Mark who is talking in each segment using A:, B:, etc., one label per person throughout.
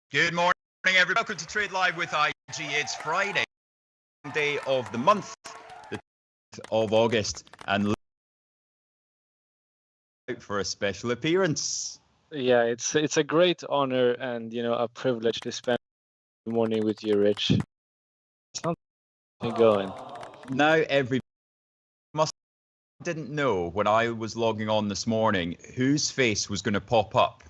A: Good morning, everybody. Welcome to Trade Live with IG. It's Friday, day of the month, the 10th of August, and out for a special appearance.
B: Yeah, it's a great honor and a privilege to spend the morning with you, Rich. Something going.
A: Now everybody didn't know when I was logging on this morning whose face was going to pop up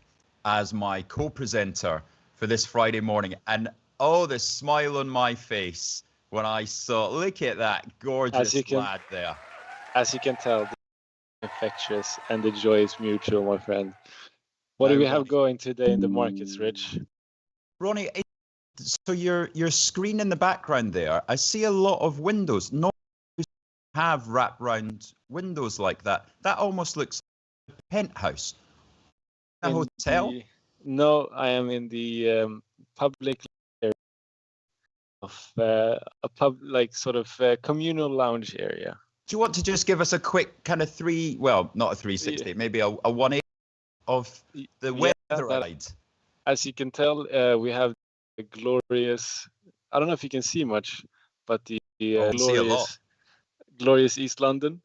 A: as my co-presenter for this Friday morning, and oh, the smile on my face when I saw, look at that gorgeous lad there.
B: As you can tell, the infectious and the joy is mutual, my friend. What do we have going today in the markets, Rich?
A: Ronnie, so your screen in the background there, I see a lot of windows. Not have wraparound windows like that. That almost looks like a penthouse. A hotel?
B: No, I am in the public area of a communal lounge area.
A: Do you want to just give us a quick kind of not a 360, maybe a 180 of the weather ride?
B: As you can tell, we have the glorious, I don't know if you can see much, but the glorious East London.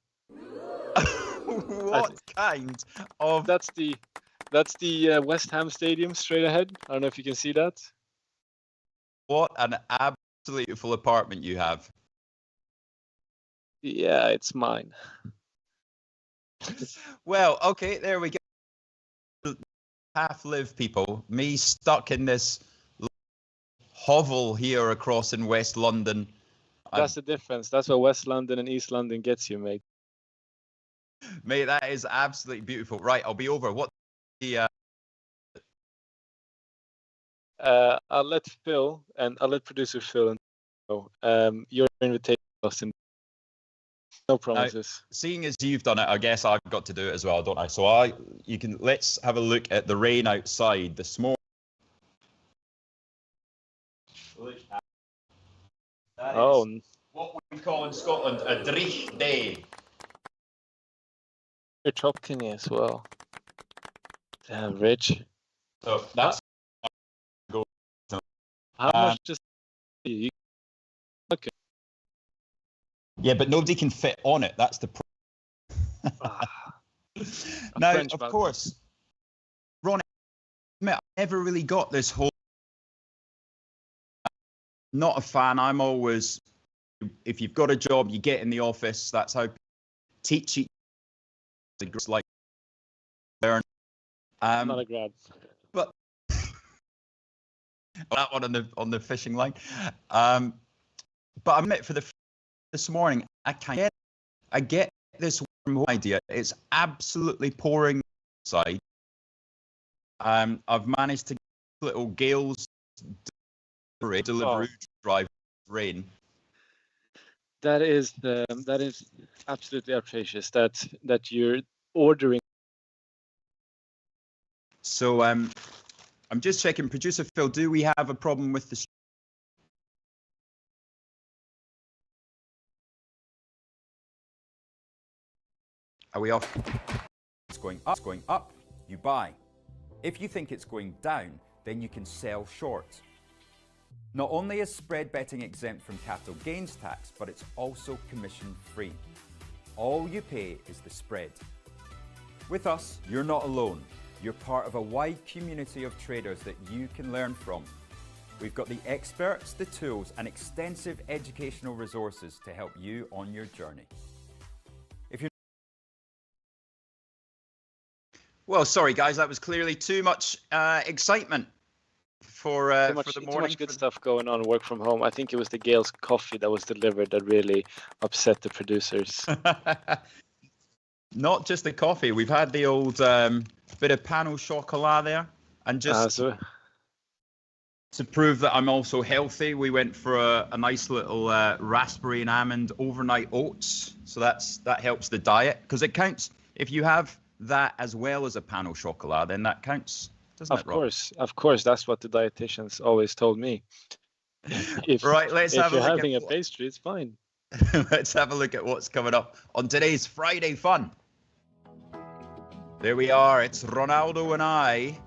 A: What kind of...
B: That's the West Ham Stadium straight ahead. I don't know if you can see that.
A: What an absolutely beautiful apartment you have.
B: Yeah, it's mine.
A: Well, okay, there we go. Half-live people. Me stuck in this hovel here across in West London.
B: That's the difference. That's what West London and East London gets you, mate.
A: Mate, that is absolutely beautiful. Right, I'll be over. What?
B: I'll let Phil and I'll let producer Phil and your invitation, Austin. No promises.
A: Seeing as you've done it, I guess I've got to do it as well, don't I? So let's have a look at the rain outside this morning. That is what we call in Scotland a dreich day.
B: You're Chopkini as well. Damn, Rich.
A: So that's
B: how much does you? Okay.
A: Yeah, but nobody can fit on it. That's the problem. Now, of course, Ronnie, I never really got this whole. Not a fan. I'm always, if you've got a job, you get in the office. That's how teach each other, like learn.
B: Not a grad.
A: But that one on the fishing line. But I admit for this morning, I get this warm idea. It's absolutely pouring outside. I've managed to get little gales delivery drive rain.
B: That is absolutely outrageous that you're ordering.
A: So I'm just checking, producer Phil, do we have a problem with the... Are we off?
C: It's going up, you buy. If you think it's going down, then you can sell short. Not only is spread betting exempt from capital gains tax, but it's also commission free. All you pay is the spread. With us, you're not alone. You're part of a wide community of traders that you can learn from. We've got the experts, the tools, and extensive educational resources to help you on your journey.
A: Well, sorry guys, that was clearly too much excitement for the morning.
B: Too much good stuff going on. Work from home. I think it was the Gale's coffee that was delivered that really upset the producers.
A: Not just the coffee. We've had the old bit of pan au chocolat there, and just to prove that I'm also healthy, we went for a nice little raspberry and almond overnight oats. So that helps the diet, because it counts if you have that as well as a pan au chocolat, then that counts, doesn't it, Rob?
B: Of course, that's what the dietitians always told me.
A: Right, let's have a look.
B: If you're having a pastry, it's fine.
A: Let's have a look at what's coming up on today's Friday Fun. There we are. It's Ronaldo and I,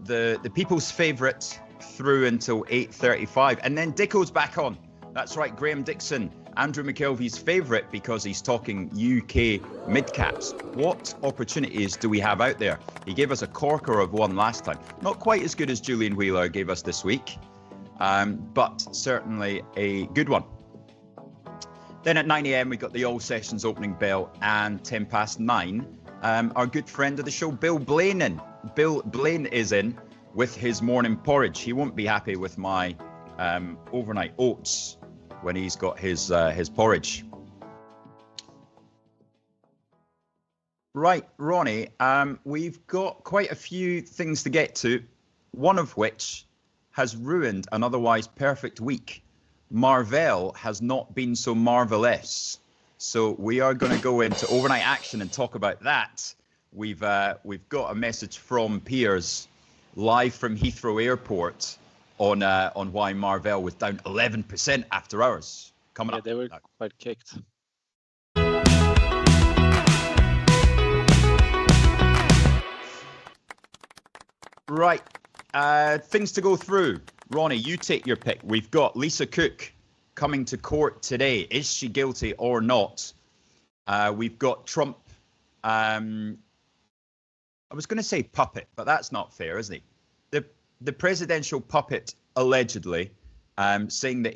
A: the people's favourite, through until 8:35, and then Dicko's back on. That's right, Graham Dixon, Andrew McKelvey's favourite, because he's talking UK mid-caps. What opportunities do we have out there? He gave us a corker of one last time. Not quite as good as Julian Wheeler gave us this week, but certainly a good one. Then at 9 a.m, we got the all sessions opening bell, and 9:10, our good friend of the show, Bill Blaine, in. Bill Blaine is in with his morning porridge. He won't be happy with my overnight oats when he's got his porridge. Right, Ronnie, we've got quite a few things to get to, one of which has ruined an otherwise perfect week. Marvell has not been so marvelous. So we are going to go into overnight action and talk about that. We've got a message from Piers live from Heathrow Airport on why Marvell was down 11% after hours. Coming up.
B: They were quite kicked.
A: Right, things to go through. Ronnie, you take your pick. We've got Lisa Cook coming to court today. Is she guilty or not? We've got Trump. I was going to say puppet, but that's not fair, isn't he? The presidential puppet, allegedly, saying that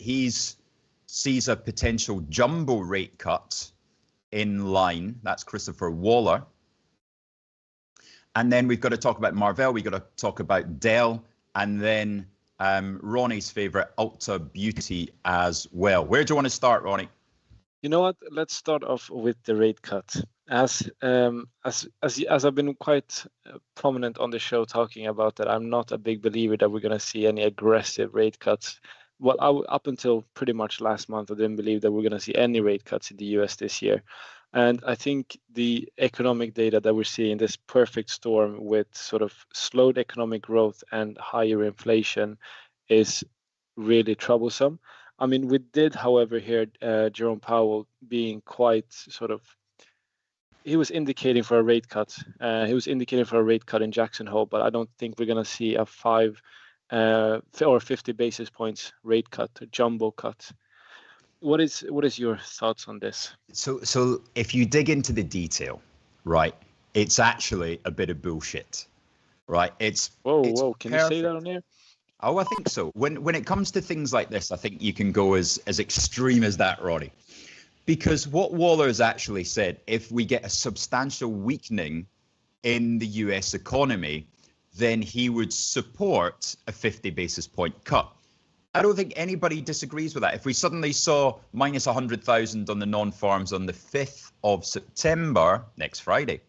A: sees a potential jumbo rate cut in line. That's Christopher Waller. And then we've got to talk about Marvell. We've got to talk about Dell, and then Ronnie's favorite, Ulta Beauty, as well. Where do you want to start, Ronnie?
B: You know what? Let's start off with the rate cut. As I've been quite prominent on the show talking about that, I'm not a big believer that we're going to see any aggressive rate cuts. Well, up until pretty much last month, I didn't believe that we're going to see any rate cuts in the US this year. And I think the economic data that we're seeing, this perfect storm with sort of slowed economic growth and higher inflation, is really troublesome. I mean, we did, however, hear Jerome Powell being quite sort of, he was indicating for a rate cut. He was indicating for a rate cut in Jackson Hole, but I don't think we're going to see a 5 or 50 basis points rate cut, a jumbo cut. What is your thoughts on this?
A: So if you dig into the detail, right, it's actually a bit of bullshit, right?
B: Whoa, can you say that on air?
A: Oh, I think so. When it comes to things like this, I think you can go as extreme as that, Ronnie. Because what Waller has actually said, if we get a substantial weakening in the US economy, then he would support a 50 basis point cut. I don't think anybody disagrees with that. If we suddenly saw minus 100,000 on the non-farms on the 5th of September, next Friday,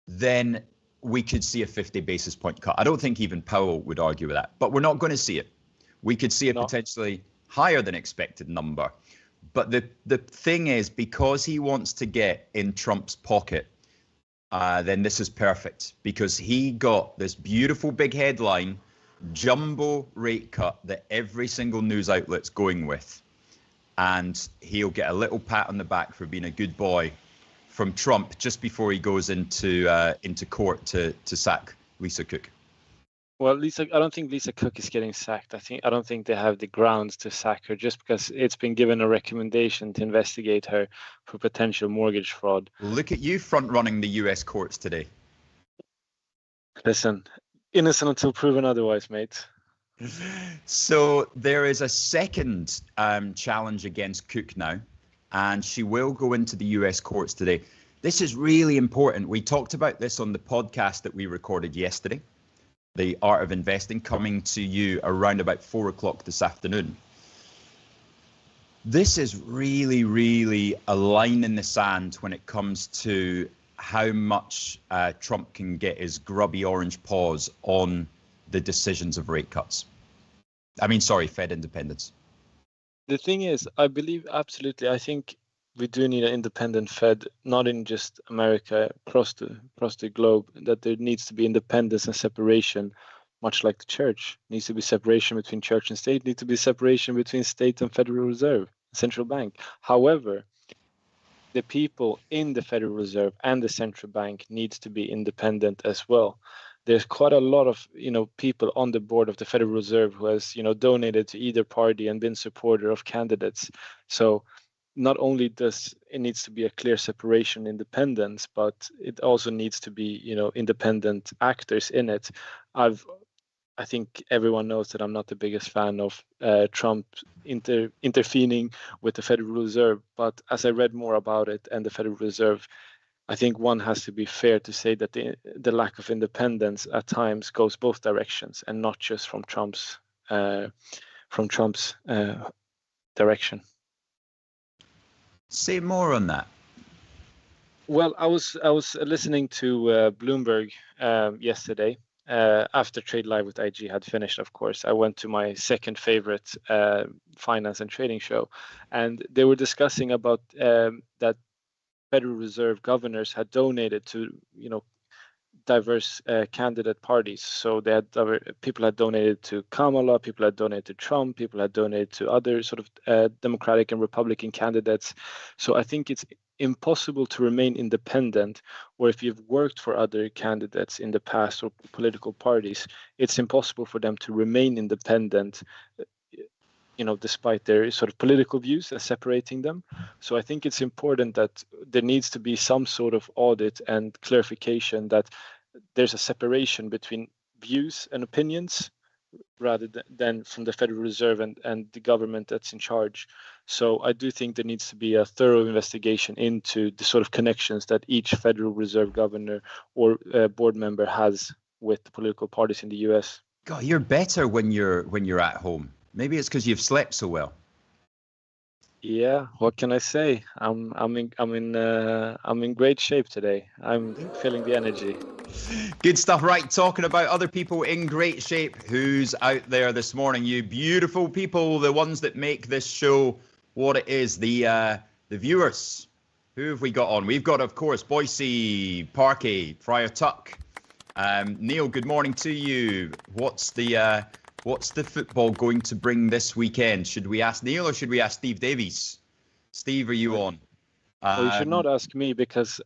A: then we could see a 50 basis point cut. I don't think even Powell would argue with that, but we're not going to see it. We could see a potentially higher than expected number. But the thing is, because he wants to get in Trump's pocket, then this is perfect, because he got this beautiful big headline, jumbo rate cut, that every single news outlet's going with. And he'll get a little pat on the back for being a good boy from Trump just before he goes into court to sack Lisa Cook.
B: Well, I don't think Lisa Cook is getting sacked. I don't think they have the grounds to sack her, just because it's been given a recommendation to investigate her for potential mortgage fraud.
A: Look at you front running the US courts today.
B: Listen, innocent until proven otherwise, mate.
A: So there is a second challenge against Cook now, and she will go into the US courts today. This is really important. We talked about this on the podcast that we recorded yesterday, The Art of Investing, coming to you around about 4 o'clock this afternoon. This is really, really a line in the sand when it comes to how much Trump can get his grubby orange paws on the decisions of rate cuts. Fed independence.
B: The thing is, I believe absolutely. I think we do need an independent Fed, not in just America, across the globe. That there needs to be independence and separation, much like the church. Needs to be separation between church and state. Needs to be separation between state and Federal Reserve, central bank. However, the people in the Federal Reserve and the central bank needs to be independent as well. There's quite a lot of people on the board of the Federal Reserve who has donated to either party and been supporter of candidates. So not only does it needs to be a clear separation, independence, but it also needs to be independent actors in it. I think everyone knows that I'm not the biggest fan of Trump intervening with the Federal Reserve, but as I read more about it and the Federal Reserve, I think one has to be fair to say that the lack of independence at times goes both directions, and not just from Trump's direction.
A: Say more on that.
B: Well, I was listening to Bloomberg yesterday after Trade Live with IG had finished. Of course, I went to my second favorite finance and trading show, and they were discussing about that Federal Reserve governors had donated to diverse candidate parties. So they had people had donated to Kamala, people had donated to Trump, people had donated to other sort of Democratic and Republican candidates. So I think it's impossible to remain independent, or if you've worked for other candidates in the past or political parties, it's impossible for them to remain independent, despite their sort of political views and separating them. So I think it's important that there needs to be some sort of audit and clarification that there's a separation between views and opinions rather than from the Federal Reserve and the government that's in charge. So I do think there needs to be a thorough investigation into the sort of connections that each Federal Reserve governor or board member has with the political parties in the US.
A: God, you're better when you're at home. Maybe it's because you've slept so well.
B: Yeah, what can I say? I'm in great shape today. I'm feeling the energy.
A: Good stuff. Right, talking about other people in great shape. Who's out there this morning? You beautiful people, the ones that make this show what it is. The viewers. Who have we got on? We've got, of course, Boise, Parkey, Friar Tuck. Neil, good morning to you. What's the football going to bring this weekend? Should we ask Neil or should we ask Steve Davies? Steve, are you on?
B: Well, you should not ask me because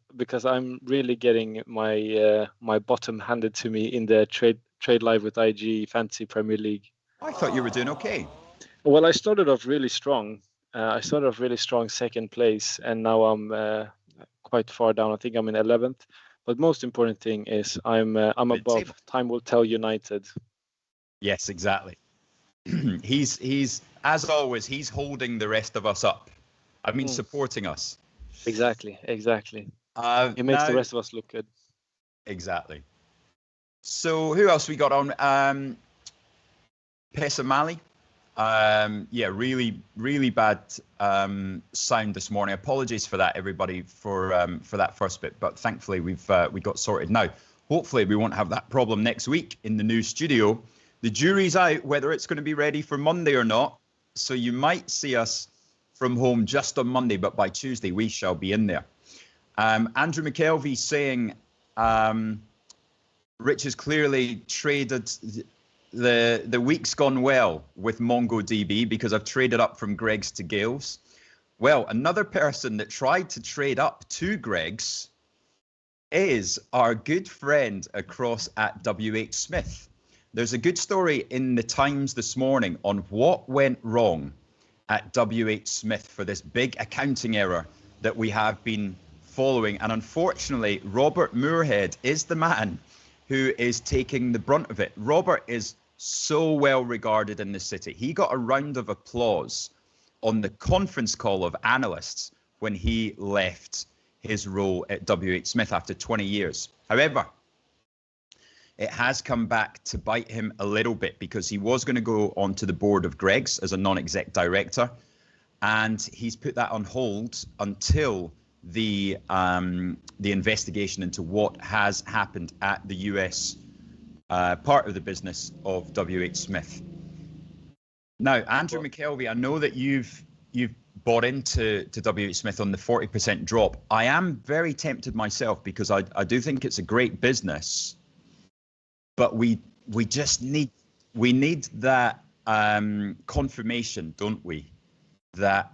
B: I'm really getting my bottom handed to me in the trade live with IG Fantasy Premier League.
A: I thought you were doing okay.
B: Well, I started off really strong. Second place, and now I'm quite far down. I think I'm in 11th. But most important thing is I'm above. Time will tell United.
A: Yes, exactly. He's as always, he's holding the rest of us up. I mean, supporting us.
B: Exactly. It makes the rest of us look good.
A: Exactly. So who else we got on? Pesamali. Really bad sound this morning. Apologies for that, everybody, for that first bit. But thankfully, we got sorted now. Hopefully, we won't have that problem next week in the new studio. The jury's out whether it's going to be ready for Monday or not. So you might see us from home just on Monday, but by Tuesday we shall be in there. Andrew McKelvey saying, Rich has clearly traded the week's gone well with MongoDB because I've traded up from Greg's to Gale's. Well, another person that tried to trade up to Greg's is our good friend across at WH Smith. There's a good story in the Times this morning on what went wrong at WH Smith for this big accounting error that we have been following. And unfortunately, Robert Moorhead is the man who is taking the brunt of it. Robert is so well regarded in the city. He got a round of applause on the conference call of analysts when he left his role at WH Smith after 20 years. However, it has come back to bite him a little bit because he was going to go onto the board of Greg's as a non-exec director, and he's put that on hold until the investigation into what has happened at the US part of the business of WH Smith. Now, Andrew McKelvey, I know that you've bought into WH Smith on the 40% drop. I am very tempted myself because I do think it's a great business, but we just need that confirmation, don't we, that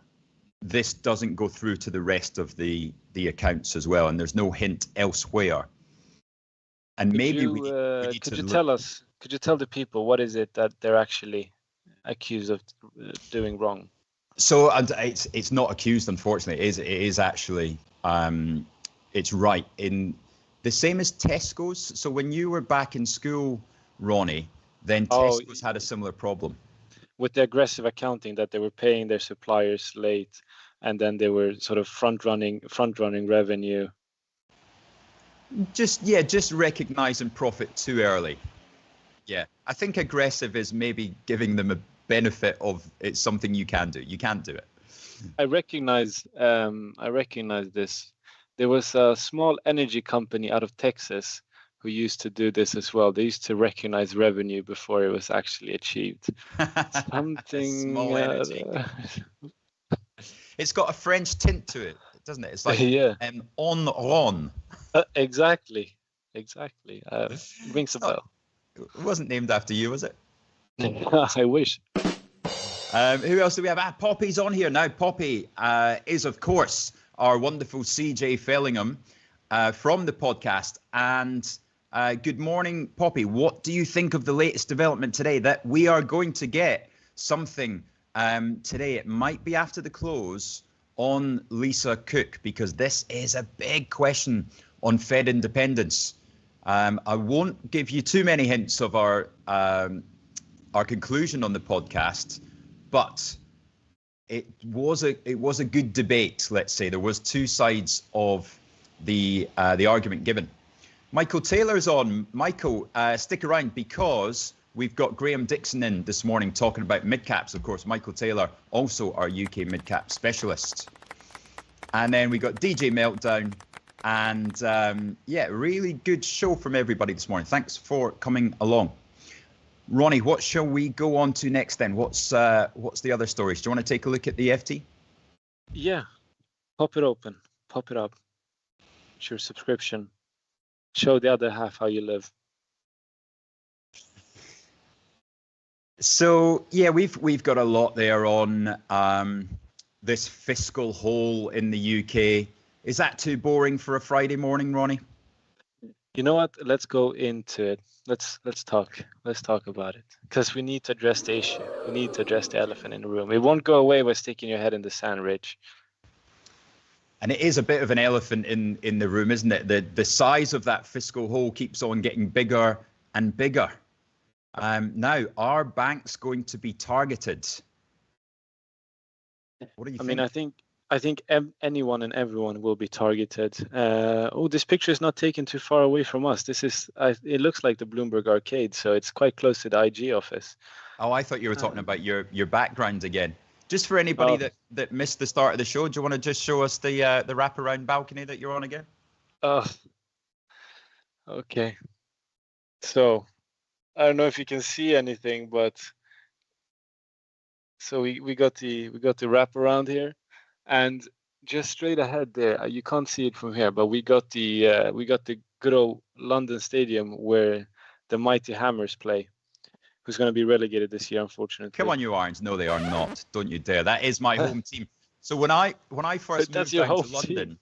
A: this doesn't go through to the rest of the accounts as well, and there's no hint elsewhere. And maybe we need to
B: could you tell the people what is it that they're actually accused of doing wrong?
A: So it's not accused, unfortunately. It is actually it's right in the same as Tesco's. So when you were back in school, Ronnie, then Tesco's had a similar problem
B: with the aggressive accounting, that they were paying their suppliers late, and then they were sort of front running revenue.
A: Just recognizing profit too early. Yeah, I think aggressive is maybe giving them a benefit of it's something you can do. You can't do it.
B: I recognize this. There was a small energy company out of Texas who used to do this as well. They used to recognize revenue before it was actually achieved. Something
A: small energy. It's got a French tint to it, doesn't it? It's like on.
B: Exactly. Rings a bell.
A: It wasn't named after you, was it?
B: I wish.
A: Who else do we have? Poppy's on here now. Poppy is, of course, our wonderful CJ Fellingham from the podcast. And good morning, Poppy. What do you think of the latest development today that we are going to get something today? It might be after the close on Lisa Cook, because this is a big question on Fed independence. I won't give you too many hints of our conclusion on the podcast, but it was a good debate. Let's say there was two sides of the argument given. Michael Taylor's on. Michael, stick around because we've got Graham Dixon in this morning talking about mid-caps. Of course, Michael Taylor, also our UK mid-cap specialist. And then we got DJ Meltdown. And really good show from everybody this morning. Thanks for coming along. Ronnie, what shall we go on to next then? What's the other stories? Do you want to take a look at the FT?
B: Yeah, pop it open, pop it up. It's your subscription. Show the other half how you live.
A: So yeah, we've got a lot there on this fiscal hole in the UK. Is that too boring for a Friday morning, Ronnie?
B: You know what? Let's go into it. Let's talk. Let's talk about it, because we need to address the issue. We need to address the elephant in the room. It won't go away by sticking your head in the sand, Rich.
A: And it is a bit of an elephant in the room, isn't it? The size of that fiscal hole keeps on getting bigger and bigger. Now, are banks going to be targeted? What do you think?
B: I mean, I think anyone and everyone will be targeted. This picture is not taken too far away from us. It looks like the Bloomberg Arcade, so it's quite close to the IG office.
A: Oh, I thought you were talking about your background again. Just for anybody that missed the start of the show, do you want to just show us the wraparound balcony that you're on again?
B: Okay. So, I don't know if you can see anything, but So we got the wrap around here, and just straight ahead there, you can't see it from here, but we got the good old London Stadium where the mighty Hammers play, who's going to be relegated this year, unfortunately.
A: Come on, you Irons. No, they are not. Don't you dare. That is my home team. So when I first moved down to London,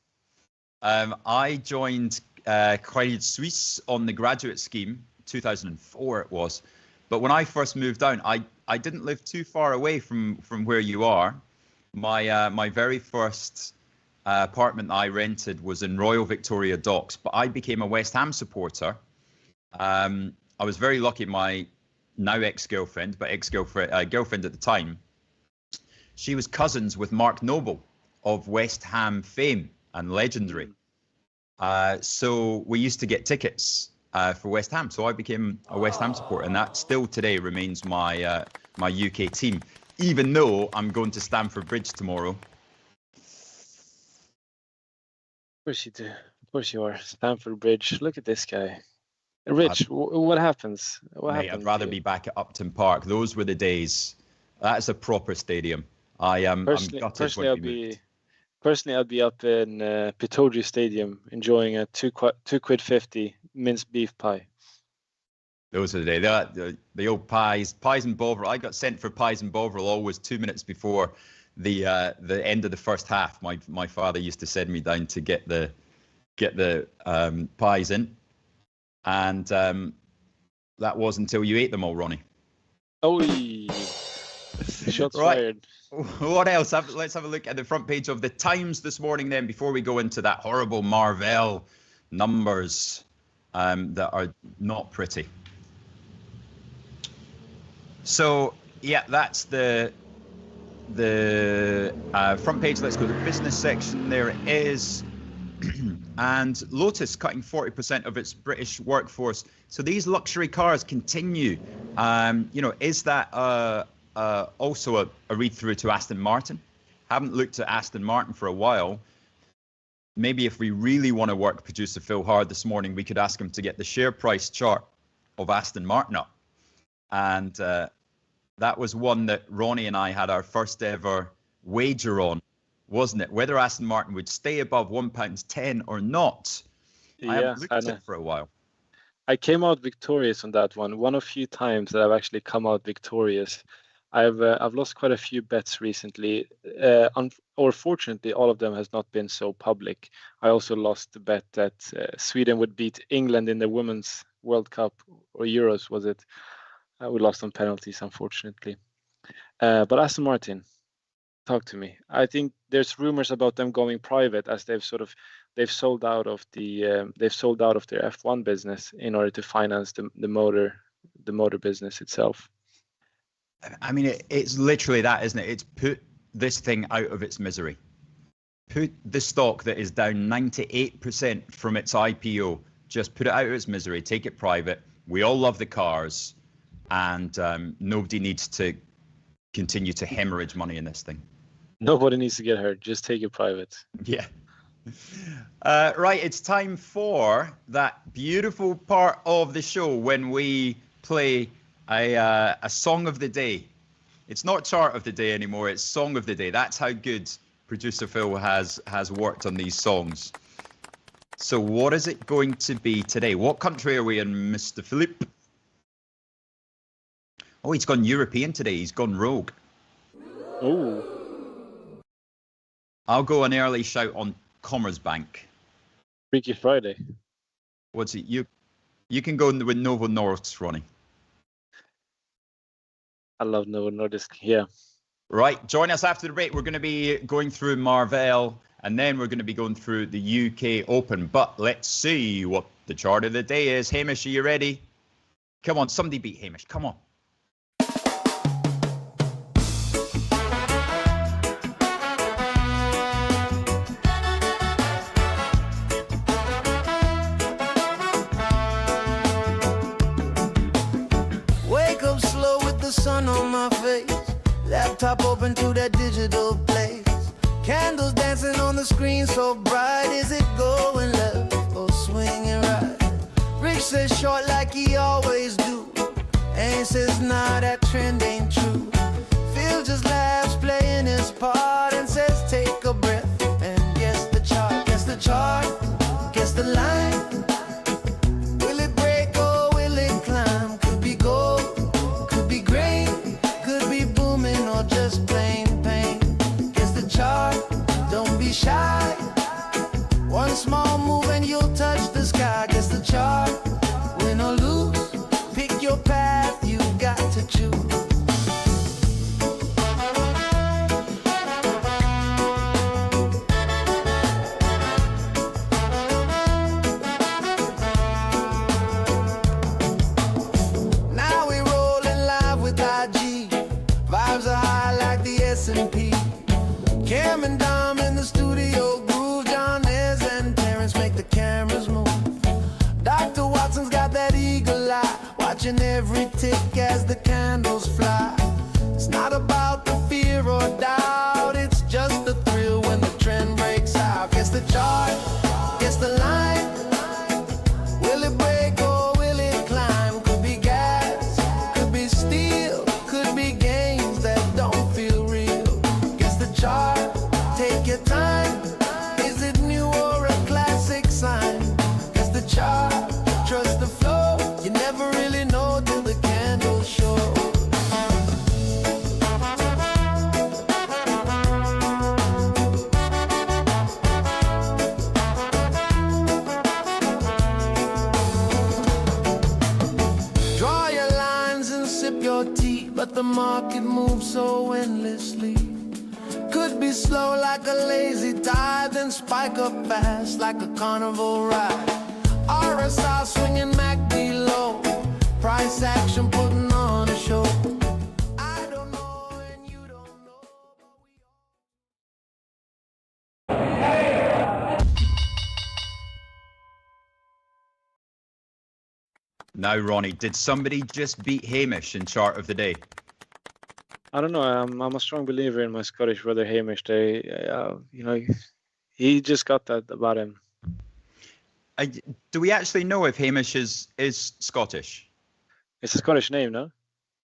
A: I joined Credit Suisse on the graduate scheme, 2004 it was. But when I first moved down, I didn't live too far away from where you are. My very first apartment I rented was in Royal Victoria Docks, but I became a West Ham supporter. I was very lucky. My now ex-girlfriend, but girlfriend at the time, she was cousins with Mark Noble of West Ham fame and legendary. So we used to get tickets for West Ham. So I became a West Ham supporter, and that still today remains my my UK team, even though I'm going to Stamford Bridge tomorrow.
B: Of course you do. Of course you are. Stamford Bridge. Look at this guy. Rich, what happens?
A: Mate, I'd rather be back at Upton Park. Those were the days. That's a proper stadium. I'm gutted when we moved.
B: Personally, I'd be up in Pittodrie Stadium enjoying a £2.50 minced beef pie.
A: Those are the days. The old pies and bovril. I got sent for pies and bovril always 2 minutes before the end of the first half. My father used to send me down to get the pies in, and that was until you ate them all, Ronnie.
B: Oh, shots fired.
A: What else? Let's have a look at the front page of the Times this morning then, before we go into that horrible Marvell numbers that are not pretty. So yeah, that's the front page. Let's go to the business section. There it is. And Lotus cutting 40% of its British workforce. So these luxury cars continue. Is that also a read through to Aston Martin? Haven't looked at Aston Martin for a while. Maybe if we really want to work producer Phil hard this morning, we could ask him to get the share price chart of Aston Martin up. And that was one that Ronnie and I had our first ever wager on, wasn't it? Whether Aston Martin would stay above £1.10 or not.
B: Yeah,
A: I haven't looked at it for a while.
B: I came out victorious on that one of few times that I've actually come out victorious. I've lost quite a few bets recently. Or fortunately, all of them has not been so public. I also lost the bet that Sweden would beat England in the Women's World Cup or Euros, was it? We lost on penalties, unfortunately. But Aston Martin, talk to me. I think there's rumors about them going private, as they've sold out of their F1 business in order to finance the motor business itself.
A: I mean, it's literally that, isn't it? It's put this thing out of its misery. Put the stock that is down 98% from its IPO, just put it out of its misery, take it private. We all love the cars, and nobody needs to continue to hemorrhage money in this thing.
B: Nobody needs to get hurt. Just take it private.
A: Yeah. Right, it's time for that beautiful part of the show when we play a song of the day. It's not chart of the day anymore, it's song of the day. That's how good producer Phil has worked on these songs. So what is it going to be today? What country are we in, Mr. Philippe? Oh, he's gone European today. He's gone rogue.
B: Oh.
A: I'll go an early shout on Commerzbank.
B: Freaky Friday.
A: What's it? You can go with Novo Nordisk, Ronnie.
B: I love Novo Nordisk. Yeah.
A: Right. Join us after the break. We're going to be going through Marvell, and then we're going to be going through the UK Open. But let's see what the chart of the day is. Hamish, are you ready? Come on, somebody beat Hamish. Come on.
D: Sun on my face, laptop open to that digital place, candles dancing on the screen so bright. Is it going left or swinging right? Rick says short like he always do, and says nah, that trend ain't true. Feels just like S&P. Cam and Dom in the studio groove. John Ayers and Terrence make the cameras move. Dr. Watson's got that eagle eye, watching every tick as the candles fly. It's not about the fear or doubt, it's just the thrill when the trend breaks out. Guess the chart, guess the line. Will it break or will it climb? Could be gas, could be steel, could be games that don't feel real. Guess the chart, take your time. Is it new or a classic sign? Guess the chart, trust the flow. You never really know till the candles show. Draw your lines and sip your tea, but the market moves so endlessly. Could be slow like a lazy tide, then spike up fast like a carnival ride. RSI swinging MACD low, price action putting on a show. I don't know and you don't know, but we
A: Now, Ronnie, did somebody just beat Hamish in chart of the day?
B: I don't know. I'm a strong believer in my Scottish brother Hamish. He just got that about him.
A: Do we actually know if Hamish is Scottish?
B: It's a Scottish name, no?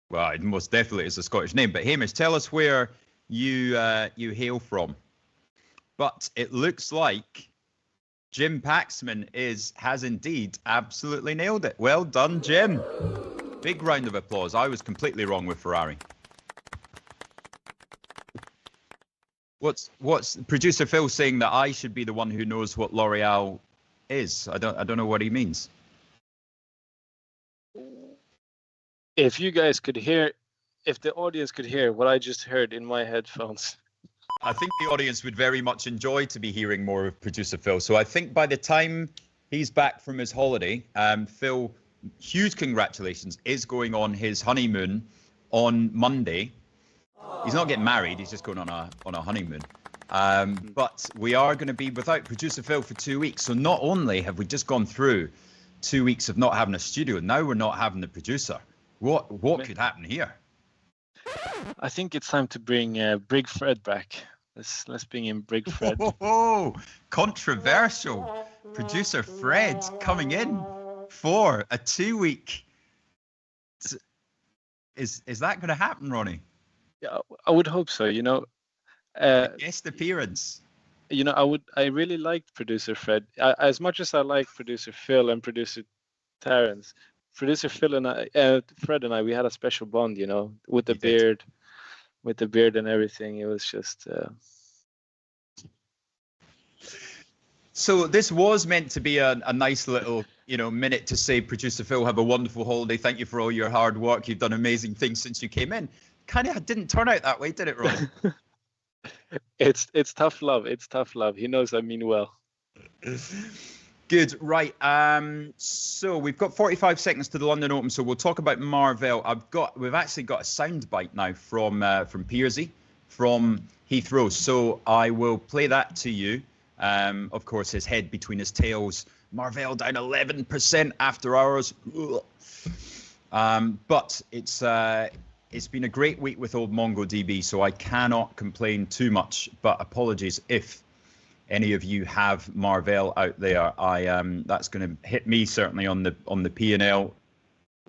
A: Well, it most definitely is a Scottish name. But Hamish, tell us where you hail from. But it looks like Jim Paxman has indeed absolutely nailed it. Well done, Jim. Big round of applause. I was completely wrong with Ferrari. What's producer Phil saying that I should be the one who knows what L'Oreal is? I don't know what he means.
B: If you guys could hear, if the audience could hear what I just heard in my headphones.
A: I think the audience would very much enjoy to be hearing more of producer Phil. So I think by the time he's back from his holiday, Phil, huge congratulations, is going on his honeymoon on Monday. He's not getting married, he's just going on a honeymoon. But we are going to be without producer Phil for 2 weeks. So not only have we just gone through 2 weeks of not having a studio, now we're not having the producer. What could happen here?
B: I think it's time to bring Brig Fred back. Let's bring in Brig Fred.
A: Oh, controversial. Producer Fred coming in for a 2 week. Is that going to happen, Ronnie?
B: Yeah, I would hope so.
A: Guest appearance.
B: I really liked producer Fred. As much as I like producer Phil and producer Terrence, producer Phil and Fred and I, we had a special bond, with the beard, and everything. It was just.
A: So this was meant to be a nice little, minute to say, producer Phil, have a wonderful holiday. Thank you for all your hard work. You've done amazing things since you came in. Kind of didn't turn out that way, did it, Ron?
B: It's tough love. It's tough love. He knows I mean well.
A: Good. Right. So we've got 45 seconds to the London Open. So we'll talk about Marvell. We've actually got a soundbite now from Piersey from Heathrow. So I will play that to you. Of course, his head between his tails. Marvell down 11% after hours. But it's been a great week with old MongoDB, so I cannot complain too much. But apologies if any of you have Marvell out there. That's going to hit me certainly on the P&L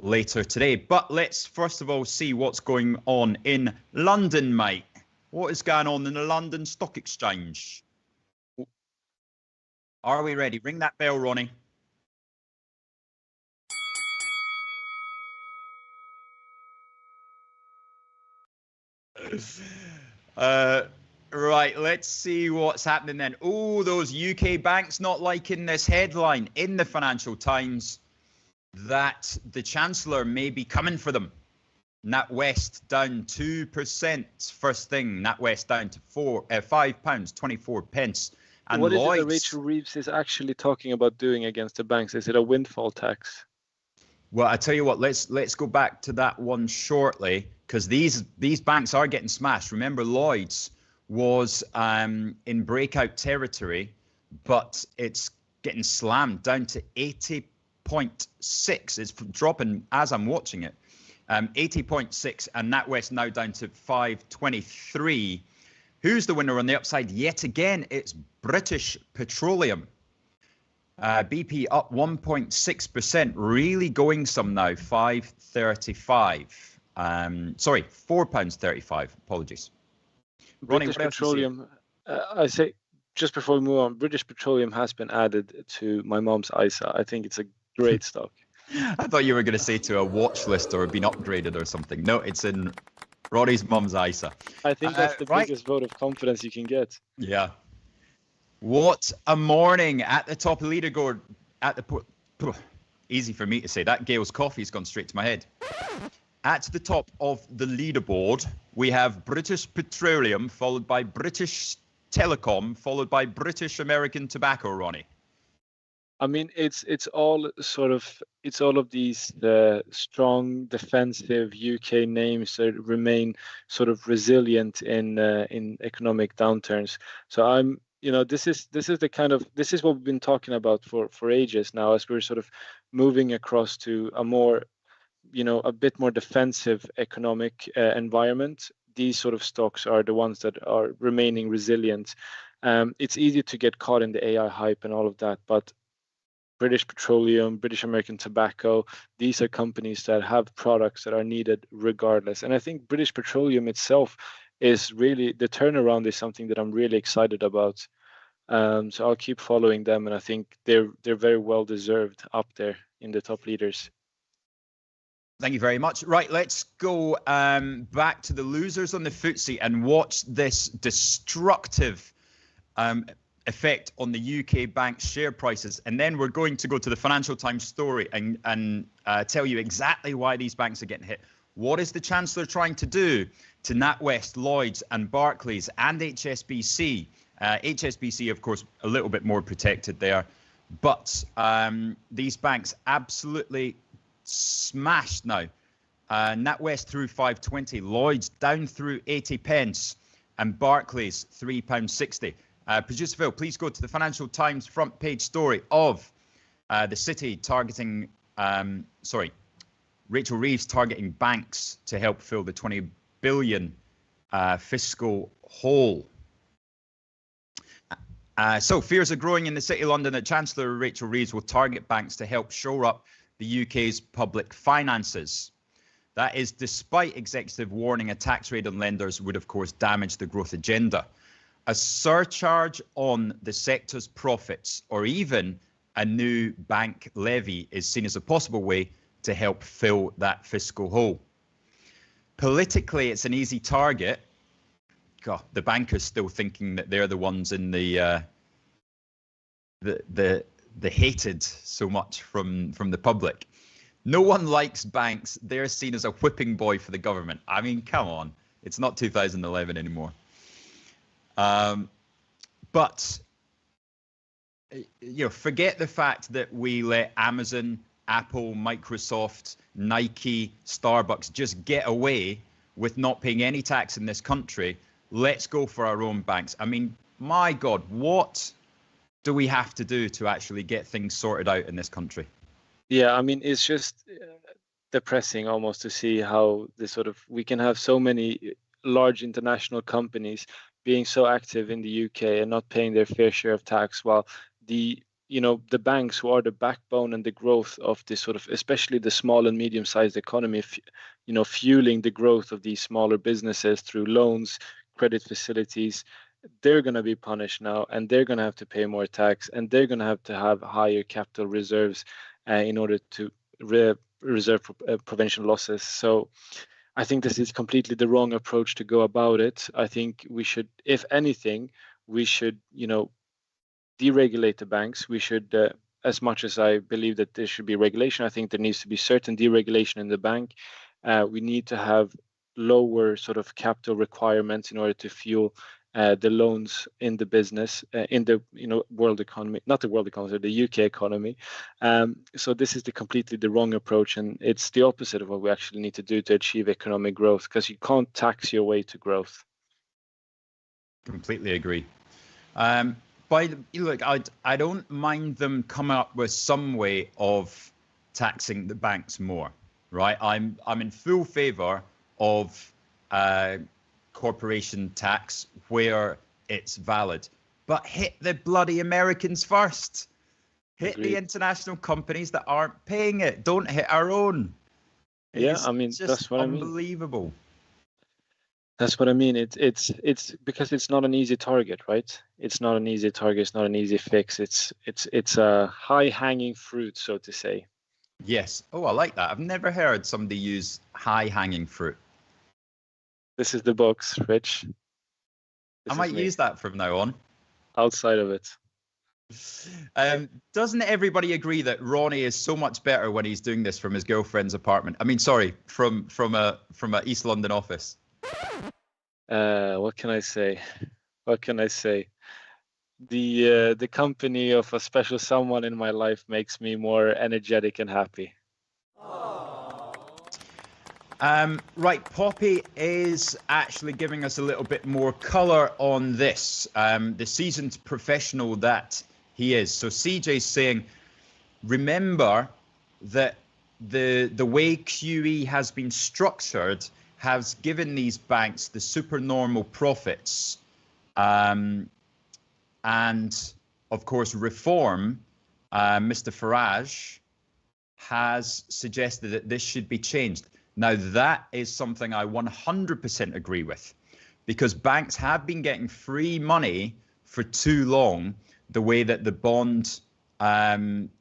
A: later today. But let's first of all see what's going on in London, mate. What is going on in the London Stock Exchange? Are we ready? Ring that bell, Ronnie. Right, let's see what's happening then. Oh, those UK banks not liking this headline in the Financial Times that the Chancellor may be coming for them. NatWest down 2% first thing. NatWest down to £5.24. And
B: what is
A: Lloyds,
B: it that Rachel Reeves is actually talking about doing against the banks? Is it a windfall tax?
A: Well, I tell you what, let's go back to that one shortly, because these banks are getting smashed. Remember, Lloyd's was in breakout territory, but it's getting slammed down to 80.6. It's dropping as I'm watching it. 80.6, and NatWest now down to 523. Who's the winner on the upside? Yet again, it's British Petroleum. BP up 1.6%, really going some now, 5.35. Sorry, £4.35. Apologies. Ronnie,
B: British Petroleum. I say just before we move on, British Petroleum has been added to my mom's ISA. I think it's a great stock.
A: I thought you were going to say to a watch list or been upgraded or something. No, it's in Ronnie's mum's ISA.
B: I think that's the biggest vote of confidence you can get.
A: Yeah. What a morning at the top of the leaderboard. Easy for me to say. That Gail's coffee's gone straight to my head. At the top of the leaderboard, we have British Petroleum, followed by British Telecom, followed by British American Tobacco, Ronnie.
B: I mean, it's all of these strong defensive UK names that remain sort of resilient in economic downturns. So this is what we've been talking about for ages now, as we're sort of moving across to a more, a bit more defensive economic environment. These sort of stocks are the ones that are remaining resilient. It's easy to get caught in the AI hype and all of that, but British Petroleum, British American Tobacco, these are companies that have products that are needed regardless. And I think British Petroleum itself is really, the turnaround is something that I'm really excited about. So I'll keep following them, and I think they're very well deserved up there in the top leaders.
A: Thank you very much. Right, let's go back to the losers on the FTSE and watch this destructive effect on the UK bank share prices. And then we're going to go to the Financial Times story and tell you exactly why these banks are getting hit. What is the Chancellor trying to do to NatWest, Lloyds and Barclays and HSBC? HSBC, of course, a little bit more protected there. But these banks absolutely smashed now. NatWest through 5.20, Lloyds down through 80 pence, and Barclays £3.60. Producer Phil, please go to the Financial Times front page story of the City targeting, Rachel Reeves targeting banks to help fill the 20 billion fiscal hole. So fears are growing in the City of London that Chancellor Rachel Reeves will target banks to help shore up the UK's public finances. That is despite executive warning a tax raid on lenders would, of course, damage the growth agenda. A surcharge on the sector's profits or even a new bank levy is seen as a possible way to help fill that fiscal hole. Politically, it's an easy target. God, the bankers still thinking that they're the ones in the hated so much from the public. No one likes banks. They're seen as a whipping boy for the government. I mean, come on. It's not 2011 anymore. But forget the fact that we let Amazon, Apple, Microsoft, Nike, Starbucks just get away with not paying any tax in this country. Let's go for our own banks. I mean, my God, what do we have to do to actually get things sorted out in this country?
B: Yeah, I mean, it's just depressing almost to see how we can have so many large international companies being so active in the UK and not paying their fair share of tax, while the banks, who are the backbone and the growth of this especially the small and medium-sized economy, fueling the growth of these smaller businesses through loans, credit facilities, they're going to be punished now, and they're going to have to pay more tax, and they're going to have higher capital reserves in order to reserve prevention losses. So I think this is completely the wrong approach to go about it. I think we should, if anything, deregulate the banks. We should, as much as I believe that there should be regulation, I think there needs to be certain deregulation in the bank. We need to have lower capital requirements in order to fuel the loans in the business, in the world economy, not the world economy, the UK economy. So this is completely the wrong approach, and it's the opposite of what we actually need to do to achieve economic growth, because you can't tax your way to growth.
A: Completely agree. Look, I don't mind them coming up with some way of taxing the banks more, right? I'm in full favor of corporation tax where it's valid, but hit the bloody Americans first. Hit
B: Agreed.
A: the international companies that aren't paying it. Don't hit our own.
B: It's that's what
A: unbelievable.
B: I mean. That's what I mean. It's because it's not an easy target, right? It's not an easy target. It's not an easy fix. It's a high-hanging fruit, so to say.
A: Yes. Oh, I like that. I've never heard somebody use high-hanging fruit.
B: This is the box, Rich.
A: I might use that from now on.
B: Outside of it.
A: Doesn't everybody agree that Ronnie is so much better when he's doing this from his girlfriend's apartment? I mean, sorry, from a East London office.
B: What can I say? The company of a special someone in my life makes me more energetic and happy.
A: Right, Poppy is actually giving us a little bit more color on this, the seasoned professional that he is. So CJ's saying, remember that the way QE has been structured has given these banks the supernormal profits. And of course, reform, Mr. Farage has suggested that this should be changed. Now, that is something I 100% agree with, because banks have been getting free money for too long, the way that the bond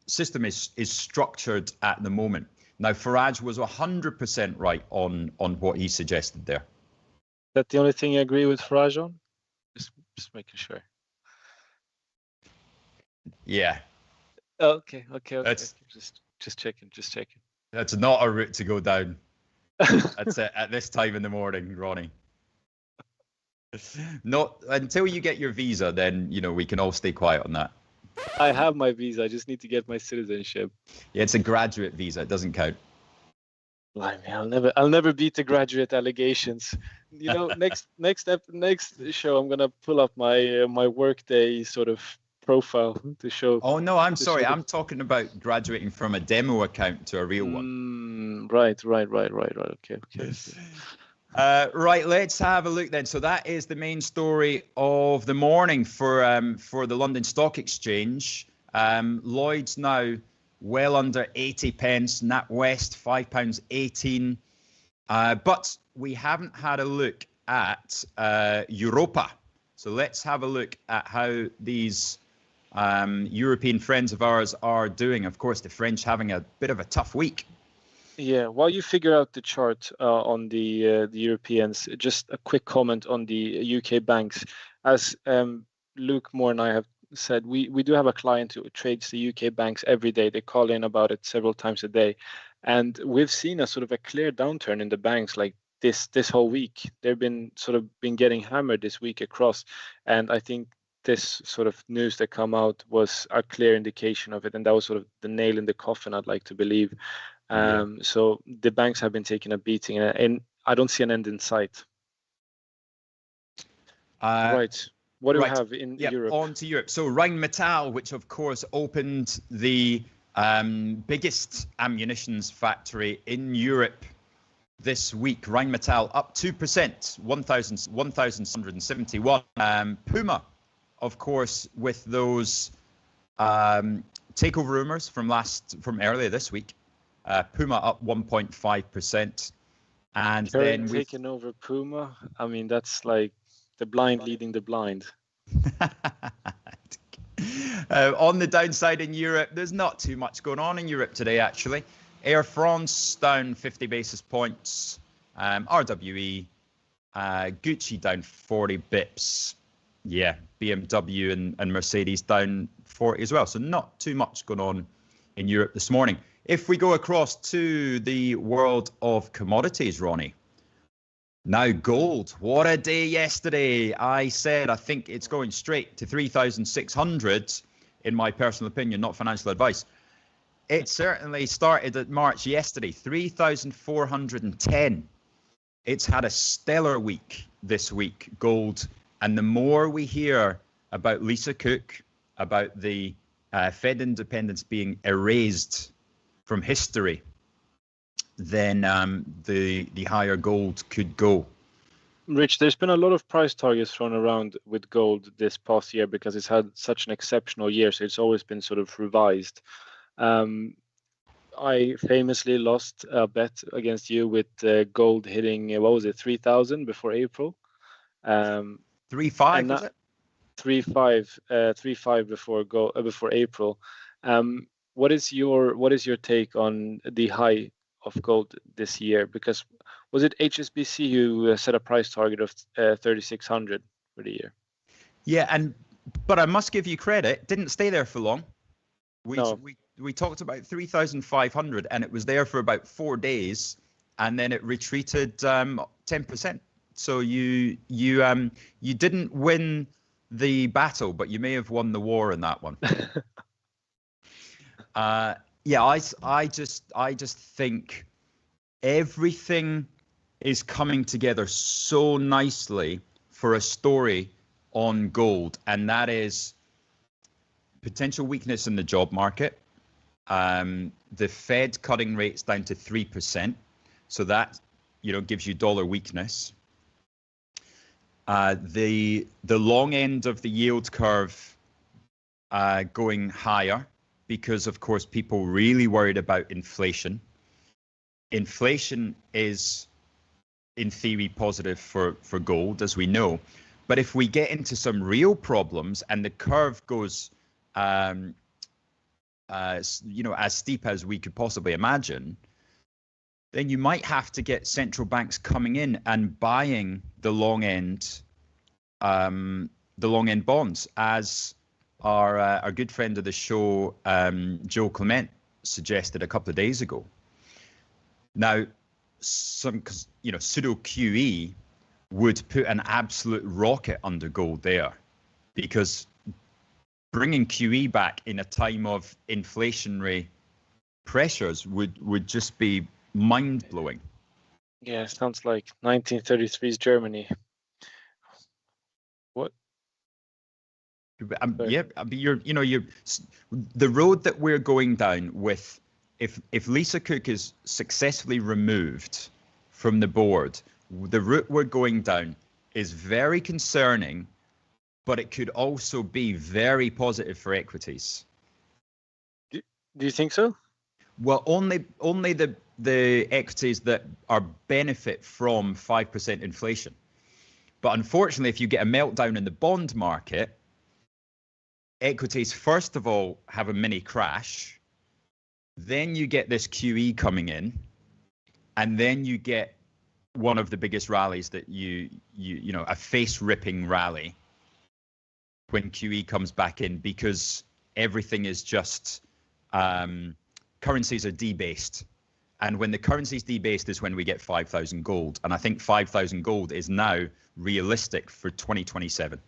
A: system is structured at the moment. Now, Farage was 100% right on what he suggested there.
B: Is that the only thing you agree with Farage on? Just making sure.
A: Yeah.
B: Okay. Just checking.
A: That's not a route to go down. That's it at this time in the morning, Ronnie. Not until you get your visa, then we can all stay quiet on that.
B: I have my visa. I just need to get my citizenship.
A: Yeah, it's a graduate visa. It doesn't count.
B: Blimey, I'll never beat the graduate allegations. Next show, I'm gonna pull up my workday sort of profile to show.
A: Oh no, I'm sorry. I'm talking about graduating from a demo account to a real one.
B: Right. Okay.
A: Right, let's have a look then. So that is the main story of the morning for the London Stock Exchange. Lloyd's now well under 80 pence. NatWest £5.18. But we haven't had a look at Europa. So let's have a look at how these European friends of ours are doing. Of course, the French having a bit of a tough week.
B: Yeah, while you figure out the chart on the Europeans, just a quick comment on the UK banks. As Luke Moore and I have said, we do have a client who trades the UK banks every day. They call in about it several times a day. And we've seen a sort of a clear downturn in the banks like this whole week. They've been getting hammered this week across. And I think this sort of news that come out was a clear indication of it. And that was sort of the nail in the coffin, I'd like to believe. So the banks have been taking a beating, and I don't see an end in sight. Right. What do we have in Europe?
A: On to Europe. So Rheinmetall, which of course opened the biggest ammunitions factory in Europe this week. Rheinmetall up 2%, 1,171. Puma, of course, with those takeover rumors from earlier this week. Puma up 1.5%, and then we've
B: taken over Puma. I mean, that's like the blind leading the blind.
A: On the downside in Europe, there's not too much going on in Europe today, actually. Air France down 50 basis points. RWE, Gucci down 40 bips. Yeah, BMW and Mercedes down 40 as well. So not too much going on in Europe this morning. If we go across to the world of commodities, Ronnie, Now gold, what a day yesterday. I said I think it's going straight to 3,600 in my personal opinion, not financial advice. It certainly started at March yesterday, 3,410. It's had a stellar week this week, gold. And the more we hear about Lisa Cook, about the Fed independence being erased from history, then the higher gold could go.
B: Rich, there's been a lot of price targets thrown around with gold this past year because it's had such an exceptional year, so it's always been sort of revised. I famously lost a bet against you with gold hitting, what was it, 3,000 before April?
A: 3.5 was it?
B: 3.5 before April. What is your take on the high of gold this year? Because was it HSBC who set a price target of 3,600 for the year?
A: Yeah, but I must give you credit. Didn't stay there for long. We talked about 3,500, and it was there for about 4 days, and then it retreated 10%. So you didn't win the battle, but you may have won the war in that one. Yeah, I just think everything is coming together so nicely for a story on gold, and that is potential weakness in the job market. The Fed cutting rates down to 3%, so that gives you dollar weakness. The long end of the yield curve going higher because, of course, people really worried about inflation. Inflation is, in theory, positive for gold, as we know. But if we get into some real problems and the curve goes as steep as we could possibly imagine, then you might have to get central banks coming in and buying the long end bonds, as our good friend of the show, Joe Clement, suggested a couple of days ago. Now, some pseudo QE would put an absolute rocket under gold there, because bringing QE back in a time of inflationary pressures would just be mind-blowing.
B: Yeah, sounds like 1933's Germany. What?
A: Yeah, the road that we're going down with, if Lisa Cook is successfully removed from the board, the route we're going down is very concerning, but it could also be very positive for equities.
B: Do you think so?
A: Well, only the equities that are benefit from 5% inflation. But unfortunately, if you get a meltdown in the bond market, equities, first of all, have a mini crash. Then you get this QE coming in, and then you get one of the biggest rallies that a face-ripping rally when QE comes back in, because everything is just currencies are debased. And when the currency is debased is when we get 5,000 gold. And I think 5,000 gold is now realistic for 2027.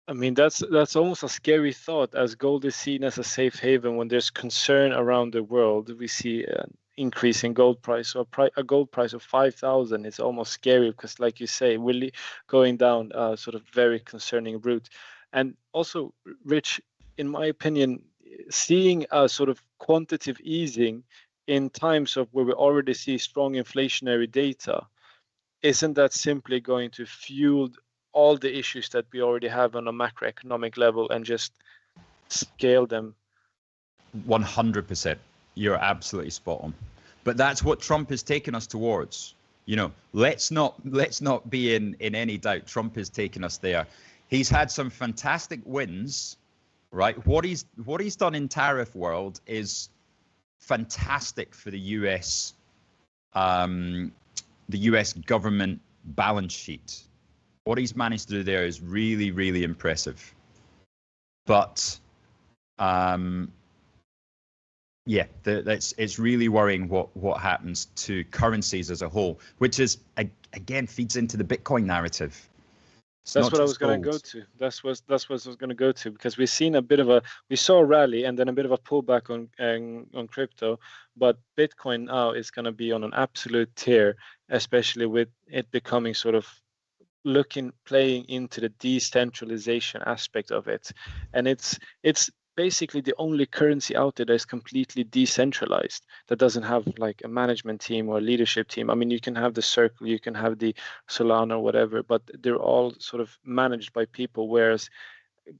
B: I mean, that's almost a scary thought, as gold is seen as a safe haven. When there's concern around the world, we see an increase in gold price. So a gold price of 5,000 is almost scary, because, like you say, we're going down a sort of very concerning route. And also, Rich, in my opinion, seeing a sort of quantitative easing in times of where we already see strong inflationary data, isn't that simply going to fuel all the issues that we already have on a macroeconomic level and just scale them?
A: 100%. You're absolutely spot on. But that's what Trump has taken us towards. Let's not be in any doubt. Trump has taken us there. He's had some fantastic wins, right? What he's done in tariff world is fantastic for the US government balance sheet. What he's managed to do there is really, really impressive. But Yeah, it's really worrying what happens to currencies as a whole, which is again feeds into the Bitcoin narrative.
B: That's what I was going to go to. That's what I was going to go to, because we've seen we saw a rally and then a bit of a pullback on crypto, but Bitcoin now is going to be on an absolute tear, especially with it becoming sort of playing into the decentralization aspect of it, and it's basically the only currency out there that is completely decentralized, that doesn't have like a management team or a leadership team. I mean, you can have the Circle, you can have the Solana or whatever, but they're all sort of managed by people, whereas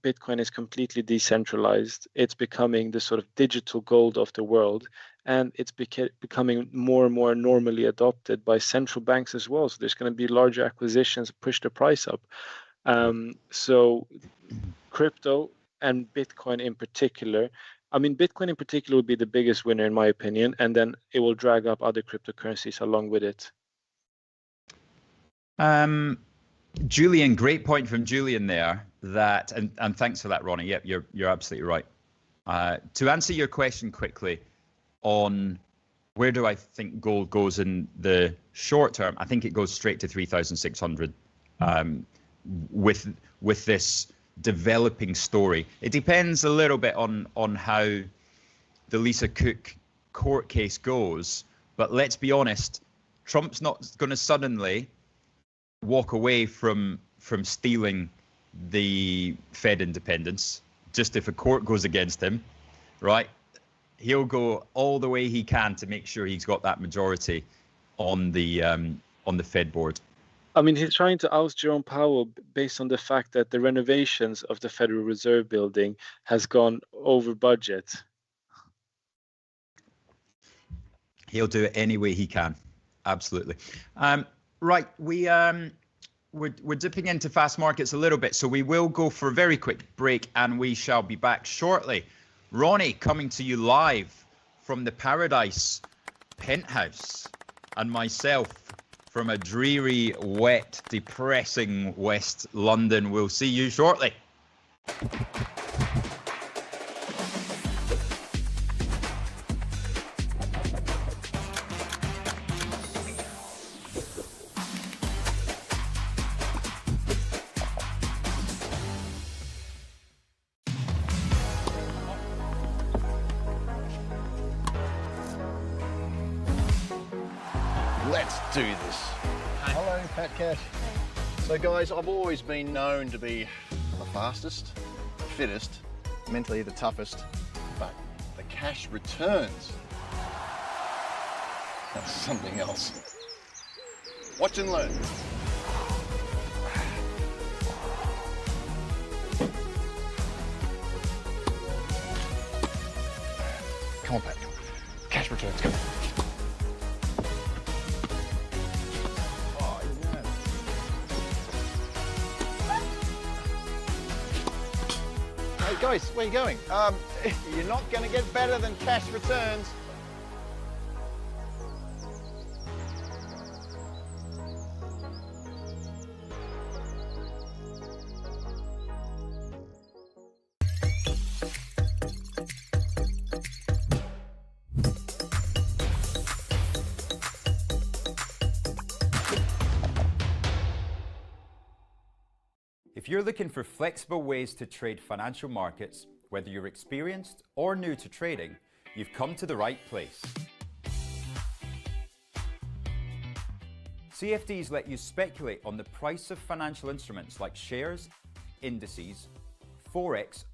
B: Bitcoin is completely decentralized. It's becoming the sort of digital gold of the world, and it's becoming more and more normally adopted by central banks as well. So there's going to be larger acquisitions, push the price up. So crypto and Bitcoin in particular, I mean, Bitcoin in particular will be the biggest winner in my opinion, and then it will drag up other cryptocurrencies along with it.
A: Julian, great point from Julian there. And thanks for that, Ronnie. Yep, you're absolutely right. To answer your question quickly on where do I think gold goes in the short term, I think it goes straight to 3,600 with this developing story. It depends a little bit on how the Lisa Cook court case goes, but let's be honest, Trump's not going to suddenly walk away from stealing the Fed independence just if a court goes against him, right? He'll go all the way he can to make sure he's got that majority on the Fed board.
B: I mean, he's trying to oust Jerome Powell based on the fact that the renovations of the Federal Reserve building has gone over budget.
A: He'll do it any way he can. Absolutely. Right, we're dipping into fast markets a little bit, so we will go for a very quick break and we shall be back shortly. Ronnie coming to you live from the Paradise penthouse, and myself from a dreary, wet, depressing West London. We'll see you shortly.
E: Let's do this. Hello, Pat Cash. So guys, I've always been known to be the fastest, the fittest, mentally the toughest, but the cash returns, that's something else. Watch and learn. Come on, Pat, come on. Cash returns, come on. Guys, where are you going? You're not going to get better than cash returns.
C: If you're looking for flexible ways to trade financial markets, whether you're experienced or new to trading, you've come to the right place. CFDs let you speculate on the price of financial instruments like shares, indices, forex,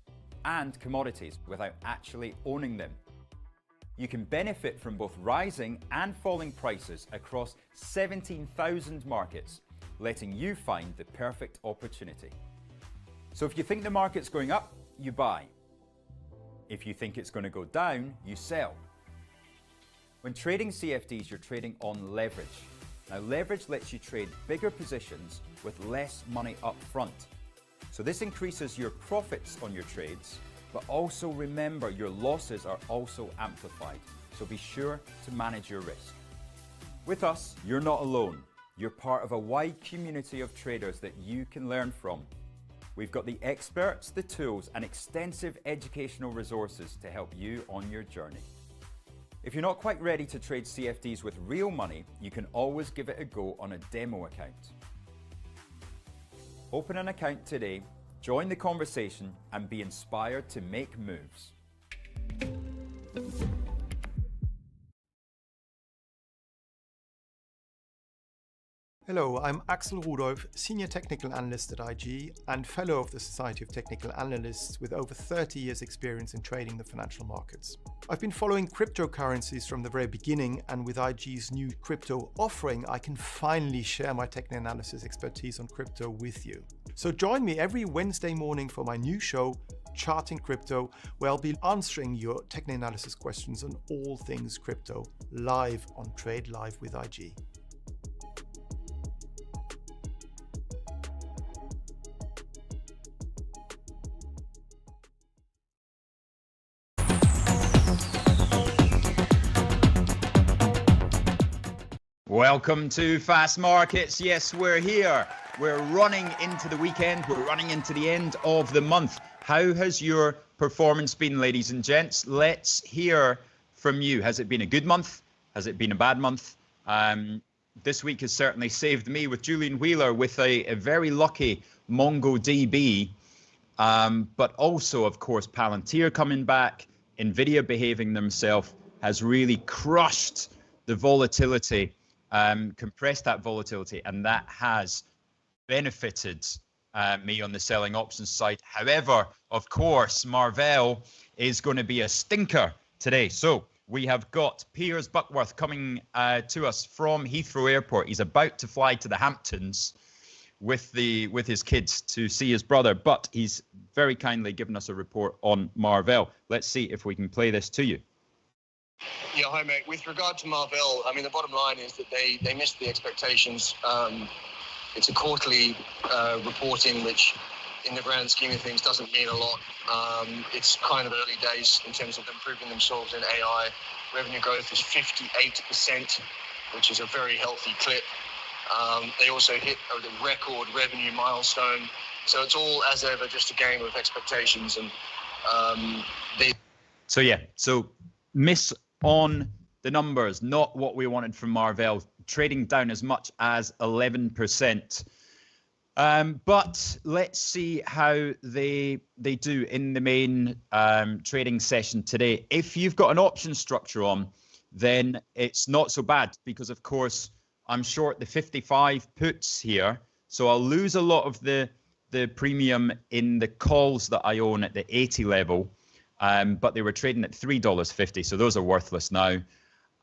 C: and commodities without actually owning them. You can benefit from both rising and falling prices across 17,000 markets, letting you find the perfect opportunity. So if you think the market's going up, you buy. If you think it's going to go down, you sell. When trading CFDs, you're trading on leverage. Now, leverage lets you trade bigger positions with less money up front. So this increases your profits on your trades, but also remember your losses are also amplified. So be sure to manage your risk. With us, you're not alone. You're part of a wide community of traders that you can learn from. We've got the experts, the tools, and extensive educational resources to help you on your journey. If you're not quite ready to trade CFDs with real money, you can always give it a go on a demo account. Open an account today, join the conversation, and be inspired to make moves.
F: Hello, I'm Axel Rudolph, Senior Technical Analyst at IG and Fellow of the Society of Technical Analysts with over 30 years experience in trading the financial markets. I've been following cryptocurrencies from the very beginning, and with IG's new crypto offering, I can finally share my technical analysis expertise on crypto with you. So join me every Wednesday morning for my new show, Charting Crypto, where I'll be answering your technical analysis questions on all things crypto, live on Trade Live with IG.
A: Welcome to Fast Markets. Yes, we're here. We're running into the weekend. We're running into the end of the month. How has your performance been, ladies and gents? Let's hear from you. Has it been a good month? Has it been a bad month? This week has certainly saved me with Julian Wheeler with a very lucky MongoDB. But also, of course, Palantir coming back, NVIDIA behaving themselves has really crushed the volatility. Compressed that volatility, and that has benefited me on the selling options side. However, of course, Marvell is going to be a stinker today. So we have got Piers Buckworth coming to us from Heathrow Airport. He's about to fly to the Hamptons with his kids to see his brother, but he's very kindly given us a report on Marvell. Let's see if we can play this to you.
G: Yeah, hi, mate. With regard to Marvell, I mean, the bottom line is that they missed the expectations. It's a quarterly reporting, which in the grand scheme of things doesn't mean a lot. It's kind of early days in terms of improving themselves in AI. Revenue growth is 58%, which is a very healthy clip. They also hit the record revenue milestone. So it's all, as ever, just a game of expectations. And
A: So miss on the numbers, not what we wanted from Marvell, trading down as much as 11%. But let's see how they do in the main trading session today. If you've got an option structure on, then it's not so bad because, of course, I'm short the 55 puts here. So I'll lose a lot of the premium in the calls that I own at the 80 level. But they were trading at $3.50, so those are worthless now.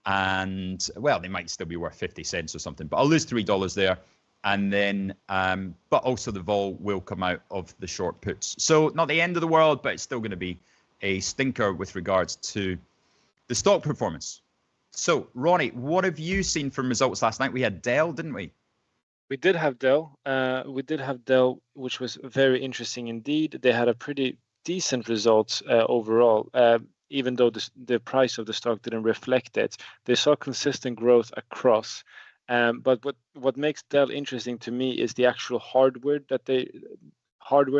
A: And, well, they might still be worth 50 cents or something, but I'll lose $3 there. And then, but also the vol will come out of the short puts. So not the end of the world, but it's still going to be a stinker with regards to the stock performance. So, Ronnie, what have you seen from results last night? We had Dell, didn't we?
B: We did have Dell. Which was very interesting indeed. They had a pretty decent results overall, even though the price of the stock didn't reflect it. They saw consistent growth across. But what makes Dell interesting to me is the actual hardware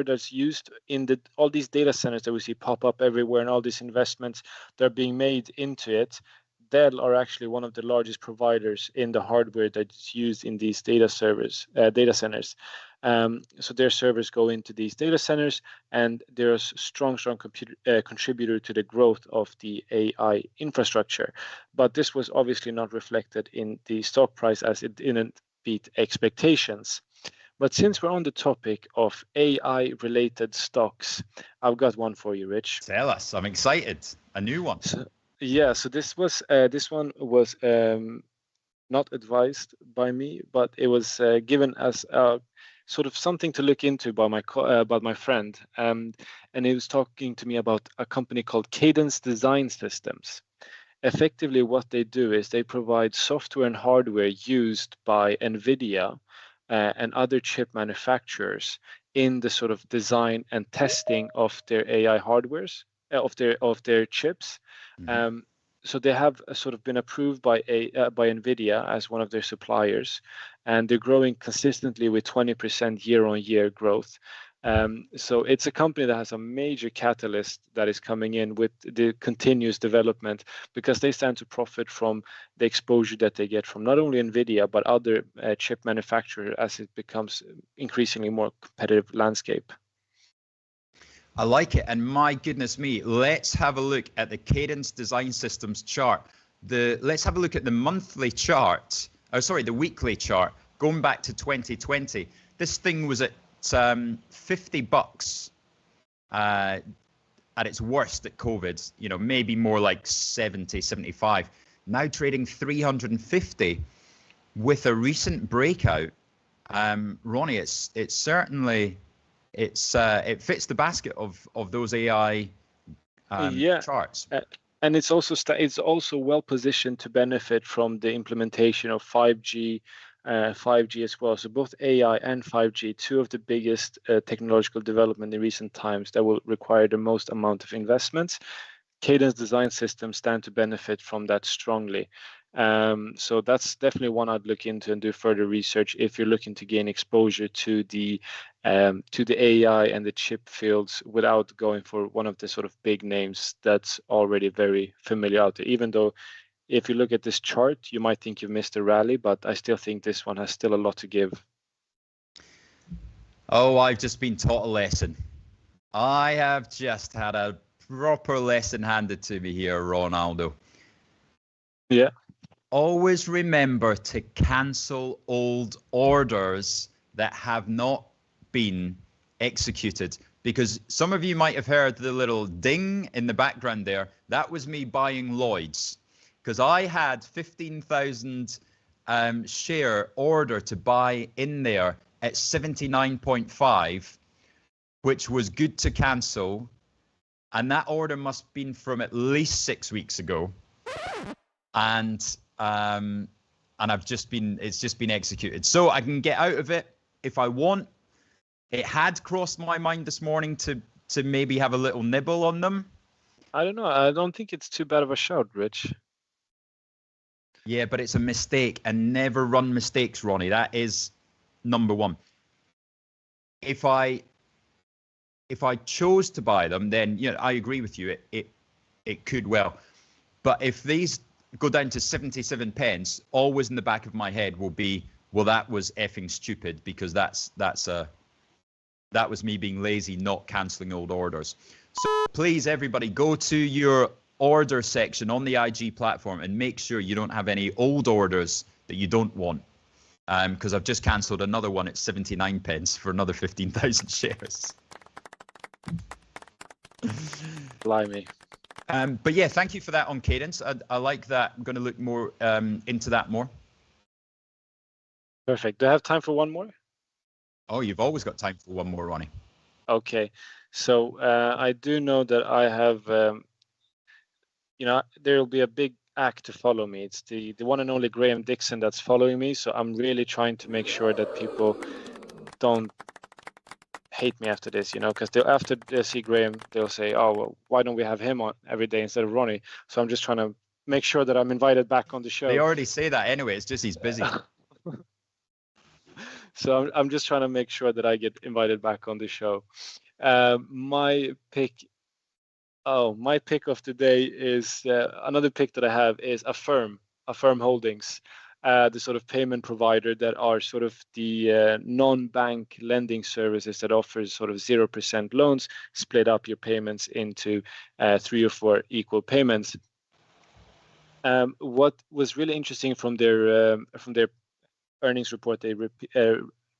B: that's used in all these data centers that we see pop up everywhere, and all these investments that are being made into it. Dell are actually one of the largest providers in the hardware that's used in these data centers. So their servers go into these data centers, and they're a strong contributor to the growth of the AI infrastructure. But this was obviously not reflected in the stock price, as it didn't beat expectations. But since we're on the topic of AI-related stocks, I've got one for you, Rich.
A: Tell us. I'm excited. A new one.
B: So this one was not advised by me, but it was given as sort of something to look into by my friend, and he was talking to me about a company called Cadence Design Systems. Effectively, what they do is they provide software and hardware used by NVIDIA and other chip manufacturers in the sort of design and testing of their AI hardwares, of their chips. Mm-hmm. So they have sort of been approved by NVIDIA as one of their suppliers, and they're growing consistently with 20% year-on-year growth. So it's a company that has a major catalyst that is coming in with the continuous development, because they stand to profit from the exposure that they get from not only NVIDIA, but other chip manufacturers as it becomes increasingly more competitive landscape.
A: I like it. And my goodness me, let's have a look at the Cadence Design Systems chart. Let's have a look at the monthly chart. Oh, sorry, the weekly chart going back to 2020. This thing was at $50 at its worst at COVID, you know, maybe more like 70, 75. Now trading 350 with a recent breakout. Ronnie, it certainly it fits the basket of those AI charts.
B: And it's also well positioned to benefit from the implementation of 5G as well. So both AI and 5G, two of the biggest technological development in recent times that will require the most amount of investments. Cadence Design Systems stand to benefit from that strongly. So that's definitely one I'd look into and do further research if you're looking to gain exposure to the AI and the chip fields without going for one of the sort of big names that's already very familiar out there. Even though if you look at this chart, you might think you've missed a rally, but I still think this one has still a lot to give.
A: Oh, I've just been taught a lesson. I have just had a proper lesson handed to me here, Ronaldo.
B: Yeah.
A: Always remember to cancel old orders that have not been executed, because some of you might have heard the little ding in the background there. That was me buying Lloyd's, because I had 15,000 share order to buy in there at 79.5, which was good to cancel. And that order must have been from at least 6 weeks ago. And it's just been executed. So I can get out of it if I want. It had crossed my mind this morning to maybe have a little nibble on them.
B: I don't know. I don't think it's too bad of a shout, Rich.
A: Yeah, but it's a mistake, and never run mistakes, Ronnie. That is number one. If I chose to buy them, then I agree with you. It could well. But if these go down to 77 pence, always in the back of my head will be, well, that was effing stupid, because that was me being lazy, not canceling old orders. So please, everybody, go to your order section on the IG platform and make sure you don't have any old orders that you don't want. Because I've just cancelled another one at 79 pence for another 15,000 shares.
B: Blimey.
A: But yeah, thank you for that on Cadence. I like that. I'm going to look more into that more.
B: Perfect. Do I have time for one more?
A: Oh, you've always got time for one more, Ronnie.
B: Okay. So I do know that I have, there will be a big act to follow me. It's the one and only Graham Dixon that's following me. So I'm really trying to make sure that people don't hate me after this, because after they see Graham, they'll say, oh, well, why don't we have him on every day instead of Ronnie? So I'm just trying to make sure that I'm invited back on the show.
A: They already say that anyway. It's just he's busy.
B: So I'm just trying to make sure that I get invited back on the show. My pick of the day is another pick that I have is Affirm Holdings, the sort of payment provider that are sort of the non-bank lending services that offers sort of 0% loans, split up your payments into 3 or 4 equal payments. What was really interesting from their earnings report they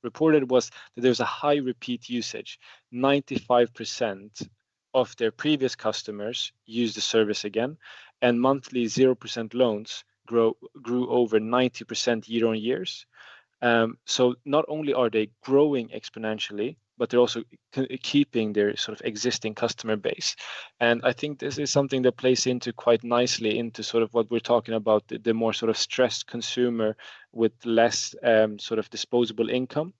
B: reported was that there's a high repeat usage. 95% of their previous customers use the service again, and monthly 0% loans grew over 90% year on years. So not only are they growing exponentially, but they're also keeping their sort of existing customer base. And I think this is something that plays into quite nicely into sort of what we're talking about, the more sort of stressed consumer with less sort of disposable income.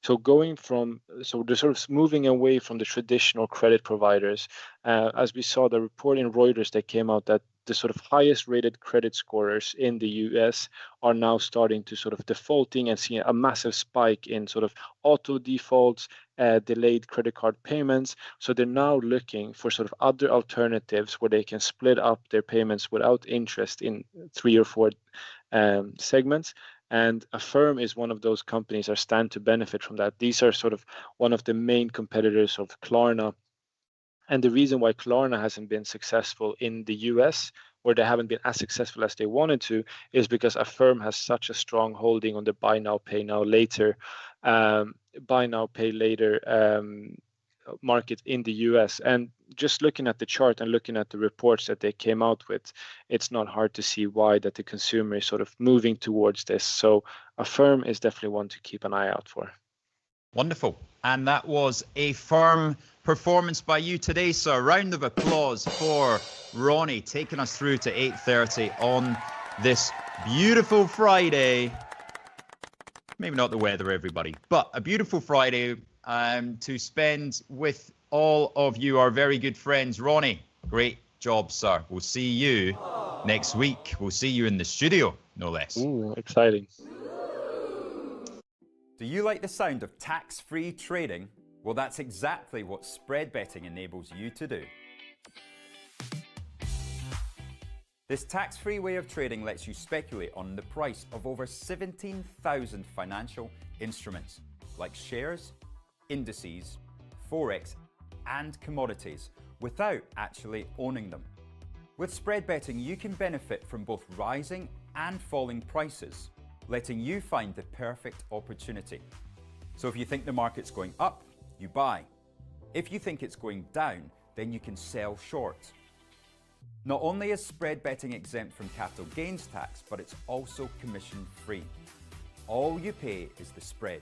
B: So they're sort of moving away from the traditional credit providers. As we saw the report in Reuters that came out that the sort of highest rated credit scorers in the US are now starting to sort of defaulting and seeing a massive spike in sort of auto defaults, delayed credit card payments. So they're now looking for sort of other alternatives where they can split up their payments without interest in 3 or 4 segments. And Affirm is one of those companies that stand to benefit from that. These are sort of one of the main competitors of Klarna. And the reason why Klarna hasn't been successful in the US, or they haven't been as successful as they wanted to, is because Affirm has such a strong holding on the buy now, pay later market in the US. And just looking at the chart and looking at the reports that they came out with, it's not hard to see why that the consumer is sort of moving towards this. So Affirm is definitely one to keep an eye out for.
A: Wonderful. And that was a firm performance by you today, sir. Round of applause for Ronnie taking us through to 8:30 on this beautiful Friday. Maybe not the weather, everybody, but a beautiful Friday to spend with all of you, our very good friends. Ronnie, great job, sir. We'll see you next week. We'll see you in the studio, no less.
B: Ooh, exciting.
C: Do you like the sound of tax-free trading? Well, that's exactly what spread betting enables you to do. This tax-free way of trading lets you speculate on the price of over 17,000 financial instruments like shares, indices, forex, and commodities without actually owning them. With spread betting, you can benefit from both rising and falling prices, letting you find the perfect opportunity. So if you think the market's going up, you buy. If you think it's going down, then you can sell short. Not only is spread betting exempt from capital gains tax, but it's also commission free. All you pay is the spread.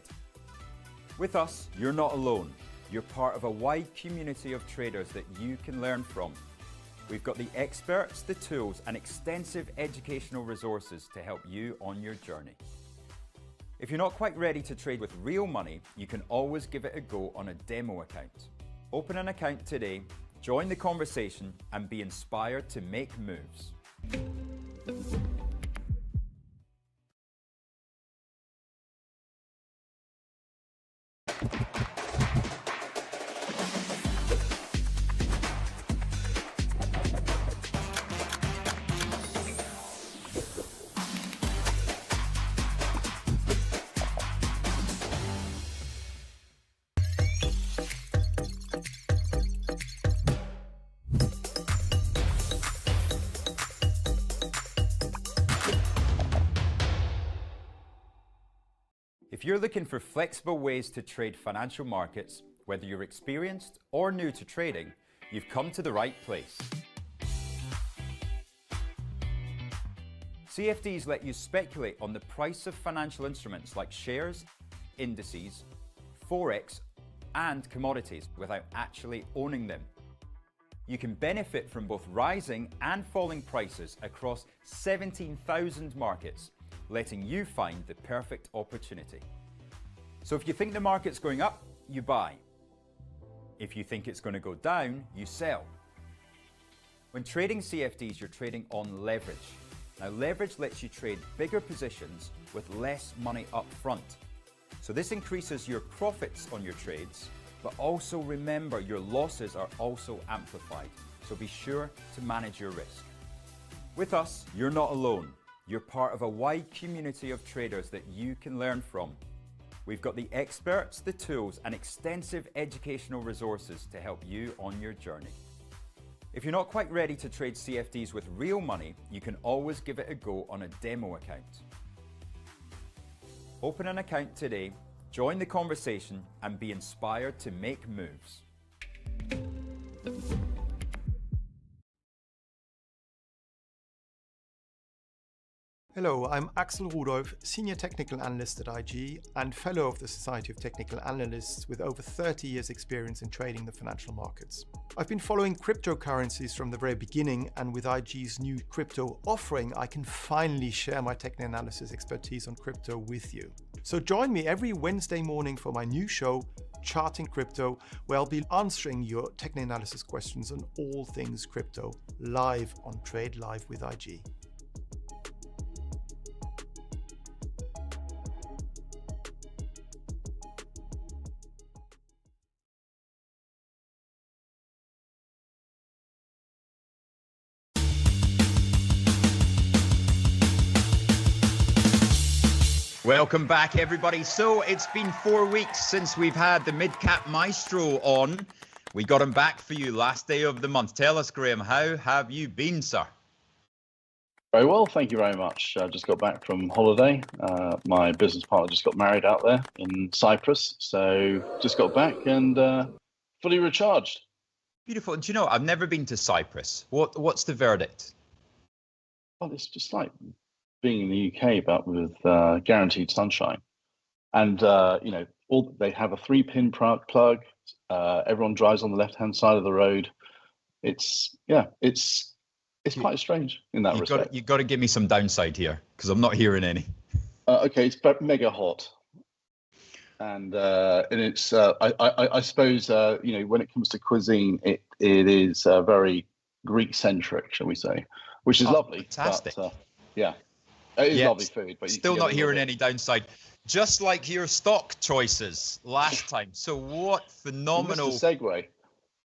C: With us, you're not alone. You're part of a wide community of traders that you can learn from. We've got the experts, the tools, and extensive educational resources to help you on your journey. If you're not quite ready to trade with real money, you can always give it a go on a demo account. Open an account today, join the conversation, and be inspired to make moves. If you're looking for flexible ways to trade financial markets, whether you're experienced or new to trading, you've come to the right place. CFDs let you speculate on the price of financial instruments like shares, indices, forex, and commodities without actually owning them. You can benefit from both rising and falling prices across 17,000 markets, letting you find the perfect opportunity. So if you think the market's going up, you buy. If you think it's going to go down, you sell. When trading CFDs, you're trading on leverage. Now, leverage lets you trade bigger positions with less money up front. So this increases your profits on your trades, but also remember your losses are also amplified. So be sure to manage your risk. With us, you're not alone. You're part of a wide community of traders that you can learn from. We've got the experts, the tools, and extensive educational resources to help you on your journey. If you're not quite ready to trade CFDs with real money, you can always give it a go on a demo account. Open an account today, join the conversation, and be inspired to make moves.
F: Hello, I'm Axel Rudolph, Senior Technical Analyst at IG and Fellow of the Society of Technical Analysts with over 30 years experience in trading the financial markets. I've been following cryptocurrencies from the very beginning, and with IG's new crypto offering, I can finally share my technical analysis expertise on crypto with you. So join me every Wednesday morning for my new show, Charting Crypto, where I'll be answering your technical analysis questions on all things crypto, live on Trade Live with IG.
A: Welcome back, everybody. So it's been 4 weeks since we've had the Mid-Cap Maestro on. We got him back for you last day of the month. Tell us, Graham, how have you been, sir?
E: Very well, thank you very much. I just got back from holiday. My business partner just got married out there in Cyprus, so just got back and fully recharged.
A: Beautiful. Do you know, I've never been to Cyprus. What's the verdict?
E: Well, it's just like being in the UK, but with guaranteed sunshine. And they have a 3-pin plug. Everyone drives on the left-hand side of the road. It's quite strange in that respect.
A: You've got to give me some downside here, because I'm not hearing any.
E: Okay, it's mega hot, and it's I suppose when it comes to cuisine, it is very Greek-centric, shall we say, which is lovely.
A: Fantastic.
E: But, yeah. It is lovely food, but
A: still not hearing any downside. Just like your stock choices last time. So what phenomenal
E: segue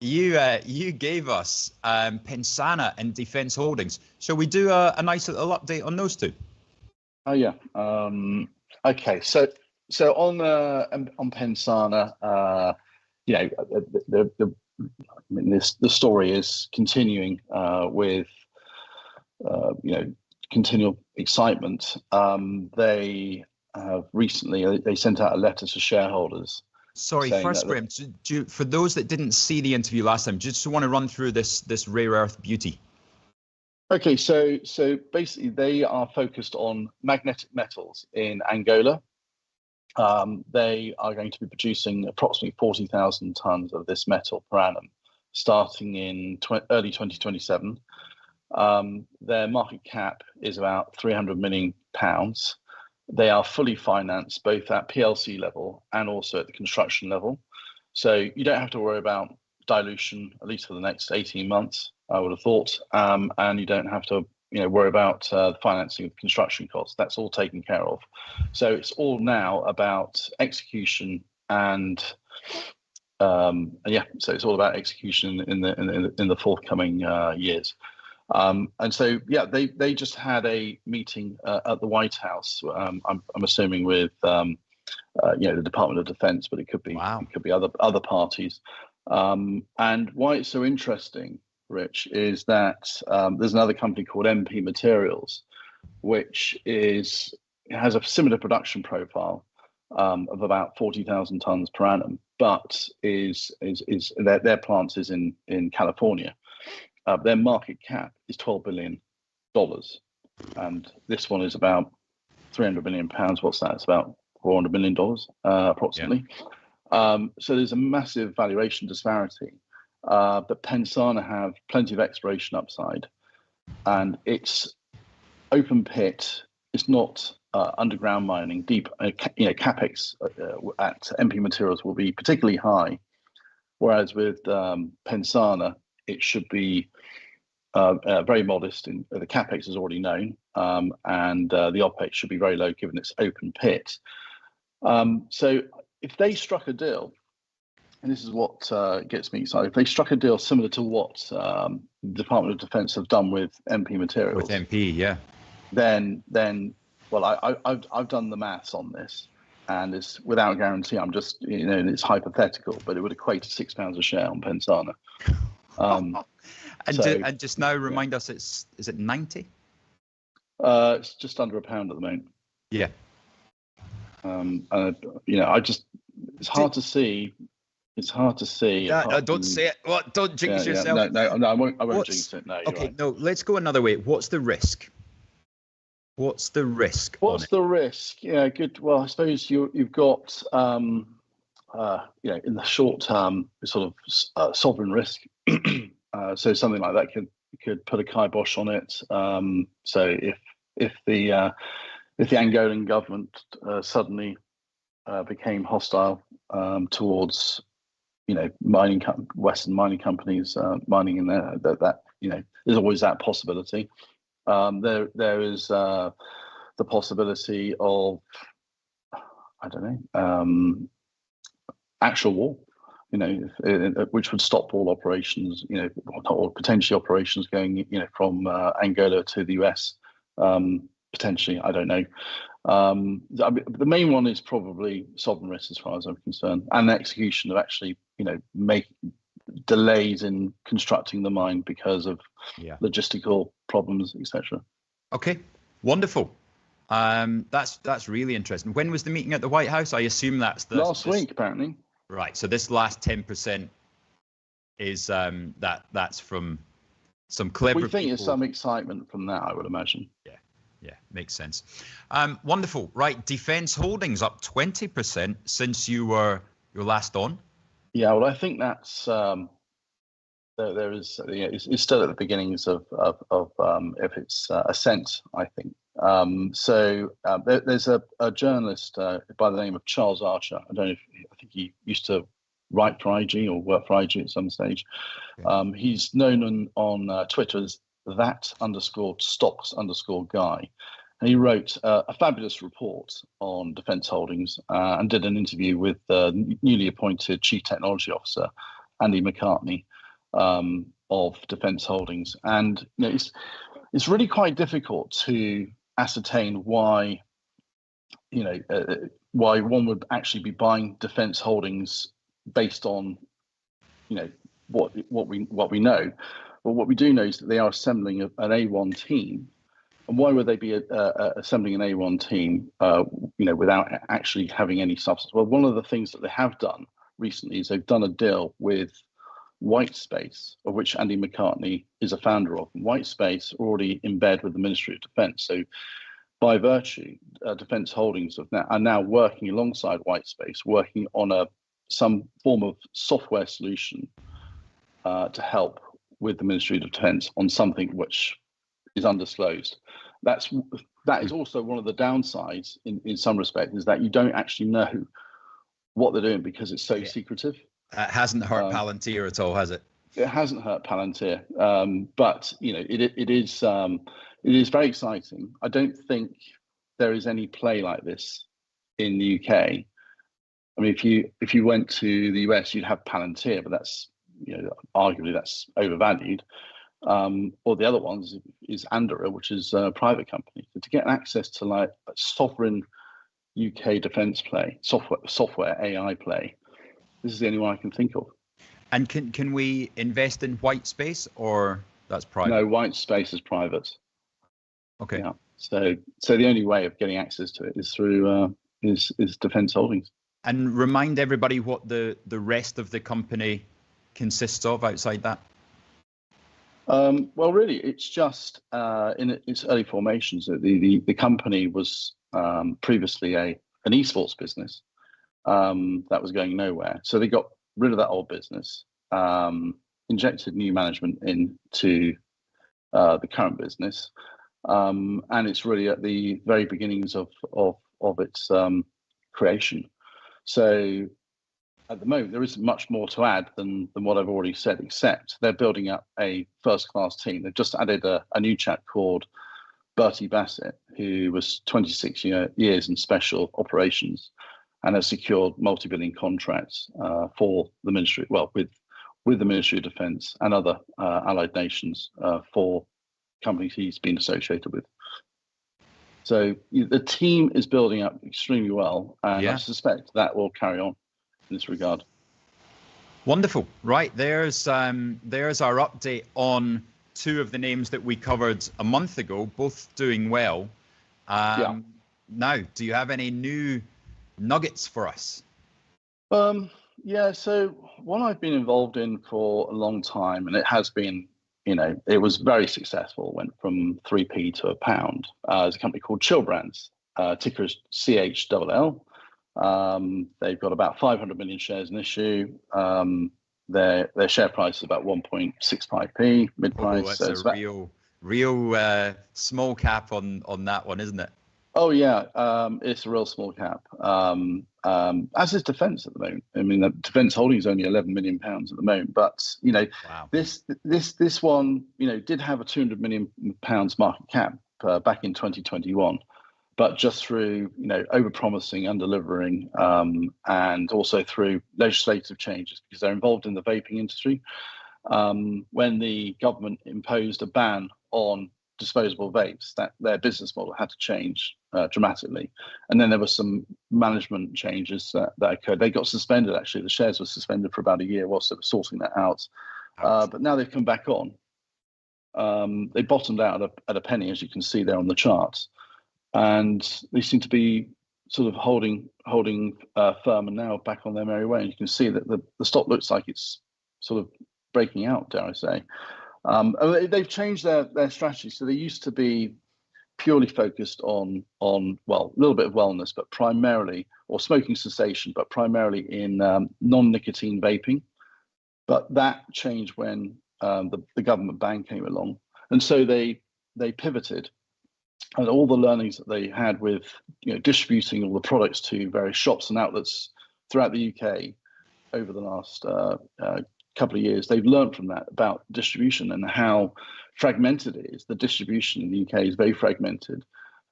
A: you gave us, Pensana and Defense Holdings. Shall we do a nice little update on those two?
E: Oh yeah. Okay. So on Pensana, the story is continuing with continual excitement. They have recently they sent out a letter to shareholders.
A: Sorry, first, Graham, for those that didn't see the interview last time, just want to run through this rare earth beauty.
E: Okay, so basically they are focused on magnetic metals in Angola. They are going to be producing approximately 40,000 tons of this metal per annum, starting in early 2027. Their market cap is about £300 million. They are fully financed both at PLC level and also at the construction level. So you don't have to worry about dilution, at least for the next 18 months, I would have thought. And you don't have to worry about the financing of construction costs. That's all taken care of. So it's all now about execution so it's all about execution in the forthcoming years. And so, they just had a meeting at the White House. I'm assuming with the Department of Defense, but it could be other parties. And why it's so interesting, Rich, is that there's another company called MP Materials, which has a similar production profile of about 40,000 tons per annum, but their plant is in California. Their market cap is $12 billion, and this one is about £300 million. What's that? It's about $400 million, approximately. Yeah. So there's a massive valuation disparity, but Pensana have plenty of exploration upside, and it's open pit. It's not underground mining, deep. Capex at MP Materials will be particularly high, whereas with Pensana, it should be very modest. The capex is already known, and the opex should be very low given it's open pit. So if they struck a deal, and this is what gets me excited, if they struck a deal similar to what the Department of Defense have done with MP Materials,
A: with MP, yeah,
E: then I've done the maths on this, and it's without guarantee. I'm just it's hypothetical, but it would equate to £6 a share on Pensana.
A: And just now remind us, is it 90?
E: It's just under £1 at the moment.
A: Yeah.
E: It's hard to see. It's hard to see.
A: Yeah, don't say it. What? Don't jinx yourself.
E: No, I won't jinx it. No.
A: Okay,
E: right.
A: No. Let's go another way. What's the risk? What's the risk?
E: Yeah, good. Well, I suppose you've got in the short term, sort of sovereign risk. So something like that could put a kibosh on it. So if the Angolan government suddenly became hostile towards, Western mining companies mining in there. That there's always that possibility. There is the possibility of, I don't know, actual war, which would stop all operations, or potentially operations going, from Angola to the US, potentially. I don't know. The main one is probably sovereign risk, as far as I'm concerned, and the execution of actually, make delays in constructing the mine because of logistical problems, etc.
A: Okay, wonderful. That's really interesting. When was the meeting at the White House? I assume that's
E: last week, apparently.
A: Right. So this last 10% is that's from some clever.
E: We think there's some excitement from that, I would imagine.
A: Yeah, makes sense. Wonderful. Right, Defence Holdings up 20% since you were last on.
E: Yeah, well, I think that's there is it's still at the beginnings of its ascent, I think. There's a journalist by the name of Charles Archer. I think he used to write for IG or work for IG at some stage. Okay. He's known on Twitter as _stocks_guy. And he wrote a fabulous report on Defence Holdings and did an interview with the newly appointed Chief Technology Officer, Andy McCartney, of Defence Holdings. And it's really quite difficult to ascertain why one would actually be buying Defence Holdings based on what we know. But what we do know is that they are assembling an A1 team. And why would they be assembling an A1 team, without actually having any substance? Well, one of the things that they have done recently is they've done a deal with Whitespace, of which Andy McCartney is a founder of. Whitespace are already in bed with the Ministry of Defence. So by virtue, Defence Holdings are now working alongside Whitespace, working on some form of software solution to help with the Ministry of Defence on something which is undisclosed. That is also one of the downsides in some respect, is that you don't actually know what they're doing because it's so secretive.
A: It hasn't hurt Palantir at all, has it?
E: It hasn't hurt Palantir, but it is very exciting. I don't think there is any play like this in the UK. I mean, if you went to the US, you'd have Palantir, but that's arguably that's overvalued. Or the other ones is Andorra, which is a private company. So to get access to like a sovereign UK defence play, software AI play, this is the only one I can think of.
A: And can we invest in Whitespace, or that's private?
E: No, Whitespace is private.
A: Okay.
E: Yeah. So the only way of getting access to it is through is Defence Holdings.
A: And remind everybody what the rest of the company consists of outside that.
E: Well, really, it's just in its early formations. The company was previously an esports business that was going nowhere. So they got rid of that old business, injected new management into the current business, and it's really at the very beginnings of its creation. So at the moment, there isn't much more to add than what I've already said, except they're building up a first-class team. They've just added a new chap called Bertie Bassett, who was 26 years in special operations and has secured multi-billion contracts for the ministry, well, with the Ministry of Defence and other allied nations for companies he's been associated with. So the team is building up extremely well, and I suspect that will carry on in this regard.
A: Wonderful. Right, there's our update on two of the names that we covered a month ago, both doing well. Now, do you have any new nuggets for us?
E: So one I've been involved in for a long time, and it has been, it was very successful, went from 3p to £1. There's a company called Chill Brands, ticker is CHLL. They've got about 500 million shares in issue. Their share price is about 1.65p mid price.
A: Oh, that's a real small cap on that one, isn't it?
E: Oh yeah, it's a real small cap. as is defence at the moment. I mean, the defence holding is only £11 million at the moment, but
A: Wow.
E: this one, did have a £200 million market cap back in 2021, but just through over-promising, under-delivering, and also through legislative changes, because they're involved in the vaping industry. When the government imposed a ban on disposable vapes, that their business model had to change dramatically. And then there were some management changes that occurred. They got suspended, actually. The shares were suspended for about a year whilst they were sorting that out. But now they've come back on. They bottomed out at a penny, as you can see there on the chart. And they seem to be sort of holding firm and now back on their merry way. And you can see that the stock looks like it's sort of breaking out, dare I say. They've changed their strategy. So they used to be purely focused on well, a little bit of wellness, but primarily, or smoking cessation, but primarily in non-nicotine vaping. But that changed when the government ban came along, and so they pivoted, and all the learnings that they had with distributing all the products to various shops and outlets throughout the UK over the last couple of years, they've learned from that about distribution and how fragmented it is. The distribution in the UK is very fragmented,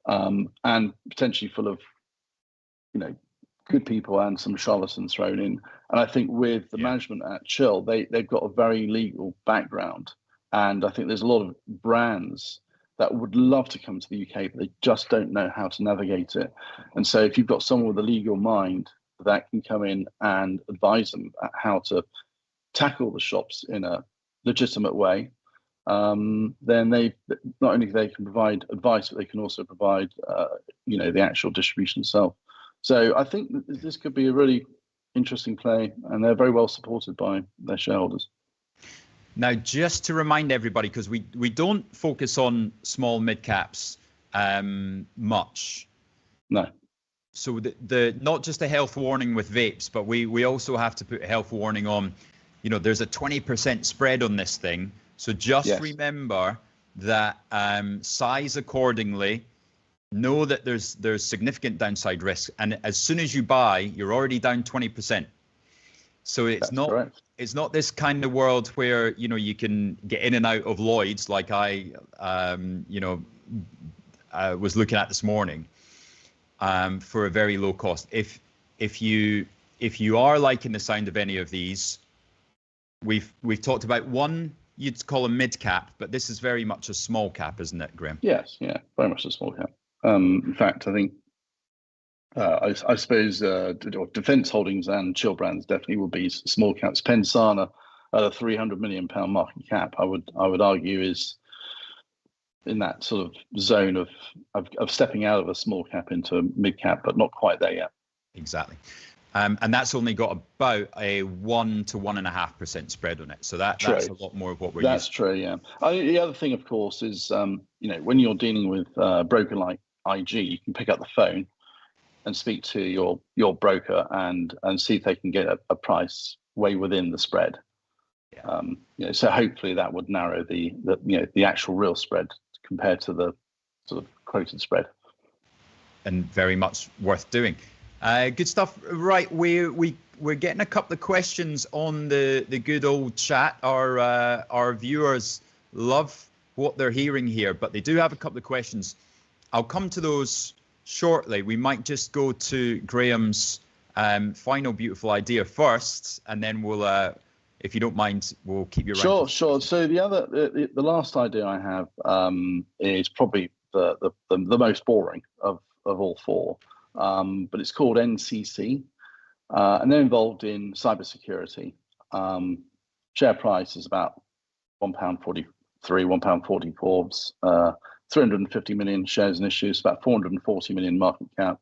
E: and potentially full of good people and some charlatans thrown in. And I think with the management at Chill, they've got a very legal background, and I think there's a lot of brands that would love to come to the UK, but they just don't know how to navigate it. And so if you've got someone with a legal mind that can come in and advise them at how to tackle the shops in a legitimate way, then they not only they can provide advice, but they can also provide the actual distribution itself. So I think this could be a really interesting play, and they're very well supported by their shareholders.
A: Now, just to remind everybody, because we don't focus on small mid caps much.
E: No.
A: So the not just a health warning with vapes, but we also have to put a health warning on, there's a 20% spread on this thing. So just remember that size accordingly. Know that there's significant downside risk, and as soon as you buy, you're already down 20%. So it's not this kind of world where you can get in and out of Lloyd's like I was looking at this morning for a very low cost. If you are liking the sound of any of these, we've talked about one you'd call a mid cap, but this is very much a small cap, isn't it, Graham?
E: Yes, yeah, very much a small cap. In fact, I think I suppose defence holdings and Chill brands definitely will be small caps. Pensana at a £300 million market cap, I would argue, is in that sort of zone of stepping out of a small cap into a mid cap, but not quite there yet.
A: Exactly. And that's only got about a 1 to 1.5% spread on it. So that's a lot more of what we're using.
E: That's true, yeah. The other thing, of course, is when you're dealing with a broker like IG, you can pick up the phone and speak to your broker and see if they can get a price way within the spread. Yeah. So hopefully that would narrow the actual real spread compared to the sort of quoted spread.
A: And very much worth doing. Good stuff. Right, we're getting a couple of questions on the good old chat. Our viewers love what they're hearing here, but they do have a couple of questions. I'll come to those shortly. We might just go to Graham's final beautiful idea first, and then we'll, if you don't mind, we'll keep you around.
E: Sure. So the last idea I have is probably the most boring of all four. But it's called NCC, and they're involved in cybersecurity. Share price is about £1.43, £1.44. 350 million shares in issue, it's about 440 million market cap.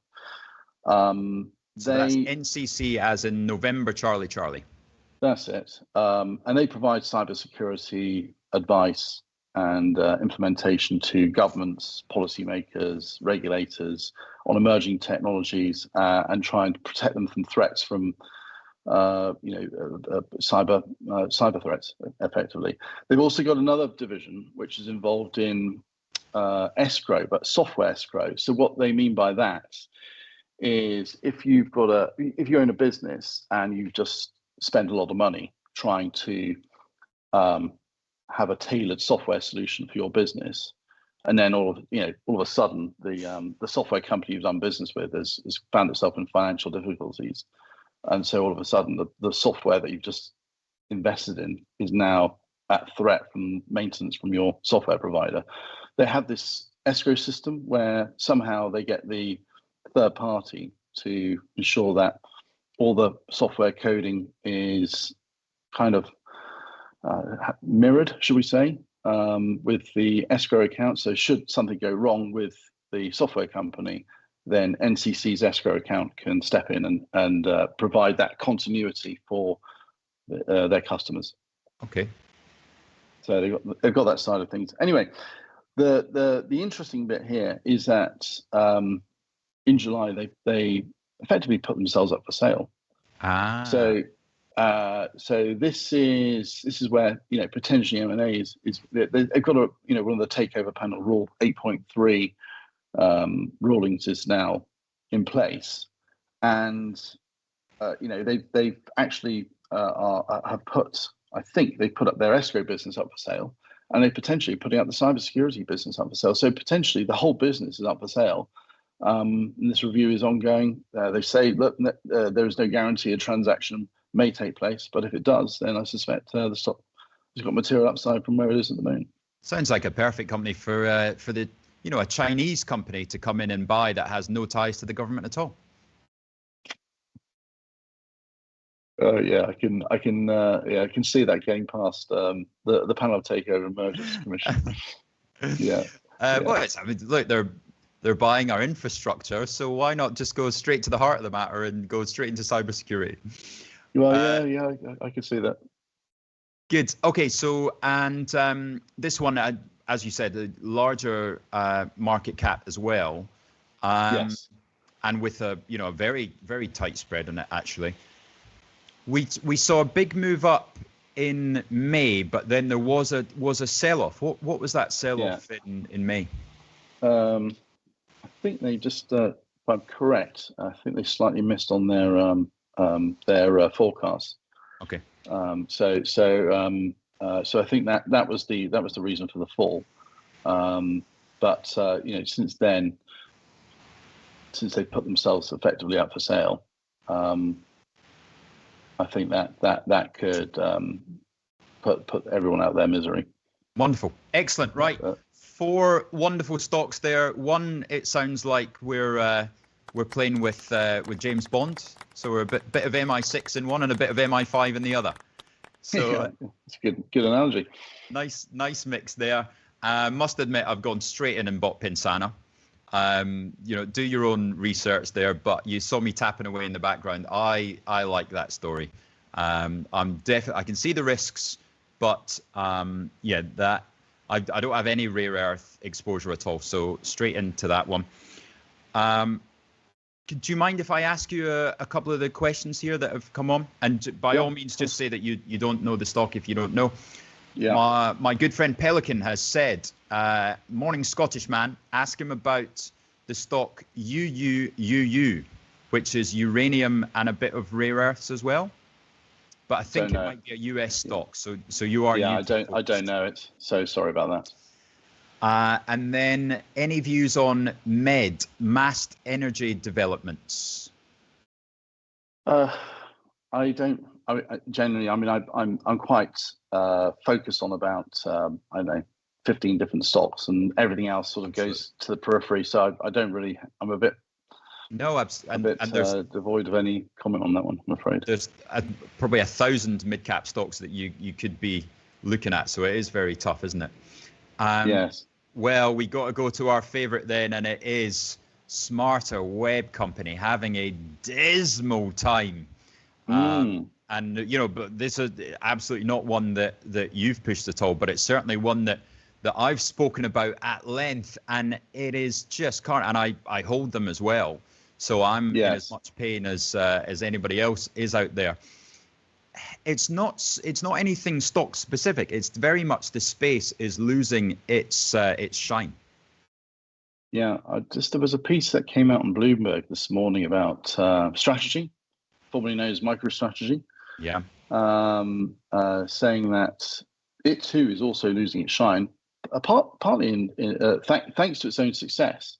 A: So that's NCC as in November Charlie.
E: That's it. And they provide cybersecurity advice and implementation to governments, policymakers, regulators on emerging technologies, and trying to protect them from threats from cyber threats, effectively. They've also got another division which is involved in escrow, but software escrow. So what they mean by that is if you own a business and you've just spent a lot of money trying to have a tailored software solution for your business, and then all of a sudden the software company you've done business with has found itself in financial difficulties, and so all of a sudden the software that you've just invested in is now at threat from maintenance from your software provider. They have this escrow system where somehow they get the third party to ensure that all the software coding is kind of mirrored, should we say, with the escrow account. So should something go wrong with the software company, then NCC's escrow account can step in and provide that continuity for their customers.
A: Okay.
E: So they've got that side of things. Anyway, the interesting bit here is that in July they effectively put themselves up for sale. So this is where potentially M&A is they've got one of the takeover panel rule 8.3 rulings is now in place, and they've actually have put, I think they've put up their escrow business up for sale, and they're potentially putting up the cybersecurity business up for sale. So potentially the whole business is up for sale. And this review is ongoing. They say, look, there is no guarantee a transaction may take place, but if it does, then I suspect the stock has got material upside from where it is at the moment.
A: Sounds like a perfect company for the a Chinese company to come in and buy that has no ties to the government at all.
E: Yeah, I can see that getting past the panel of takeover and mergers commission.
A: Well, look, they're buying our infrastructure, so why not just go straight to the heart of the matter and go straight into cybersecurity?
E: Well, I can see that.
A: Good. Okay, so and this one, as you said, a larger market cap as well.
E: Yes.
A: And with a a very, very tight spread on it actually. We saw a big move up in May, but then there was a sell-off. What was that sell-off in May? I
E: think they just, if I'm correct, I think they slightly missed on their forecast.
A: Okay.
E: So I think that was the reason for the fall. But since then, since they put themselves effectively up for sale, I think that could put everyone out of their misery.
A: Wonderful, excellent. Right, 4 wonderful stocks there. One, it sounds like we're playing with James Bond, so we're a bit of MI6 in one and a bit of MI5 in the other. So
E: it's a good analogy.
A: Nice mix there. Must admit, I've gone straight in and bought Pinsana. Do your own research there, but you saw me tapping away in the background. I like that story. I can see the risks, but that I don't have any rare earth exposure at all, so straight into that one. Do you mind if I ask you a couple of the questions here that have come on? And by all means, just say that you don't know the stock if you don't know. Yeah. My good friend Pelican has said, morning Scottish man, ask him about the stock UUUU, which is uranium and a bit of rare earths as well. But I think it might be a US stock. So you are.
E: Yeah, I don't know it. So sorry about that.
A: And then any views on Mast Energy Developments?
E: I don't. Generally, I'm quite focused on about I don't know 15 different stocks, and everything else sort of goes to the periphery. So I don't really. I'm a bit.
A: No, and there's
E: devoid of any comment on that one, I'm afraid.
A: There's probably 1,000 mid-cap stocks that you could be looking at, so it is very tough, isn't it?
E: Yes.
A: Well, we got to go to our favorite then, and it is Smarter Web Company having a dismal time. And but this is absolutely not one that you've pushed at all, but it's certainly one that I've spoken about at length, and it is just can't. And I hold them as well, so I'm in as much pain as anybody else is out there. It's not anything stock specific. It's very much the space is losing its shine.
E: Yeah, there was a piece that came out on Bloomberg this morning about strategy, formerly known as MicroStrategy.
A: Yeah.
E: Saying that it too is also losing its shine, partly thanks to its own success.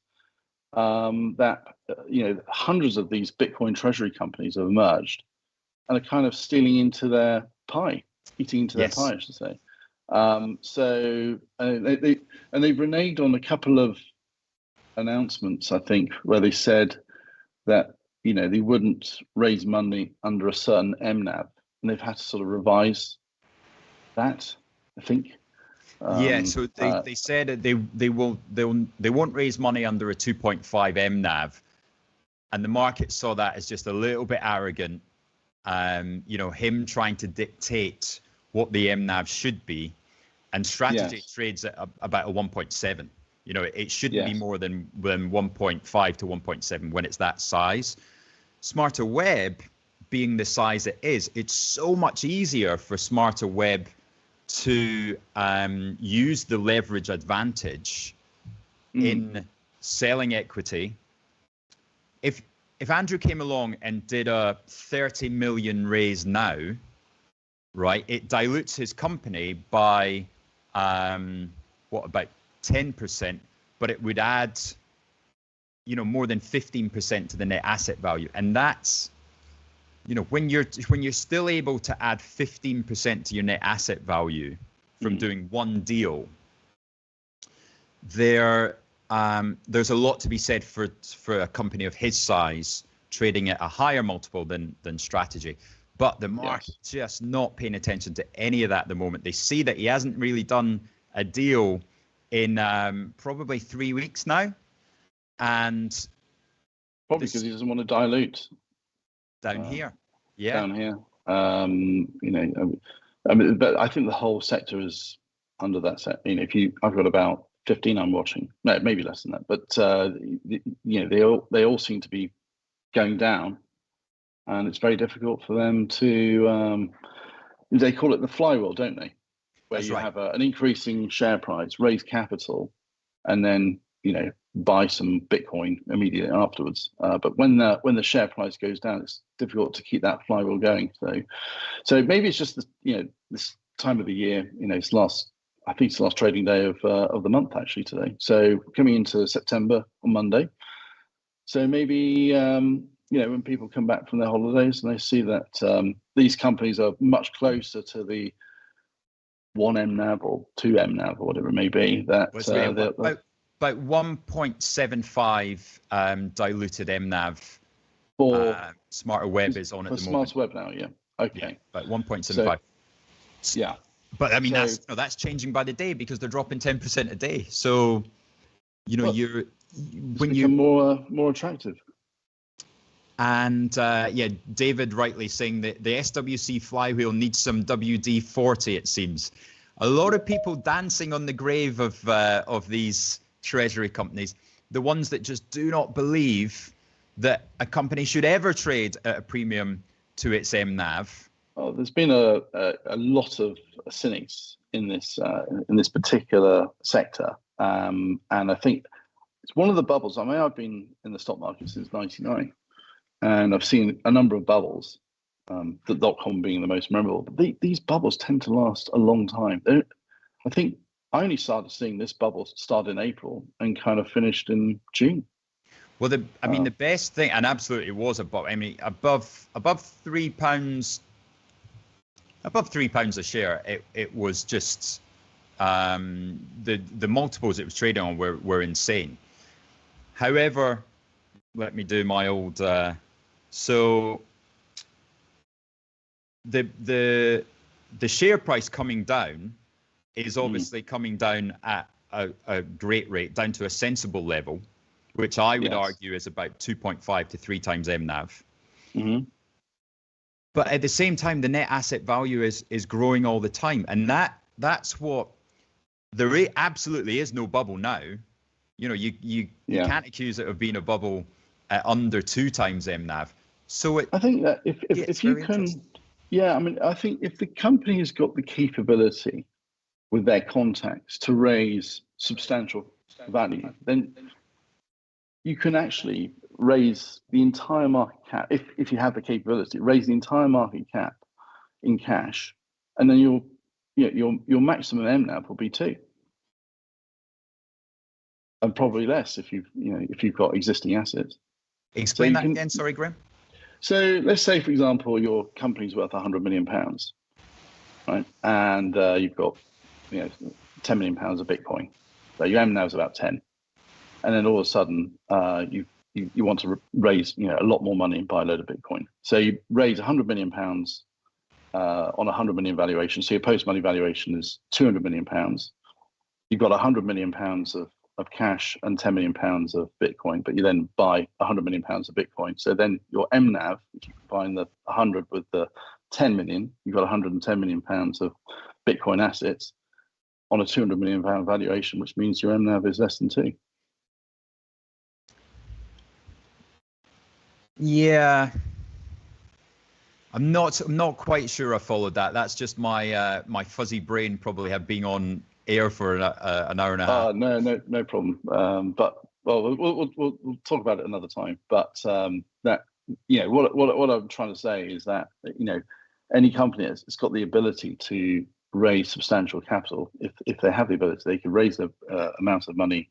E: That hundreds of these Bitcoin treasury companies have emerged and are kind of stealing into their pie, eating into their pie, I should say. They've reneged on a couple of announcements, I think, where they said that they wouldn't raise money under a certain MNAV, and they've had to sort of revise that, I think.
A: So they said that they won't raise money under a 2.5 MNAV, and the market saw that as just a little bit arrogant. Him trying to dictate what the MNAV should be, and strategy trades at about a 1.7. It shouldn't be more than 1.5 to 1.7 when it's that size. Smarter Web being the size it is, it's so much easier for Smarter Web to use the leverage advantage in selling equity. If Andrew came along and did a 30 million raise now, right, it dilutes his company by about 10%, but it would add more than 15% to the net asset value. And that's when you're still able to add 15% to your net asset value from doing one deal, there's a lot to be said for a company of his size trading at a higher multiple than strategy. But the market's just not paying attention to any of that at the moment. They see that he hasn't really done a deal in probably 3 weeks now, and
E: probably because he doesn't want to dilute
A: down here.
E: But I think the whole sector is under that set. I've got about 15 I'm watching, no, maybe less than that, but they all seem to be going down, and it's very difficult for them to they call it the flywheel, don't they? Where you have an increasing share price, raise capital, and then buy some Bitcoin immediately afterwards. But when the share price goes down, it's difficult to keep that flywheel going. So maybe it's just this time of the year. I think it's the last trading day of the month actually today. So coming into September on Monday. So maybe when people come back from their holidays and they see that these companies are much closer to the 1 MNAV or 2 MNAV or whatever it may be, that
A: about 1.75 diluted MNAV
E: for
A: Smarter Web is on at the moment.
E: Smarter Web now, okay,
A: about 1.75.
E: So,
A: but I mean that's changing by the day because they're dropping 10% a day. So you're
E: more attractive.
A: And David rightly saying that the SWC flywheel needs some WD-40. It seems a lot of people dancing on the grave of these treasury companies, the ones that just do not believe that a company should ever trade at a premium to its MNAV.
E: Oh, there's been a lot of cynics in this particular sector, and I think it's one of the bubbles. I mean, I've been in the stock market since '99. And I've seen a number of bubbles, the .com being the most memorable. But these bubbles tend to last a long time. I think I only started seeing this bubble start in April and kind of finished in June.
A: Well, the best thing, and absolutely it was above. I mean, above £3, above £3 a share. It was just the multiples it was trading on were insane. However, let me do my old. So the share price coming down is obviously coming down at a great rate, down to a sensible level, which I would argue is about 2.5 to 3 times MNAV.
E: Mm-hmm.
A: But at the same time, the net asset value is growing all the time, and that's what there absolutely is no bubble now. You can't accuse it of being a bubble at under 2 times MNAV. So I
E: think that if you can, I think if the company has got the capability with their contacts to raise substantial value, then you can actually raise the entire market cap if you have the capability. Raise the entire market cap in cash, and then your maximum MNAV will be 2, and probably less if you've got existing assets.
A: Explain that again. Sorry, Graham.
E: So let's say, for example, your company's worth £100 million, right? And you've got £10 million of Bitcoin. So your MNAV is about 10, and then all of a sudden you want to raise a lot more money and buy a load of Bitcoin. So you raise £100 million on a 100 million valuation. So your post-money valuation is £200 million. You've got £100 million of cash and £10 million of Bitcoin, but you then buy £100 million of Bitcoin. So then your MNAV, if you combine the 100 with the 10 million, you've got 110 million pounds of Bitcoin assets on a 200 million pound valuation, which means your MNAV is less than 2.
A: Yeah, I'm not quite sure I followed that. That's just my my fuzzy brain probably have been on air for an hour and a half.
E: No problem. But we'll talk about it another time. But that what I'm trying to say is that any company that's got the ability to raise substantial capital, if they have the ability, they can raise the amount of money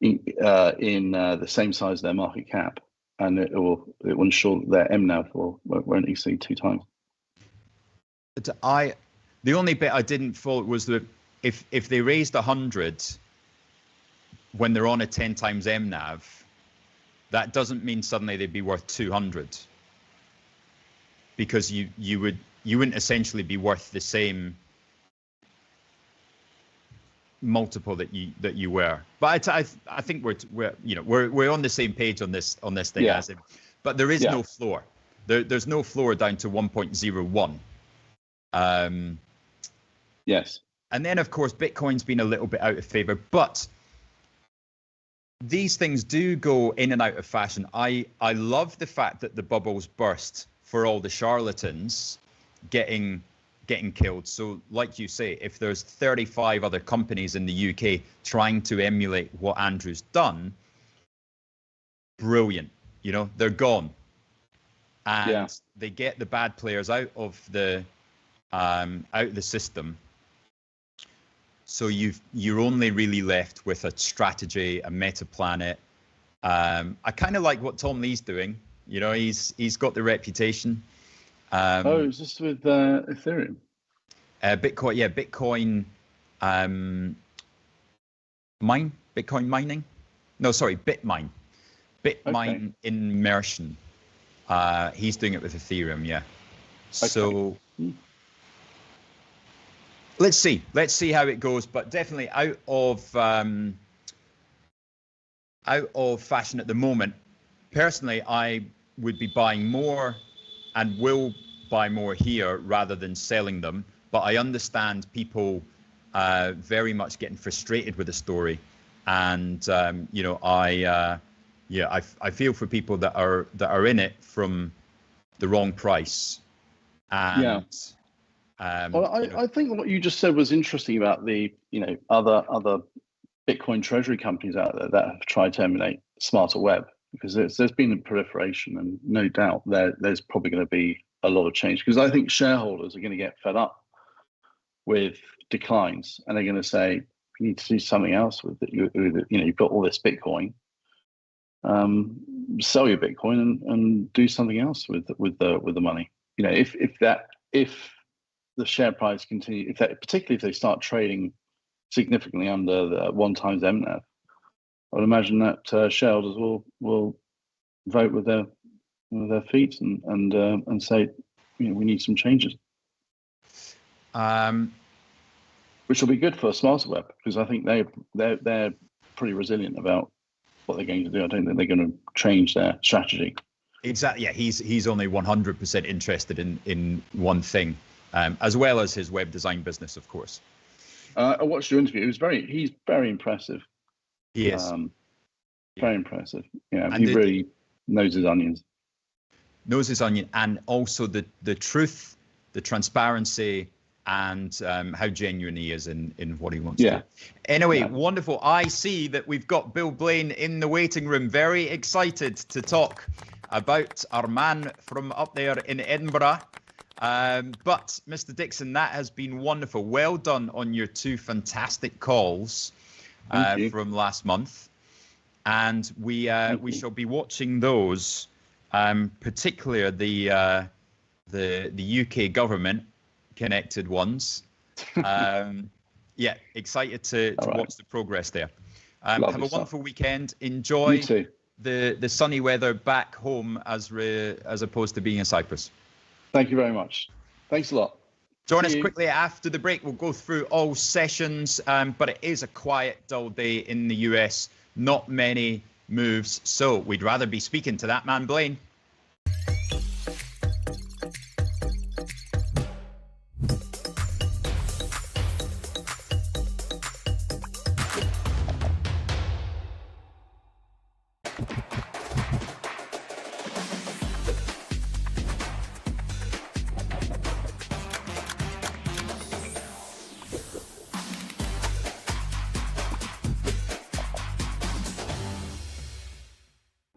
E: in the same size as their market cap, and it will ensure that their MNAV won't exceed 2 times.
A: The only bit I didn't follow was that if they raised 100 when they're on a 10 times MNAV, that doesn't mean suddenly they'd be worth 200, because you wouldn't essentially be worth the same multiple that you were. But I think we're on the same page on this thing.
E: Yeah.
A: But there is no floor. There's no floor down to 1.01.
E: Yes.
A: And then, of course, Bitcoin's been a little bit out of favor, but these things do go in and out of fashion. I love the fact that the bubbles burst for all the charlatans getting killed. So like you say, if there's 35 other companies in the UK trying to emulate what Andrew's done, brilliant. They're gone. And they get the bad players out of the system. So you're only really left with a strategy, a meta planet. I kind of like what Tom Lee's doing. He's got the reputation.
E: Is this with Ethereum?
A: Bitcoin. Bitcoin mining. No, sorry, Bitmine. Bitmine immersion. He's doing it with Ethereum. Yeah. So. Let's see how it goes, but definitely out of fashion at the moment. Personally, I would be buying more and will buy more here rather than selling them. But I understand people very much getting frustrated with the story, and I feel for people that are in it from the wrong price. And
E: I think what you just said was interesting about the other Bitcoin treasury companies out there that have tried to emulate smarter web, because there's been a proliferation, and no doubt there's probably going to be a lot of change, because I think shareholders are going to get fed up with declines, and they're going to say, you need to do something else with it. You've got all this Bitcoin, sell your Bitcoin and do something else with the money. If the share price continue, particularly if they start trading significantly under the 1 times MNAV, I would imagine that shareholders will vote with their feet and say, we need some changes, which will be good for smarter web, because I think they're pretty resilient about what they're going to do. I don't think they're going to change their strategy.
A: Exactly. Yeah, he's only 100% interested in one thing. As well as his web design business, of course.
E: I watched your interview. He's very impressive.
A: He is.
E: Very impressive. Yeah, he really knows his onions.
A: Knows his onion, and also the truth, the transparency, and how genuine he is in what he wants to do. Anyway, wonderful. I see that we've got Bill Blaine in the waiting room, very excited to talk about our man from up there in Edinburgh. But Mr. Dixon, that has been wonderful. Well done on your 2 fantastic calls from last month. And we shall be watching those, particularly the UK government connected ones. Yeah, excited to watch the progress there. Have a wonderful weekend. Enjoy the sunny weather back home as opposed to being in Cyprus.
H: Thank you very much. Thanks a lot.
A: Join us quickly after the break. We'll go through all sessions, but it is a quiet, dull day in the US. Not many moves, so we'd rather be speaking to that man, Blaine.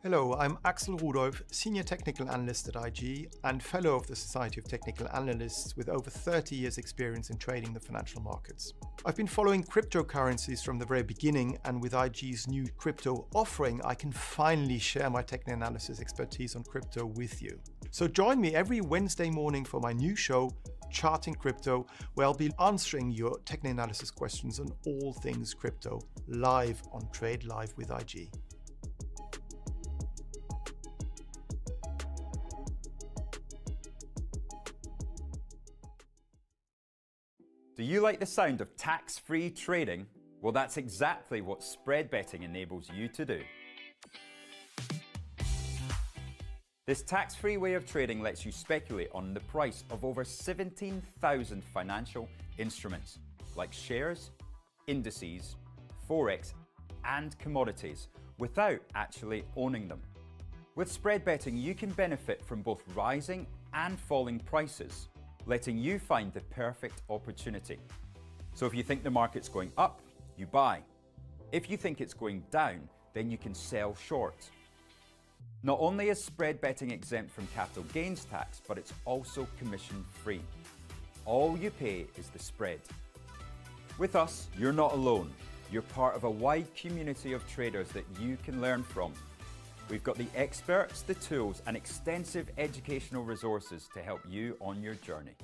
F: Hello, I'm Axel Rudolph, Senior Technical Analyst at IG and Fellow of the Society of Technical Analysts with over 30 years experience in trading the financial markets. I've been following cryptocurrencies from the very beginning, and with IG's new crypto offering, I can finally share my technical analysis expertise on crypto with you. So join me every Wednesday morning for my new show, Charting Crypto, where I'll be answering your technical analysis questions on all things crypto, live on Trade Live with IG.
C: Do you like the sound of tax-free trading? Well, that's exactly what spread betting enables you to do. This tax-free way of trading lets you speculate on the price of over 17,000 financial instruments, like shares, indices, forex, and commodities, without actually owning them. With spread betting, you can benefit from both rising and falling prices, letting you find the perfect opportunity. So if you think the market's going up, you buy. If you think it's going down, then you can sell short. Not only is spread betting exempt from capital gains tax, but it's also commission free. All you pay is the spread. With us, you're not alone. You're part of a wide community of traders that you can learn from. We've got the experts, the tools, and extensive educational resources to help you on your journey.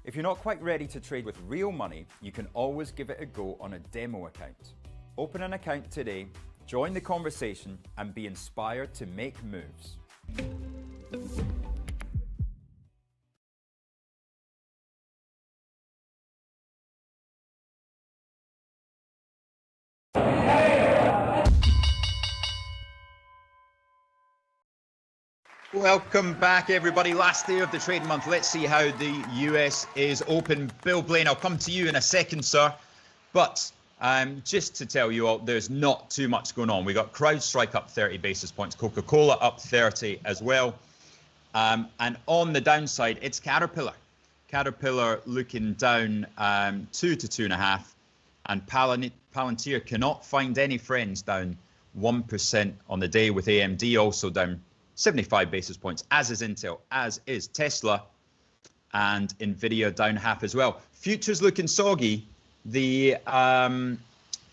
C: If you're not quite ready to trade with real money, you can always give it a go on a demo account. Open an account today, join the conversation, and be inspired to make moves.
A: Welcome back, everybody. Last day of the trading month. Let's see how the US is open. Bill Blaine, I'll come to you in a second, sir. But just to tell you all, there's not too much going on. We got CrowdStrike up 30 basis points, Coca-Cola up 30 as well. And on the downside, it's Caterpillar. Caterpillar looking down 2 to 2.5. And Palantir cannot find any friends, down 1% on the day, with AMD also down 75 basis points, as is Intel, as is Tesla, and Nvidia down half as well. Futures looking soggy. The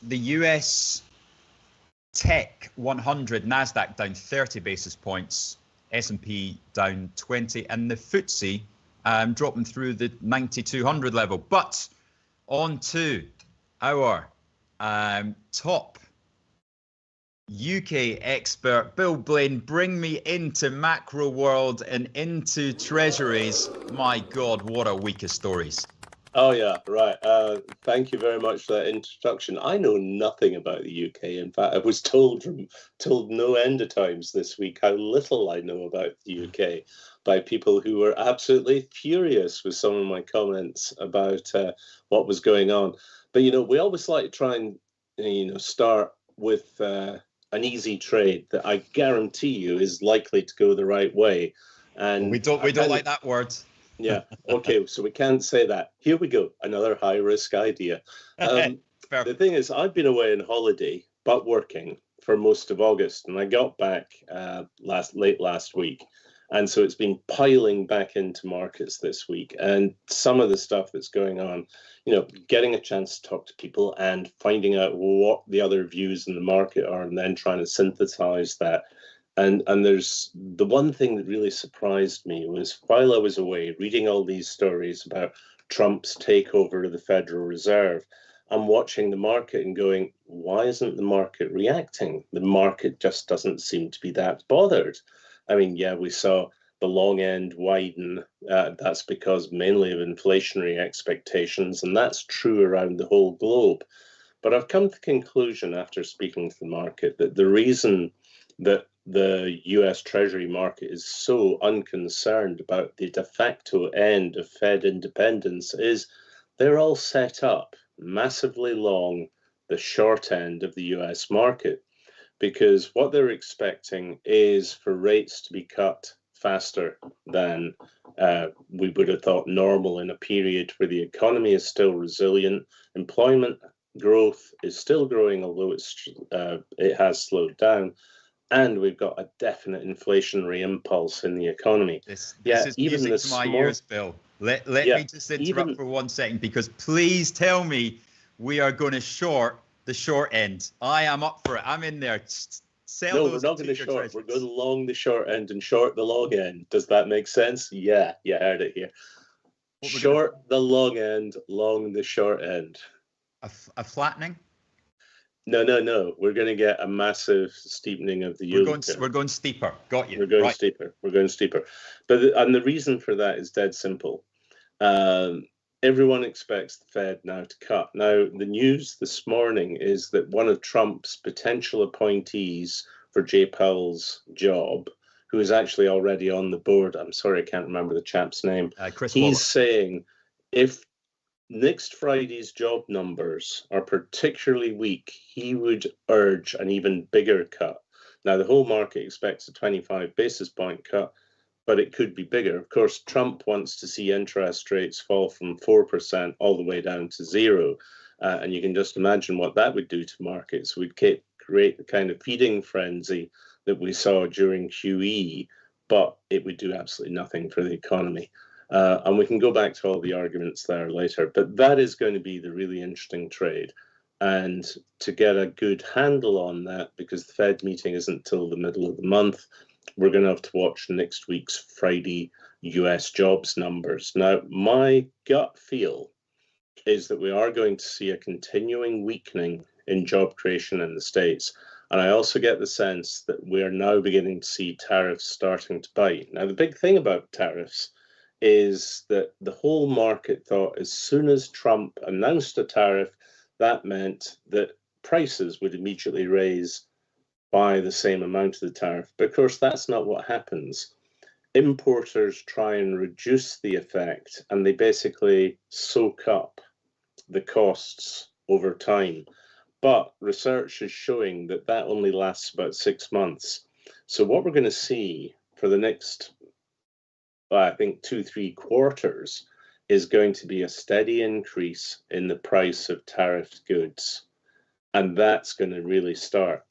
A: US Tech 100, Nasdaq down 30 basis points, S&P down 20, and the FTSE dropping through the 9,200 level. But on to our top UK expert, Bill Blaine. Bring me into macro world and into treasuries. My God, what a week of stories.
I: Oh yeah, right. Thank you very much for that introduction. I know nothing about the UK. In fact, I was told no end of times this week how little I know about the UK by people who were absolutely furious with some of my comments about what was going on. But we always like to try and start with an easy trade that I guarantee you is likely to go the right way. And
A: we don't like that word.
I: Yeah. Okay. So we can't say that. Here we go. Another high risk idea. The thing is, I've been away on holiday, but working for most of August, and I got back late last week. And so it's been piling back into markets this week. And some of the stuff that's going on, getting a chance to talk to people and finding out what the other views in the market are, and then trying to synthesize that. And there's the one thing that really surprised me was, while I was away reading all these stories about Trump's takeover of the Federal Reserve, I'm watching the market and going, why isn't the market reacting? The market just doesn't seem to be that bothered. I mean, yeah, we saw the long end widen. That's because mainly of inflationary expectations, and that's true around the whole globe. But I've come to the conclusion after speaking to the market that the reason that the US Treasury market is so unconcerned about the de facto end of Fed independence is they're all set up massively long the short end of the US market, because what they're expecting is for rates to be cut faster than we would have thought normal in a period where the economy is still resilient, employment growth is still growing, although it has slowed down, and we've got a definite inflationary impulse in the economy.
A: This is even music to my ears, Bill. Let me just interrupt for 1 second, because please tell me we are going to short the short end. I am up for it. I'm in there.
I: No, we're not going to short. Treasuries. We're going long the short end and short the long end. Does that make sense? Yeah, you heard it here. Short the long end, long the short end.
A: A flattening?
I: No. We're going to get a massive steepening of the yield curve.
A: We're going steeper. Got you.
I: We're going steeper. We're going steeper. And the reason for that is dead simple. Everyone expects the Fed now to cut. Now, the news this morning is that one of Trump's potential appointees for Jay Powell's job, who is actually already on the board, I'm sorry, I can't remember the chap's name. He's saying if next Friday's job numbers are particularly weak, he would urge an even bigger cut. Now, the whole market expects a 25 basis point cut, but it could be bigger. Of course, Trump wants to see interest rates fall from 4% all the way down to 0. And you can just imagine what that would do to markets. We'd create the kind of feeding frenzy that we saw during QE, but it would do absolutely nothing for the economy. And we can go back to all the arguments there later, but that is going to be the really interesting trade. And to get a good handle on that, because the Fed meeting isn't till the middle of the month, we're going to have to watch next week's Friday US jobs numbers. Now, my gut feel is that we are going to see a continuing weakening in job creation in the States. And I also get the sense that we are now beginning to see tariffs starting to bite. Now, the big thing about tariffs is that the whole market thought as soon as Trump announced a tariff, that meant that prices would immediately raise by the same amount of the tariff. But of course, that's not what happens. Importers try and reduce the effect, and they basically soak up the costs over time. But research is showing that that only lasts about 6 months. So what we're going to see for the next, I think, 2-3 quarters is going to be a steady increase in the price of tariffed goods. And that's going to really start.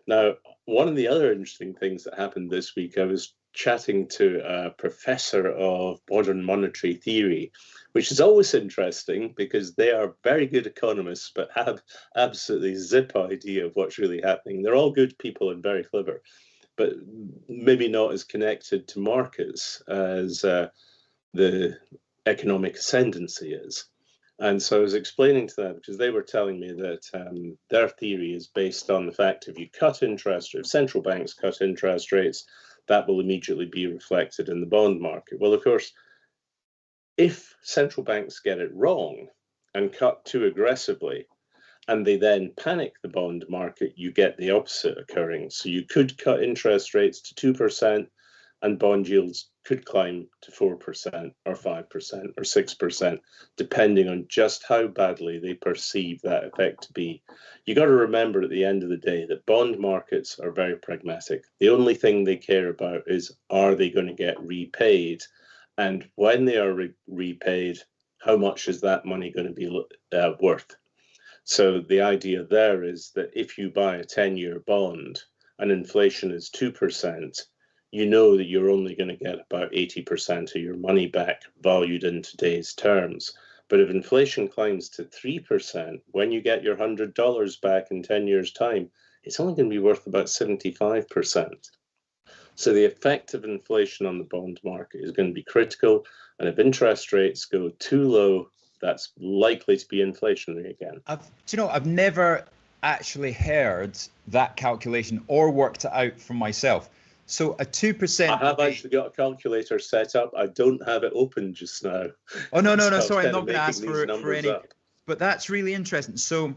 I: Now, one of the other interesting things that happened this week, I was chatting to a professor of modern monetary theory, which is always interesting because they are very good economists, but have absolutely zip idea of what's really happening. They're all good people and very clever, but maybe not as connected to markets as the economic ascendancy is. And so I was explaining to them, because they were telling me that their theory is based on the fact if you cut interest, or if central banks cut interest rates, that will immediately be reflected in the bond market. Well, of course, if central banks get it wrong and cut too aggressively, and they then panic the bond market, you get the opposite occurring. So you could cut interest rates to 2%, and bond yields could climb to 4% or 5% or 6%, depending on just how badly they perceive that effect to be. You got to remember at the end of the day that bond markets are very pragmatic. The only thing they care about is, are they going to get repaid? And when they are repaid, how much is that money going to be worth? So the idea there is that if you buy a 10-year bond and inflation is 2%, you know that you're only going to get about 80% of your money back valued in today's terms. But if inflation climbs to 3%, when you get your $100 back in 10 years' time, it's only going to be worth about 75%. So the effect of inflation on the bond market is going to be critical. And if interest rates go too low, that's likely to be inflationary again.
A: I've never actually heard that calculation or worked it out for myself. So a 2%.
I: I have actually got a calculator set up. I don't have it open just now.
A: Oh, no,
I: So
A: sorry, I'm not going to
I: making
A: ask
I: these
A: for
I: numbers
A: any.
I: up.
A: But that's really interesting. So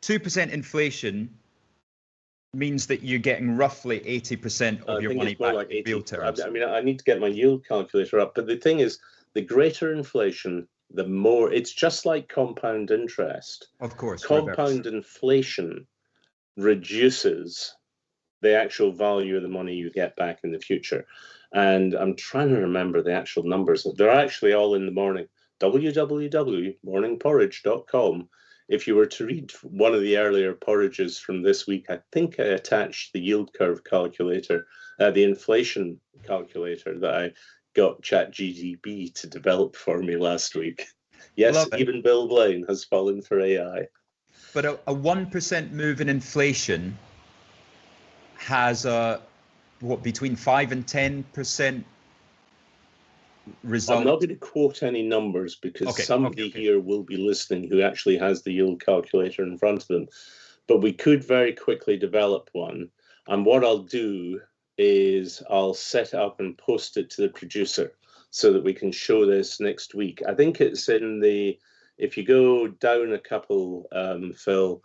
A: 2% inflation means that you're getting roughly 80% of your money back in real terms.
I: I mean, I need to get my yield calculator up. But the thing is, the greater inflation, the more, it's just like compound interest.
A: Of course.
I: Compound inflation reduces the actual value of the money you get back in the future. And I'm trying to remember the actual numbers. They're actually all in the morning. www.morningporridge.com. If you were to read one of the earlier porridges from this week, I think I attached the yield curve calculator, the inflation calculator that I got ChatGPT to develop for me last week. Yes, even Bill Blaine has fallen for AI.
A: But a 1% move in inflation has between 5 and 10% result.
I: I'm not going to quote any numbers because somebody here will be listening who actually has the yield calculator in front of them. But we could very quickly develop one. And what I'll do is I'll set it up and post it to the producer so that we can show this next week. I think it's in the, if you go down a couple, Phil,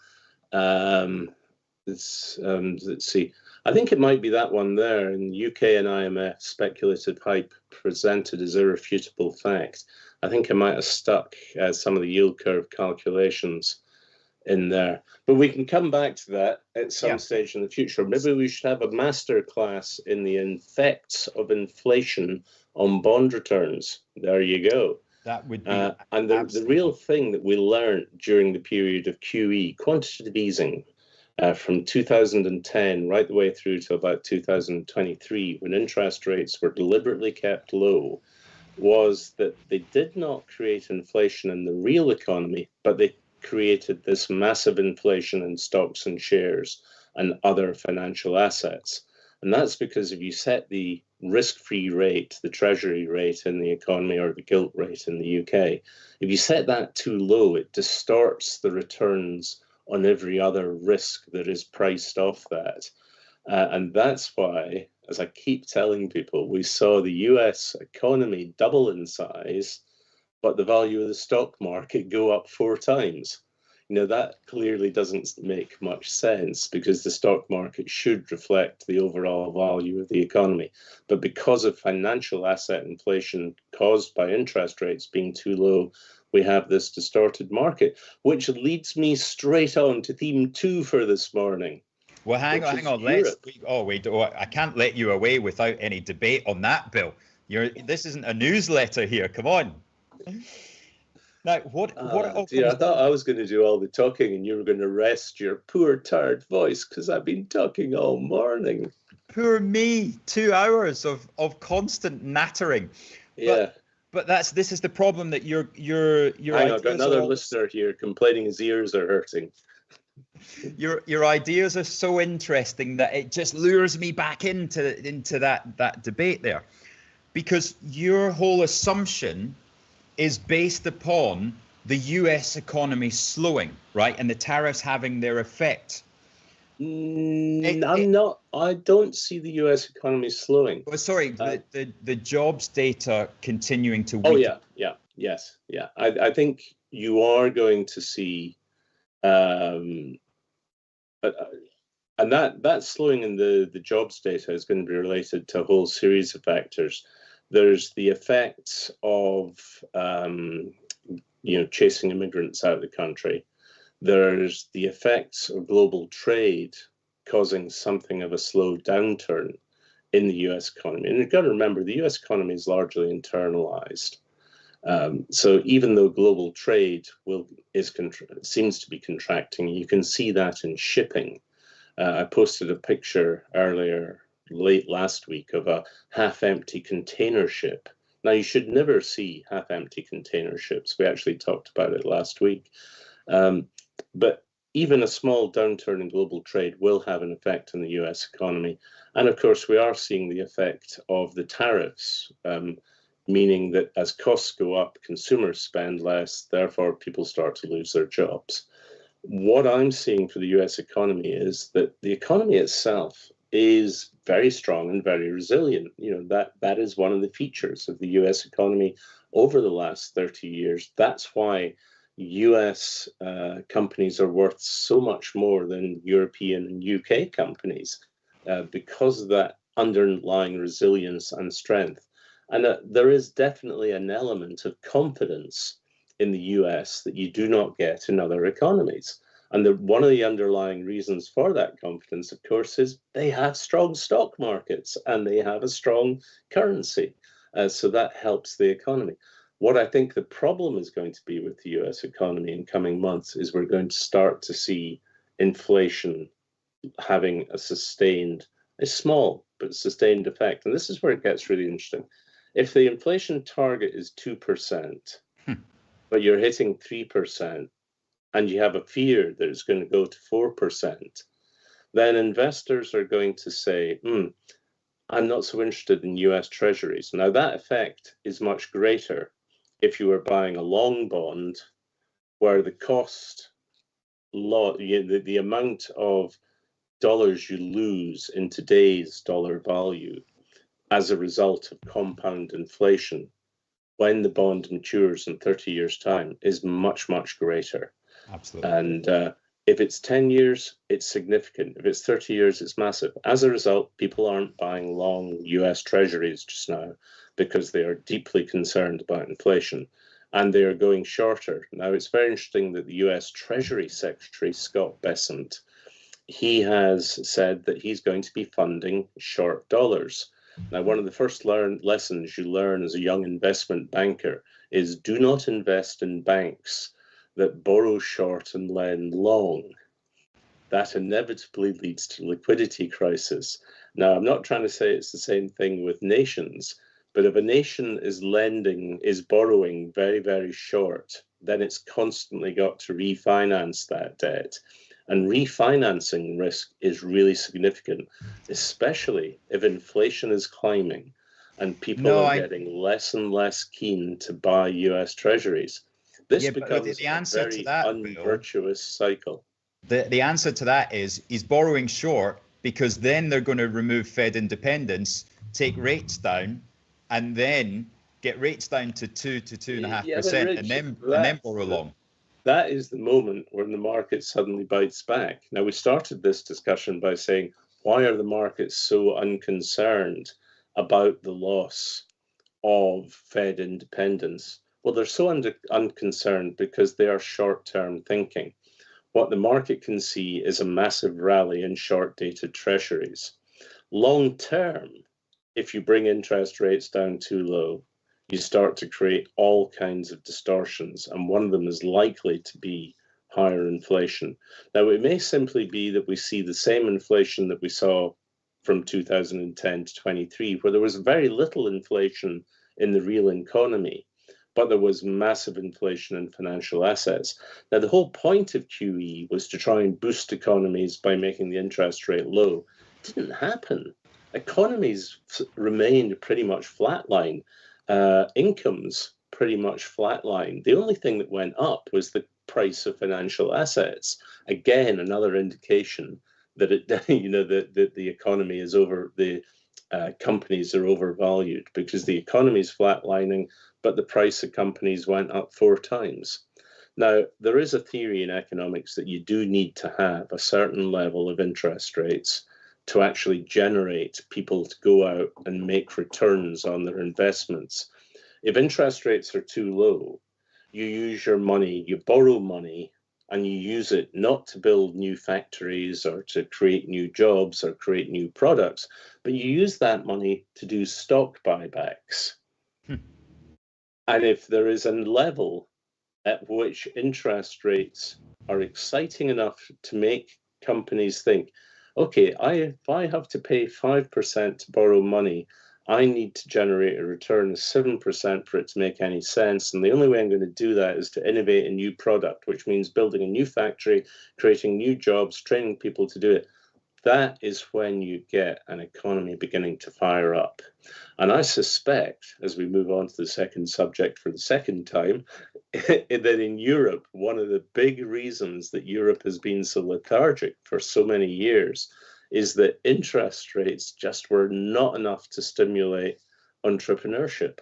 I: let's see. I think it might be that one there in UK and IMF speculative hype presented as irrefutable fact. I think I might have stuck some of the yield curve calculations in there. But we can come back to that at some stage in the future. Maybe we should have a master class in the effects of inflation on bond returns. There you go.
A: That would be
I: and the real thing that we learned during the period of QE, quantitative easing, from 2010 right the way through to about 2023, when interest rates were deliberately kept low, was that they did not create inflation in the real economy, but they created this massive inflation in stocks and shares and other financial assets. And that's because if you set the risk-free rate, the treasury rate in the economy, or the gilt rate in the UK, if you set that too low, it distorts the returns on every other risk that is priced off that. And that's why, as I keep telling people, we saw the US economy double in size, but the value of the stock market go up 4 times. You know, that clearly doesn't make much sense because the stock market should reflect the overall value of the economy. But because of financial asset inflation caused by interest rates being too low, we have this distorted market, which leads me straight on to theme 2 for this morning.
A: Well, hang on. I can't let you away without any debate on that, Bill. This isn't a newsletter here. Come on. Now,
I: dear, I thought I was going to do all the talking and you were going to rest your poor, tired voice because I've been talking all morning.
A: Poor me. 2 hours of constant nattering.
I: Yeah.
A: But this is the problem that your
I: I've got another listener here complaining his ears are hurting.
A: Your ideas are so interesting that it just lures me back into that debate there, because your whole assumption is based upon the US economy slowing, right, and the tariffs having their effect.
I: I don't see the US economy slowing.
A: Oh, sorry, the jobs data continuing to weaken.
I: Oh, yes. I think you are going to see, and that slowing in the jobs data is going to be related to a whole series of factors. There's the effects of, chasing immigrants out of the country. There's the effects of global trade causing something of a slow downturn in the US economy. And you've got to remember, the US economy is largely internalized. So even though global trade seems to be contracting, you can see that in shipping. I posted a picture earlier, late last week, of a half-empty container ship. Now, you should never see half-empty container ships. We actually talked about it last week. But even a small downturn in global trade will have an effect on the US economy. And of course, we are seeing the effect of the tariffs, meaning that as costs go up, consumers spend less, therefore people start to lose their jobs. What I'm seeing for the US economy is that the economy itself is very strong and very resilient. That is one of the features of the US economy over the last 30 years. That's why US companies are worth so much more than European and UK companies, because of that underlying resilience and strength. And there is definitely an element of confidence in the US that you do not get in other economies. And one of the underlying reasons for that confidence, of course, is they have strong stock markets and they have a strong currency. So that helps the economy. What I think the problem is going to be with the US economy in coming months is we're going to start to see inflation having a small but sustained effect. And this is where it gets really interesting. If the inflation target is 2%, but you're hitting 3%, and you have a fear that it's going to go to 4%, then investors are going to say, I'm not so interested in US treasuries. Now, that effect is much greater if you were buying a long bond where the the amount of dollars you lose in today's dollar value as a result of compound inflation when the bond matures in 30 years' time is much, much greater.
A: Absolutely.
I: And if it's 10 years, it's significant. If it's 30 years, it's massive. As a result, people aren't buying long US treasuries just now because they are deeply concerned about inflation, and they are going shorter. Now, it's very interesting that the US Treasury Secretary, Scott Bessent, he has said that he's going to be funding short dollars. Now, one of the first lessons you learn as a young investment banker is do not invest in banks that borrow short and lend long. That inevitably leads to liquidity crisis. Now, I'm not trying to say it's the same thing with nations, but if a nation is borrowing very, very short, then it's constantly got to refinance that debt. And refinancing risk is really significant, especially if inflation is climbing and people are getting less and less keen to buy US treasuries. This becomes a very unvirtuous cycle.
A: The answer to that is he's borrowing short because then they're going to remove Fed independence, take rates down, and then get rates down to 2 to 2.5%, and then borrow long.
I: That is the moment when the market suddenly bites back. Now, we started this discussion by saying, why are the markets so unconcerned about the loss of Fed independence? Well, they're so unconcerned because they are short-term thinking. What the market can see is a massive rally in short-dated treasuries. Long-term, if you bring interest rates down too low, you start to create all kinds of distortions, and one of them is likely to be higher inflation. Now, it may simply be that we see the same inflation that we saw from 2010 to 23, where there was very little inflation in the real economy, but there was massive inflation in financial assets. Now, the whole point of QE was to try and boost economies by making the interest rate low. It didn't happen. Economies remained pretty much flatline. Incomes pretty much flatline. The only thing that went up was the price of financial assets. Again, another indication that that the economy is the companies are overvalued because the economy is flatlining, but the price of companies went up 4 times. Now, there is a theory in economics that you do need to have a certain level of interest rates to actually generate people to go out and make returns on their investments. If interest rates are too low, you use your money, you borrow money and you use it not to build new factories or to create new jobs or create new products, but you use that money to do stock buybacks. And if there is a level at which interest rates are exciting enough to make companies think, okay, if I have to pay 5% to borrow money, I need to generate a return of 7% for it to make any sense. And the only way I'm going to do that is to innovate a new product, which means building a new factory, creating new jobs, training people to do it. That is when you get an economy beginning to fire up. And I suspect, as we move on to the second subject for the second time, that in Europe, one of the big reasons that Europe has been so lethargic for so many years is that interest rates just were not enough to stimulate entrepreneurship.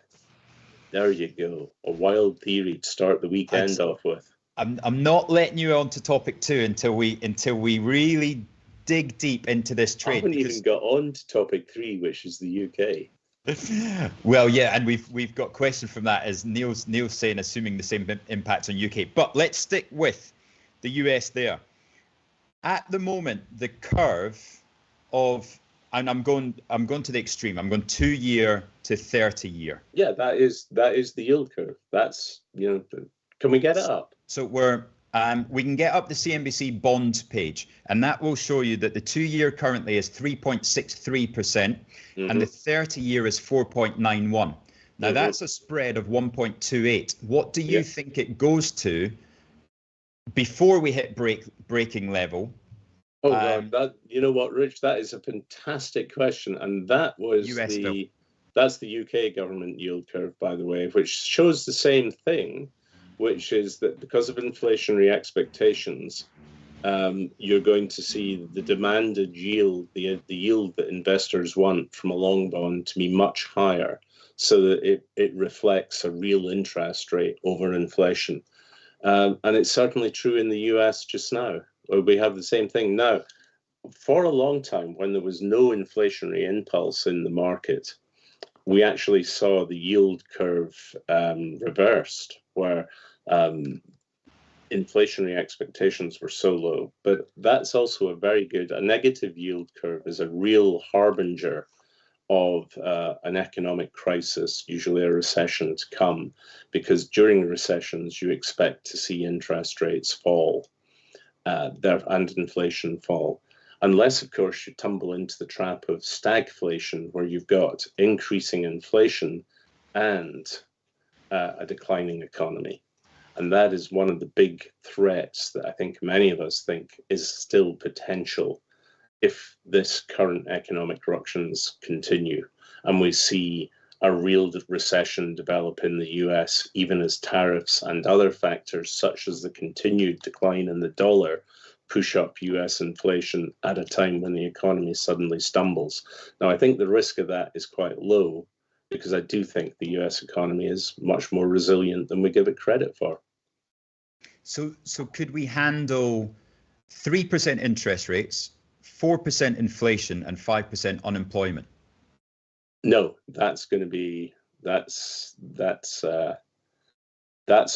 I: There you go, a wild theory to start the weekend off with.
A: I'm not letting you on to topic 2 until we really dig deep into this trade.
I: I haven't even got on to topic 3, which is the UK.
A: Well, yeah, and we've got question from that, as Neil's saying, assuming the same impact on UK. But let's stick with the US there. At the moment, the curve of, and I'm going to the extreme. I'm going 2-year to 30-year.
I: Yeah, that is the yield curve. That's, can we get it up?
A: So we can get up the CNBC bond page, and that will show you that the 2-year currently is 3.63%, and the 30-year is 4.91. Now that's a spread of 1.28. What do you think it goes to before we hit breaking level?
I: Oh, God, you know what, Rich? That is a fantastic question, and that was that's the UK government yield curve, by the way, which shows the same thing, which is that because of inflationary expectations, you're going to see the demanded yield, the yield that investors want from a long bond, to be much higher, so that it reflects a real interest rate over inflation. And it's certainly true in the US just now. We have the same thing now. For a long time, when there was no inflationary impulse in the market, we actually saw the yield curve reversed, where inflationary expectations were so low. But that's also a negative yield curve is a real harbinger of an economic crisis, usually a recession to come, because during recessions you expect to see interest rates fall and inflation fall. Unless, of course, you tumble into the trap of stagflation, where you've got increasing inflation and a declining economy. And that is one of the big threats that I think many of us think is still potential if this current economic ructions continue and we see a real recession develop in the US, even as tariffs and other factors such as the continued decline in the dollar push up US inflation at a time when the economy suddenly stumbles. Now, I think the risk of that is quite low, because I do think the US economy is much more resilient than we give it credit for.
A: So could we handle 3% interest rates, 4% inflation, and 5% unemployment?
I: No, that's going to be that's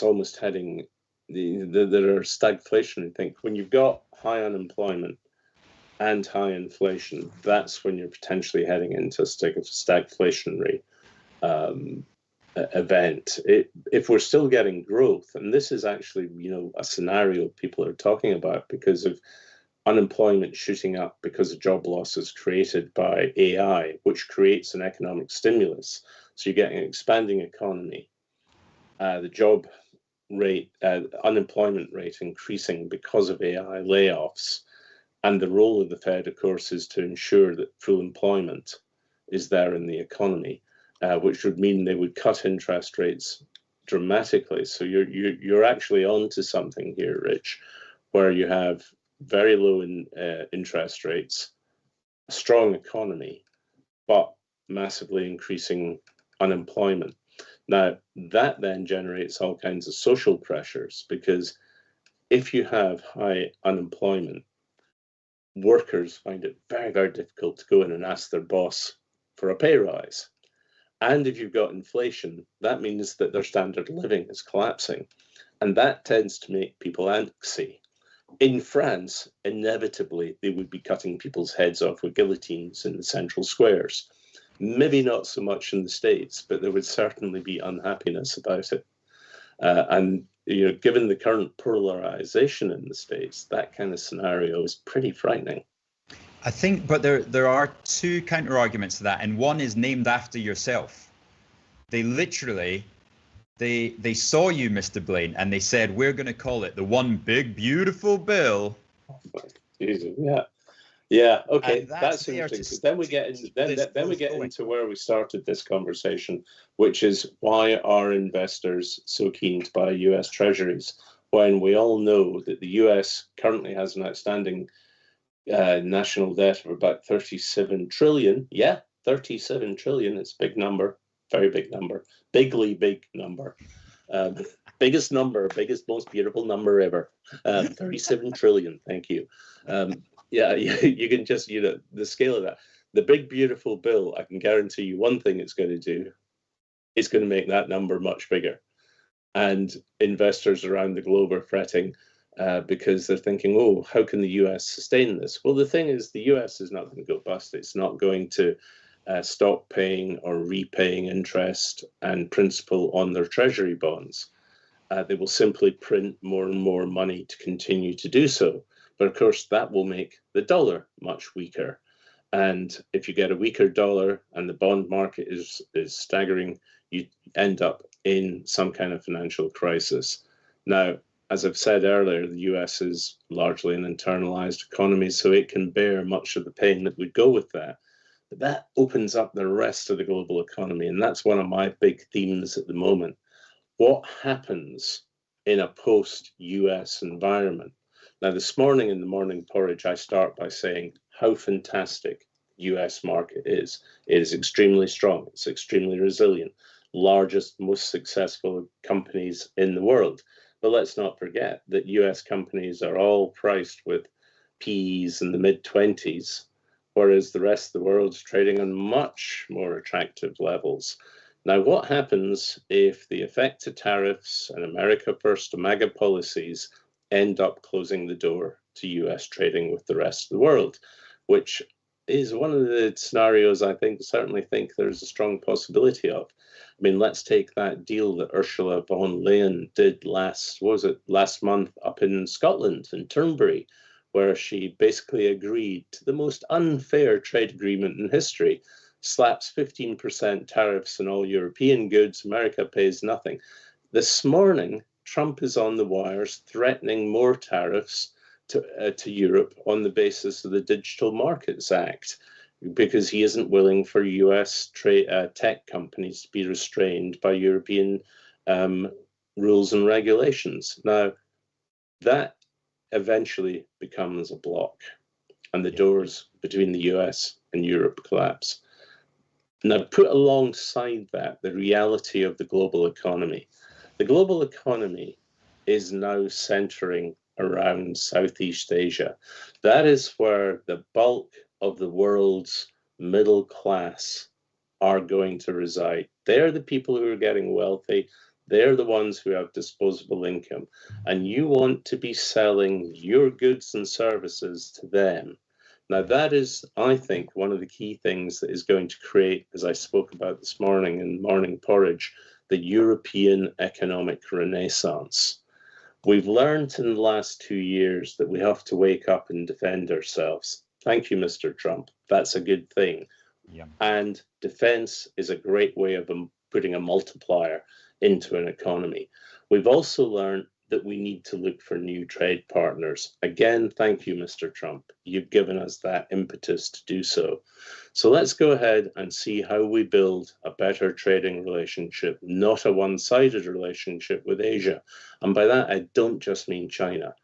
I: almost heading. There are stagflationary things. When you've got high unemployment and high inflation, that's when you're potentially heading into a stagflationary event. If we're still getting growth, and this is actually a scenario people are talking about because of unemployment shooting up because of job losses created by AI, which creates an economic stimulus. So you're getting an expanding economy, the job rate, unemployment rate increasing because of AI layoffs. And the role of the Fed, of course, is to ensure that full employment is there in the economy, which would mean they would cut interest rates dramatically. So you're actually onto something here, Rich, where you have very low interest rates, a strong economy, but massively increasing unemployment. Now, that then generates all kinds of social pressures, because if you have high unemployment, workers find it very, very difficult to go in and ask their boss for a pay rise. And if you've got inflation, that means that their standard of living is collapsing. And that tends to make people antsy. In France, inevitably, they would be cutting people's heads off with guillotines in the central squares. Maybe not so much in the States, but there would certainly be unhappiness about it. And given the current polarization in the States, that kind of scenario is pretty frightening.
A: I think, but there are two counter arguments to that, and one is named after yourself. They literally, they saw you, Mr. Blaine, and they said, we're going to call it the one big beautiful bill.
I: Jesus, yeah. Okay,
A: And
I: that's interesting. Then we get into where we started this conversation, which is why are investors so keen to buy U.S. Treasuries when we all know that the U.S. currently has an outstanding national debt of about 37 trillion. Yeah, 37 trillion. It's a big number, very big number, bigly big number. Biggest number, biggest, most beautiful number ever. 37 trillion. Thank you. Yeah, you can just, the scale of that. The big, beautiful bill, I can guarantee you one thing it's going to do. It's going to make that number much bigger. And investors around the globe are fretting because they're thinking, oh, how can the US sustain this? Well, the thing is, the US is not going to go bust. It's not going to stop paying or repaying interest and principal on their treasury bonds. They will simply print more and more money to continue to do so. But of course, that will make the dollar much weaker. And if you get a weaker dollar and the bond market is staggering, you end up in some kind of financial crisis. Now, as I've said earlier, the US is largely an internalized economy, so it can bear much of the pain that would go with that. But that opens up the rest of the global economy, and that's one of my big themes at the moment. What happens in a post-US environment? Now, this morning in the morning porridge, I start by saying how fantastic the US market is. It is extremely strong. It's extremely resilient. Largest, most successful companies in the world. But let's not forget that US companies are all priced with PEs in the mid-20s, whereas the rest of the world's trading on much more attractive levels. Now, what happens if the effect of tariffs and America First MAGA policies end up closing the door to US trading with the rest of the world, which is one of the scenarios I certainly think there's a strong possibility of. I mean, let's take that deal that Ursula von der Leyen did last month up in Scotland, in Turnberry, where she basically agreed to the most unfair trade agreement in history, slaps 15% tariffs on all European goods, America pays nothing. This morning, Trump is on the wires threatening more tariffs to Europe on the basis of the Digital Markets Act, because he isn't willing for US tech companies to be restrained by European rules and regulations. Now, that eventually becomes a block, and the doors between the US and Europe collapse. Now, put alongside that the reality of the global economy. The global economy is now centering around Southeast Asia. That is where the bulk of the world's middle class are going to reside. They're the people who are getting wealthy. They're the ones who have disposable income. And you want to be selling your goods and services to them. Now, that is, I think, one of the key things that is going to create, as I spoke about this morning in Morning Porridge, the European economic renaissance. We've learned in the last 2 years that we have to wake up and defend ourselves. Thank you, Mr. Trump. That's a good thing.
A: Yeah.
I: And defense is a great way of putting a multiplier into an economy. We've also learned that we need to look for new trade partners. Again, thank you, Mr. Trump. You've given us that impetus to do so. So let's go ahead and see how we build a better trading relationship, not a one-sided relationship with Asia. And by that, I don't just mean China.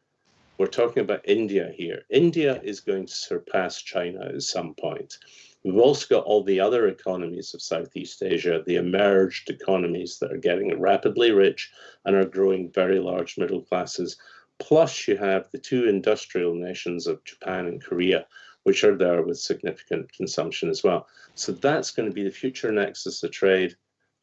I: We're talking about India here. India is going to surpass China at some point. We've also got all the other economies of Southeast Asia, the emerged economies that are getting rapidly rich and are growing very large middle classes. Plus, you have the two industrial nations of Japan and Korea, which are there with significant consumption as well. So that's going to be the future nexus of trade.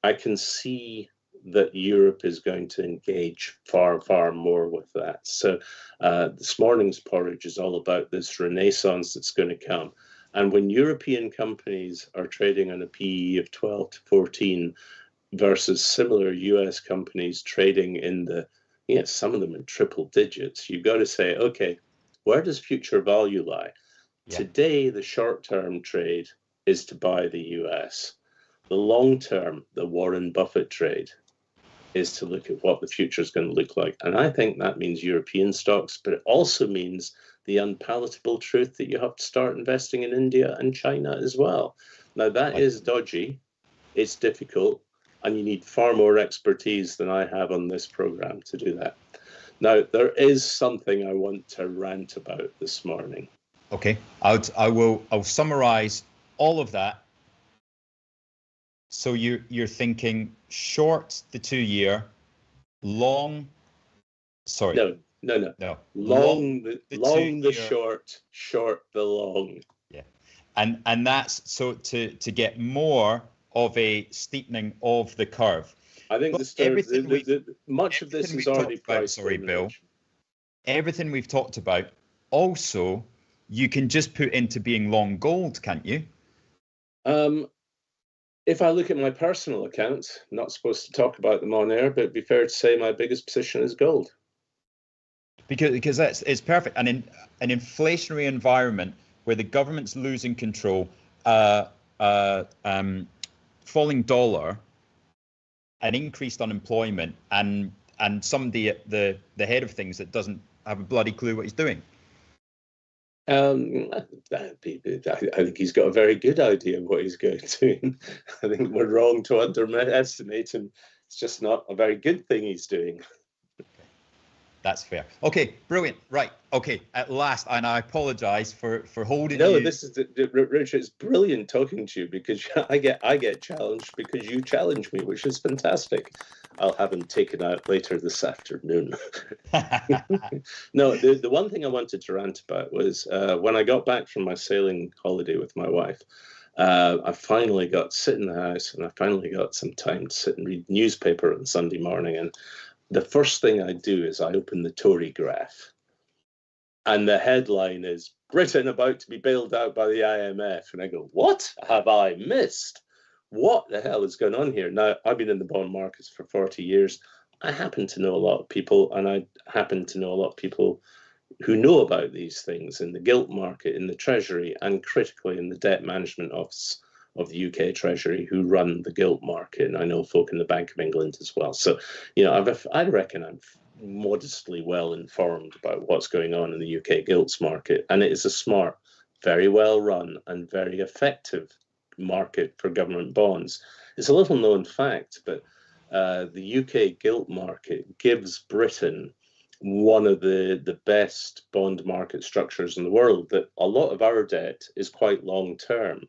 I: I can see that Europe is going to engage far, far more with that. So this morning's porridge is all about this renaissance that's going to come. And when European companies are trading on a PE of 12 to 14 versus similar US companies trading in the, some of them in triple digits, you've got to say, okay, where does future value lie? Yeah. Today, the short-term trade is to buy the US. The long-term, the Warren Buffett trade, is to look at what the future is going to look like. And I think that means European stocks, but it also means the unpalatable truth that you have to start investing in India and China as well. Now, that is dodgy, it's difficult, and you need far more expertise than I have on this program to do that. Now, there is something I want to rant about this morning.
A: Okay, I'll summarize all of that. So you're thinking short the 2-year, long. Sorry.
I: No. Long the short, short the long.
A: Yeah, and that's so to get more of a steepening of the curve.
I: I think much of this is already priced. Sorry, Bill.
A: Everything we've talked about, also, you can just put into being long gold, can't you?
I: If I look at my personal accounts, not supposed to talk about them on air, but it'd be fair to say my biggest position is gold.
A: Because it's perfect. And in an inflationary environment where the government's losing control, falling dollar, an increased unemployment, and somebody at the head of things that doesn't have a bloody clue what he's doing.
I: I think he's got a very good idea of what he's going to do. I think we're wrong to underestimate him. It's just not a very good thing he's doing.
A: That's fair. Okay, brilliant. Right. Okay, at last, and I apologize for holding
I: you.
A: No,
I: this is Richard. It's brilliant talking to you because I get challenged because you challenge me, which is fantastic. I'll have him taken out later this afternoon. No, the one thing I wanted to rant about was when I got back from my sailing holiday with my wife. I finally got to sit in the house, and I finally got some time to sit and read newspaper on Sunday morning. And the first thing I do is I open the Tory graph, and the headline is Britain about to be bailed out by the IMF. And I go, what have I missed? What the hell is going on here? Now, I've been in the bond markets for 40 years. I happen to know a lot of people, and I happen to know a lot of people who know about these things in the gilt market, in the Treasury, and critically in the debt management office of the UK Treasury who run the gilt market. And I know folk in the Bank of England as well. So, I reckon I'm modestly well informed about what's going on in the UK gilts market. And it is a smart, very well run and very effective market for government bonds. It's a little known fact, but the UK gilt market gives Britain one of the best bond market structures in the world, that a lot of our debt is quite long term.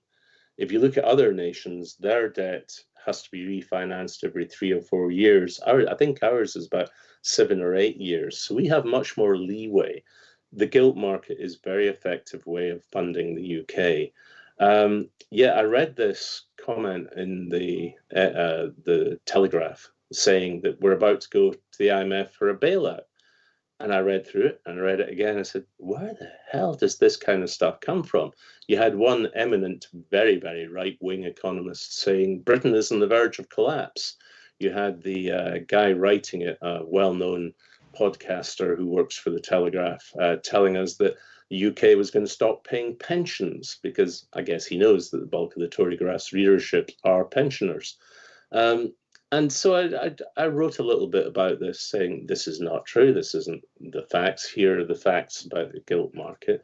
I: If you look at other nations, their debt has to be refinanced every 3 or 4 years. I think ours is about 7 or 8 years. So we have much more leeway. The gilt market is a very effective way of funding the UK. I read this comment in the Telegraph saying that we're about to go to the IMF for a bailout. And I read through it and I read it again. I said, where the hell does this kind of stuff come from? You had one eminent, very, very right-wing economist saying Britain is on the verge of collapse. You had the guy writing it, a well-known podcaster who works for the Telegraph, telling us that the UK was going to stop paying pensions because I guess he knows that the bulk of the Tory grass readership are pensioners. And so I wrote a little bit about this, saying this is not true. This isn't the facts. Here are the facts about the gilt market.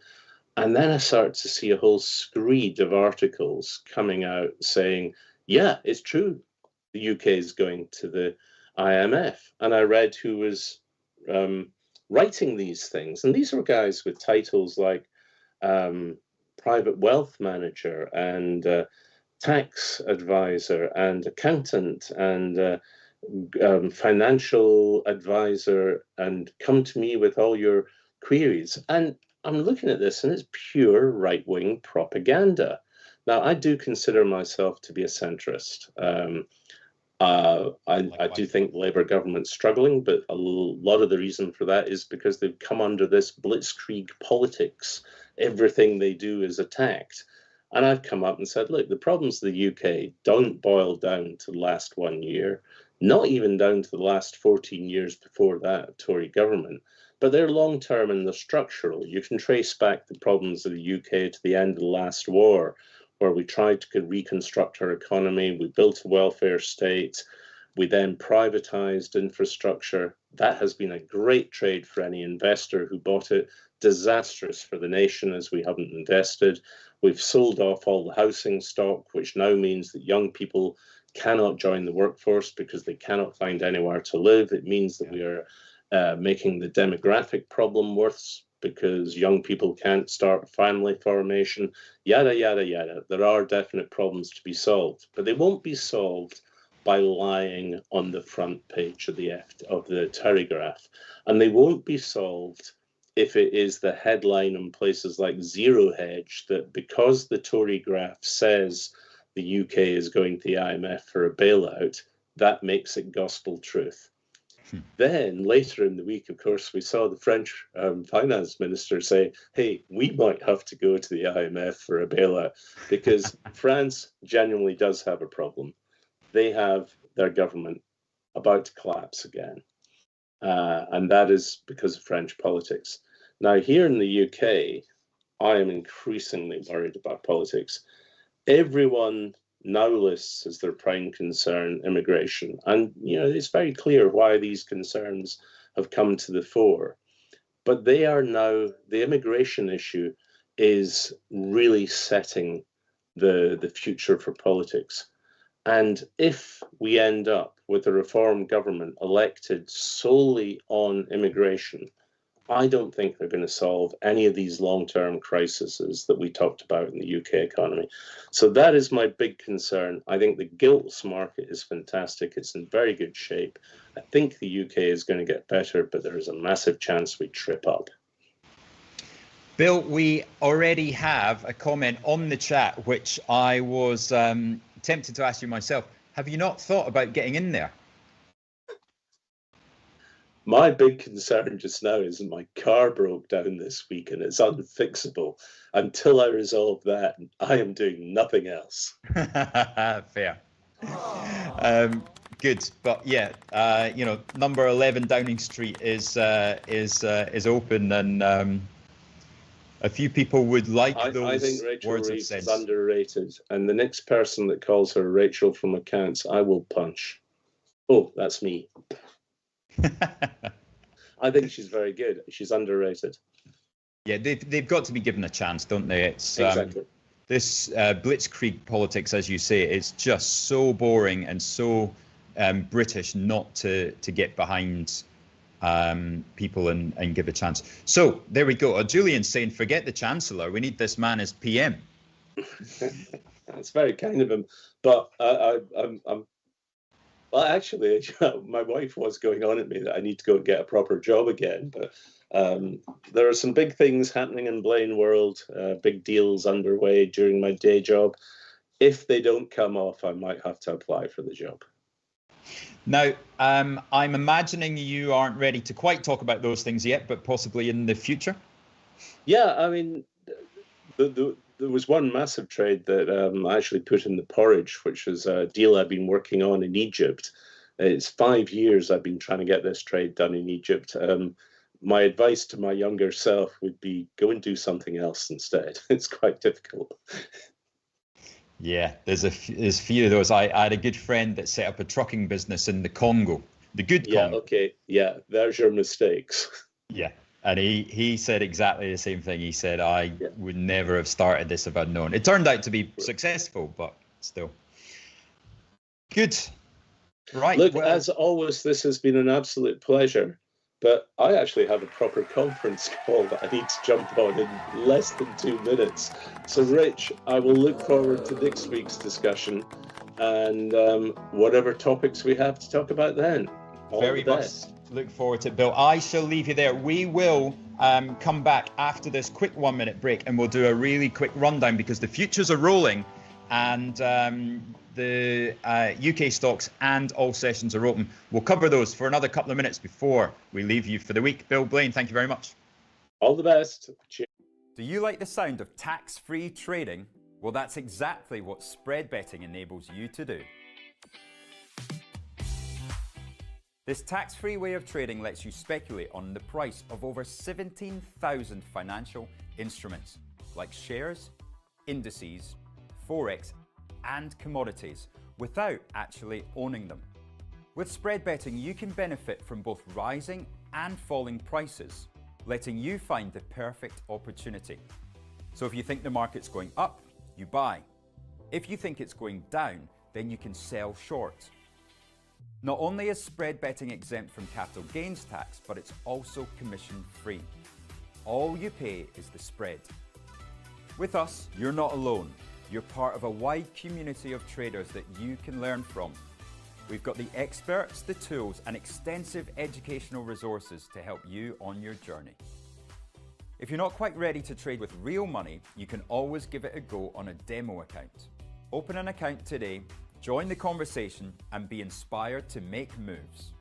I: And then I started to see a whole screed of articles coming out saying, yeah, it's true. The UK is going to the IMF. And I read who was writing these things. And these were guys with titles like private wealth manager and tax advisor and accountant and financial advisor, and come to me with all your queries. And I'm looking at this and it's pure right-wing propaganda. Now, I do consider myself to be a centrist. I do think the Labour government's struggling, but a lot of the reason for that is because they've come under this blitzkrieg politics. Everything they do is attacked. And I've come up and said, look, the problems of the UK don't boil down to the last 1 year, not even down to the last 14 years before that Tory government, but they're long-term and they're structural. You can trace back the problems of the UK to the end of the last war, where we tried to reconstruct our economy, we built a welfare state, we then privatized infrastructure. That has been a great trade for any investor who bought it, disastrous for the nation as we haven't invested. We've sold off all the housing stock, which now means that young people cannot join the workforce because they cannot find anywhere to live. It means that we are making the demographic problem worse because young people can't start family formation, yada, yada, yada. There are definite problems to be solved, but they won't be solved by lying on the front page of the Telegraph. And they won't be solved if it is the headline in places like Zero Hedge that because the Tory graph says the UK is going to the IMF for a bailout, that makes it gospel truth. Then later in the week, of course, we saw the French finance minister say, hey, we might have to go to the IMF for a bailout because France genuinely does have a problem. They have their government about to collapse again. And that is because of French politics. Now, here in the UK, I am increasingly worried about politics. Everyone now lists as their prime concern immigration. And, it's very clear why these concerns have come to the fore. But they are now, the immigration issue is really setting the future for politics. And if we end up with a reform government elected solely on immigration, I don't think they're going to solve any of these long-term crises that we talked about in the UK economy. So that is my big concern. I think the gilts market is fantastic. It's in very good shape. I think the UK is going to get better, but there is a massive chance we trip up.
A: Bill, we already have a comment on the chat, which I was tempted to ask you myself. Have you not thought about getting in there?
I: My big concern just now is that my car broke down this week and it's unfixable. Until I resolve that, I am doing nothing else.
A: Fair. Good, but yeah, number 11 Downing Street is open, and a few people would like those
I: I think Rachel
A: words
I: Reeves
A: of sense.
I: is underrated, and the next person that calls her Rachel from accounts, I will punch. Oh, that's me. I think she's very good. She's underrated.
A: Yeah, they've got to be given a chance, don't they? It's
I: exactly.
A: This blitzkrieg politics, as you say, it's just so boring and so British not to get behind people and give a chance. So there we go. Julian's saying, forget the Chancellor. We need this man as PM.
I: That's very kind of him. But I'm well, actually, my wife was going on at me that I need to go and get a proper job again. But there are some big things happening in Blaine World, big deals underway during my day job. If they don't come off, I might have to apply for the job.
A: Now, I'm imagining you aren't ready to quite talk about those things yet, but possibly in the future?
I: Yeah, I mean, there was one massive trade that I actually put in the porridge, which was a deal I've been working on in Egypt. It's 5 years I've been trying to get this trade done in Egypt. My advice to my younger self would be go and do something else instead. It's quite difficult.
A: Yeah, there's a few of those. I had a good friend that set up a trucking business in the Congo, the good Congo.
I: Yeah, okay. Yeah, there's your mistakes.
A: Yeah. And he said exactly the same thing. He said, I would never have started this if I'd known. It turned out to be successful, but still. Good. Right.
I: Look, as always, this has been an absolute pleasure. But I actually have a proper conference call that I need to jump on in less than 2 minutes. So, Rich, I will look forward to next week's discussion and whatever topics we have to talk about then.
A: Very much look forward to it, Bill. I shall leave you there. We will come back after this quick 1 minute break and we'll do a really quick rundown because the futures are rolling and the UK stocks and all sessions are open. We'll cover those for another couple of minutes before we leave you for the week. Bill, Blaine, thank you very much.
I: All the best. Cheers.
C: Do you like the sound of tax-free trading? Well, that's exactly what spread betting enables you to do. This tax-free way of trading lets you speculate on the price of over 17,000 financial instruments, like shares, indices, forex, and commodities, without actually owning them. With spread betting, you can benefit from both rising and falling prices, letting you find the perfect opportunity. So if you think the market's going up, you buy. If you think it's going down, then you can sell short. Not only is spread betting exempt from capital gains tax, but it's also commission free. All you pay is the spread. With us, you're not alone. You're part of a wide community of traders that you can learn from. We've got the experts, the tools, and extensive educational resources to help you on your journey. If you're not quite ready to trade with real money, you can always give it a go on a demo account. Open an account today, join the conversation, and be inspired to make moves.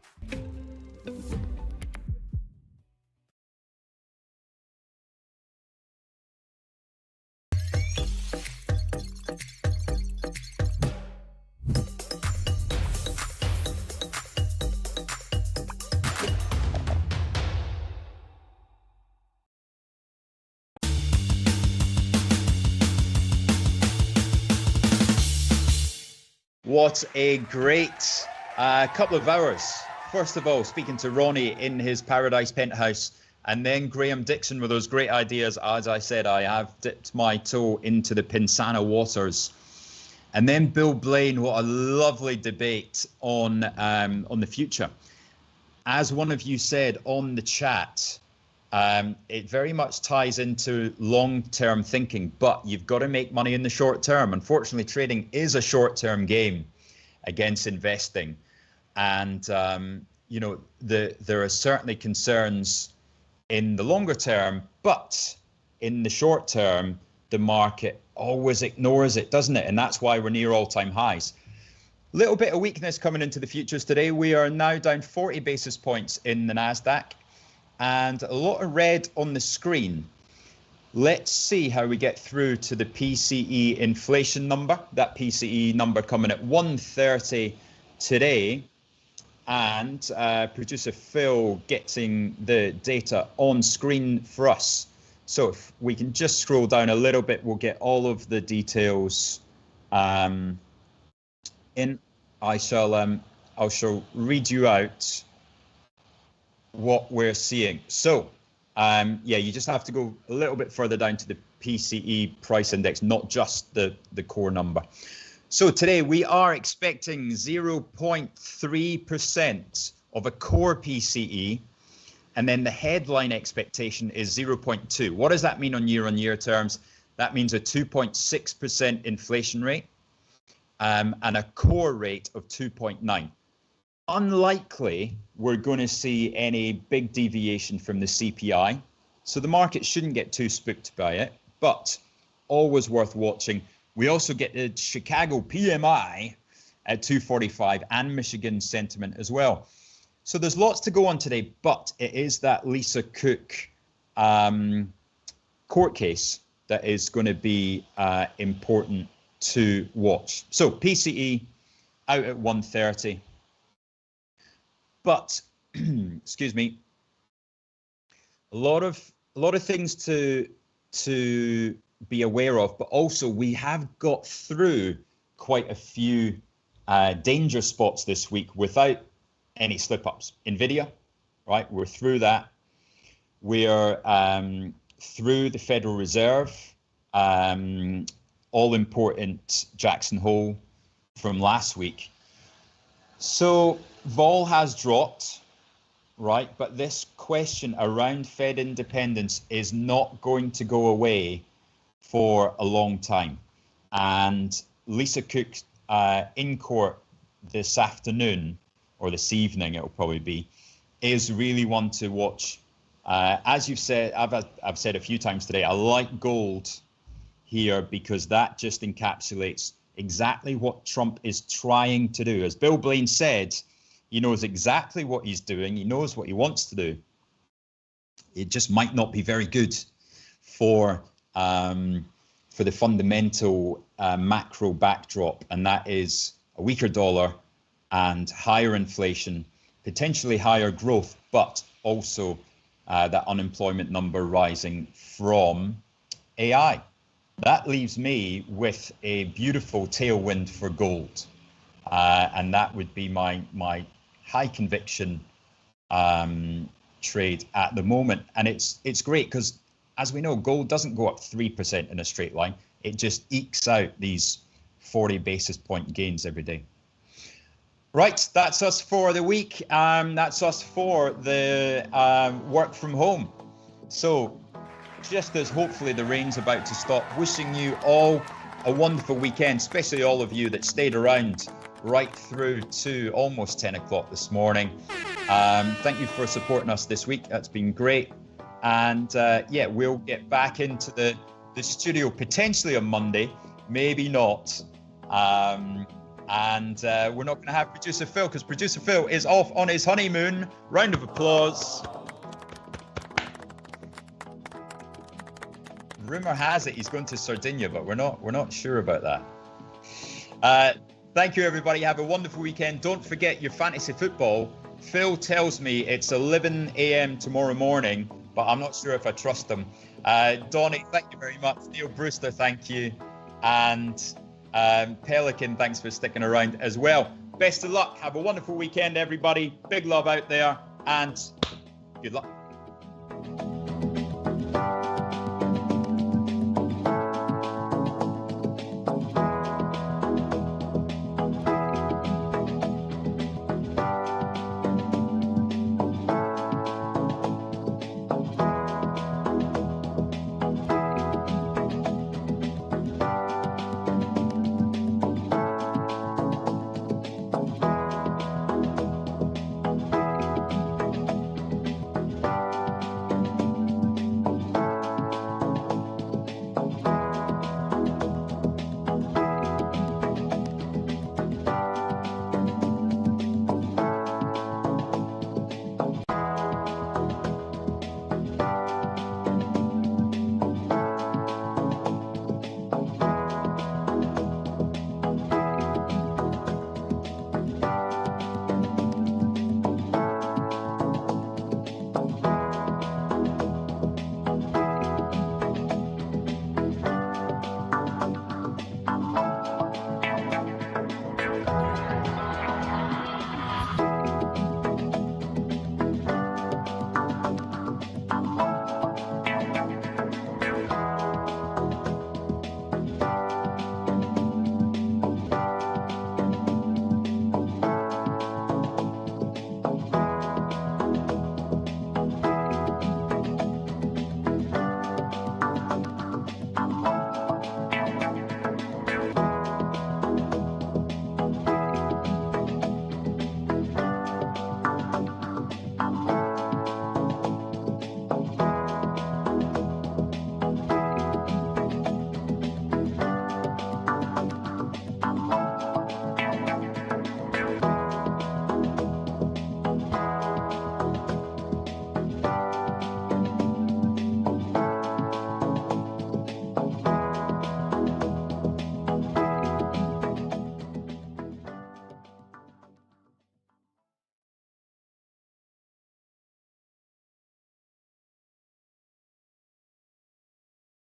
A: What a great couple of hours. First of all, speaking to Ronnie in his Paradise penthouse, and then Graham Dixon with those great ideas. As I said, I have dipped my toe into the Pinsana waters. And then Bill Blaine, what a lovely debate on the future. As one of you said on the chat, it very much ties into long-term thinking, but you've got to make money in the short term. Unfortunately, trading is a short-term game against investing. And, you know, there are certainly concerns in the longer term, but in the short term, the market always ignores it, doesn't it? And that's why we're near all-time highs. Little bit of weakness coming into the futures today. We are now down 40 basis points in the NASDAQ. And a lot of red on the screen. Let's see how we get through to the PCE inflation number. That PCE number coming at 130 today. And producer Phil getting the data on screen for us. So if we can just scroll down a little bit, we'll get all of the details in. I shall read you out what we're seeing. So yeah, you just have to go a little bit further down to the PCE price index, not just the core number. So today we are expecting 0.3% of a core PCE, and then the headline expectation is 0.2. What does that mean on year terms? That means a 2.6% inflation rate and a core rate of 2.9. Unlikely we're going to see any big deviation from the CPI, so the market shouldn't get too spooked by it, but always worth watching. We also get the Chicago PMI at 245 and Michigan sentiment as well. So there's lots to go on today, but it is that Lisa Cook court case that is going to be important to watch. So PCE out at 130. But excuse me, a lot of things to be aware of, but also we have got through quite a few danger spots this week without any slip-ups. Nvidia, right? We're through that. We're through the Federal Reserve, all important Jackson Hole from last week. So vol has dropped, right? But this question around Fed independence is not going to go away for a long time. And Lisa Cook in court this afternoon, or this evening it'll probably be, is really one to watch. As you've said, I've said a few times today, I like gold here because that just encapsulates exactly what Trump is trying to do. As Bill Blaine said, he knows exactly what he's doing. He knows what he wants to do. It just might not be very good for the fundamental macro backdrop, and that is a weaker dollar and higher inflation, potentially higher growth, but also that unemployment number rising from AI. That leaves me with a beautiful tailwind for gold, and that would be my high conviction trade at the moment. And it's great because, as we know, gold doesn't go up 3% in a straight line. It just ekes out these 40 basis point gains every day. Right, that's us for the week. That's us for the work from home. So just as hopefully the rain's about to stop, wishing you all a wonderful weekend, especially all of you that stayed around right through to almost 10 o'clock this morning. Thank you for supporting us this week. That's been great. And yeah, we'll get back into the studio potentially on Monday, maybe not. And we're not going to have Producer Phil because Producer Phil is off on his honeymoon. Round of applause. Rumor has it he's going to Sardinia, but we're not sure about that. Thank you, everybody. Have a wonderful weekend. Don't forget your fantasy football. Phil tells me it's 11 a.m. tomorrow morning, but I'm not sure if I trust him. Donnie, thank you very much. Neil Brewster, thank you. And Pelican, thanks for sticking around as well. Best of luck. Have a wonderful weekend, everybody. Big love out there, and good luck.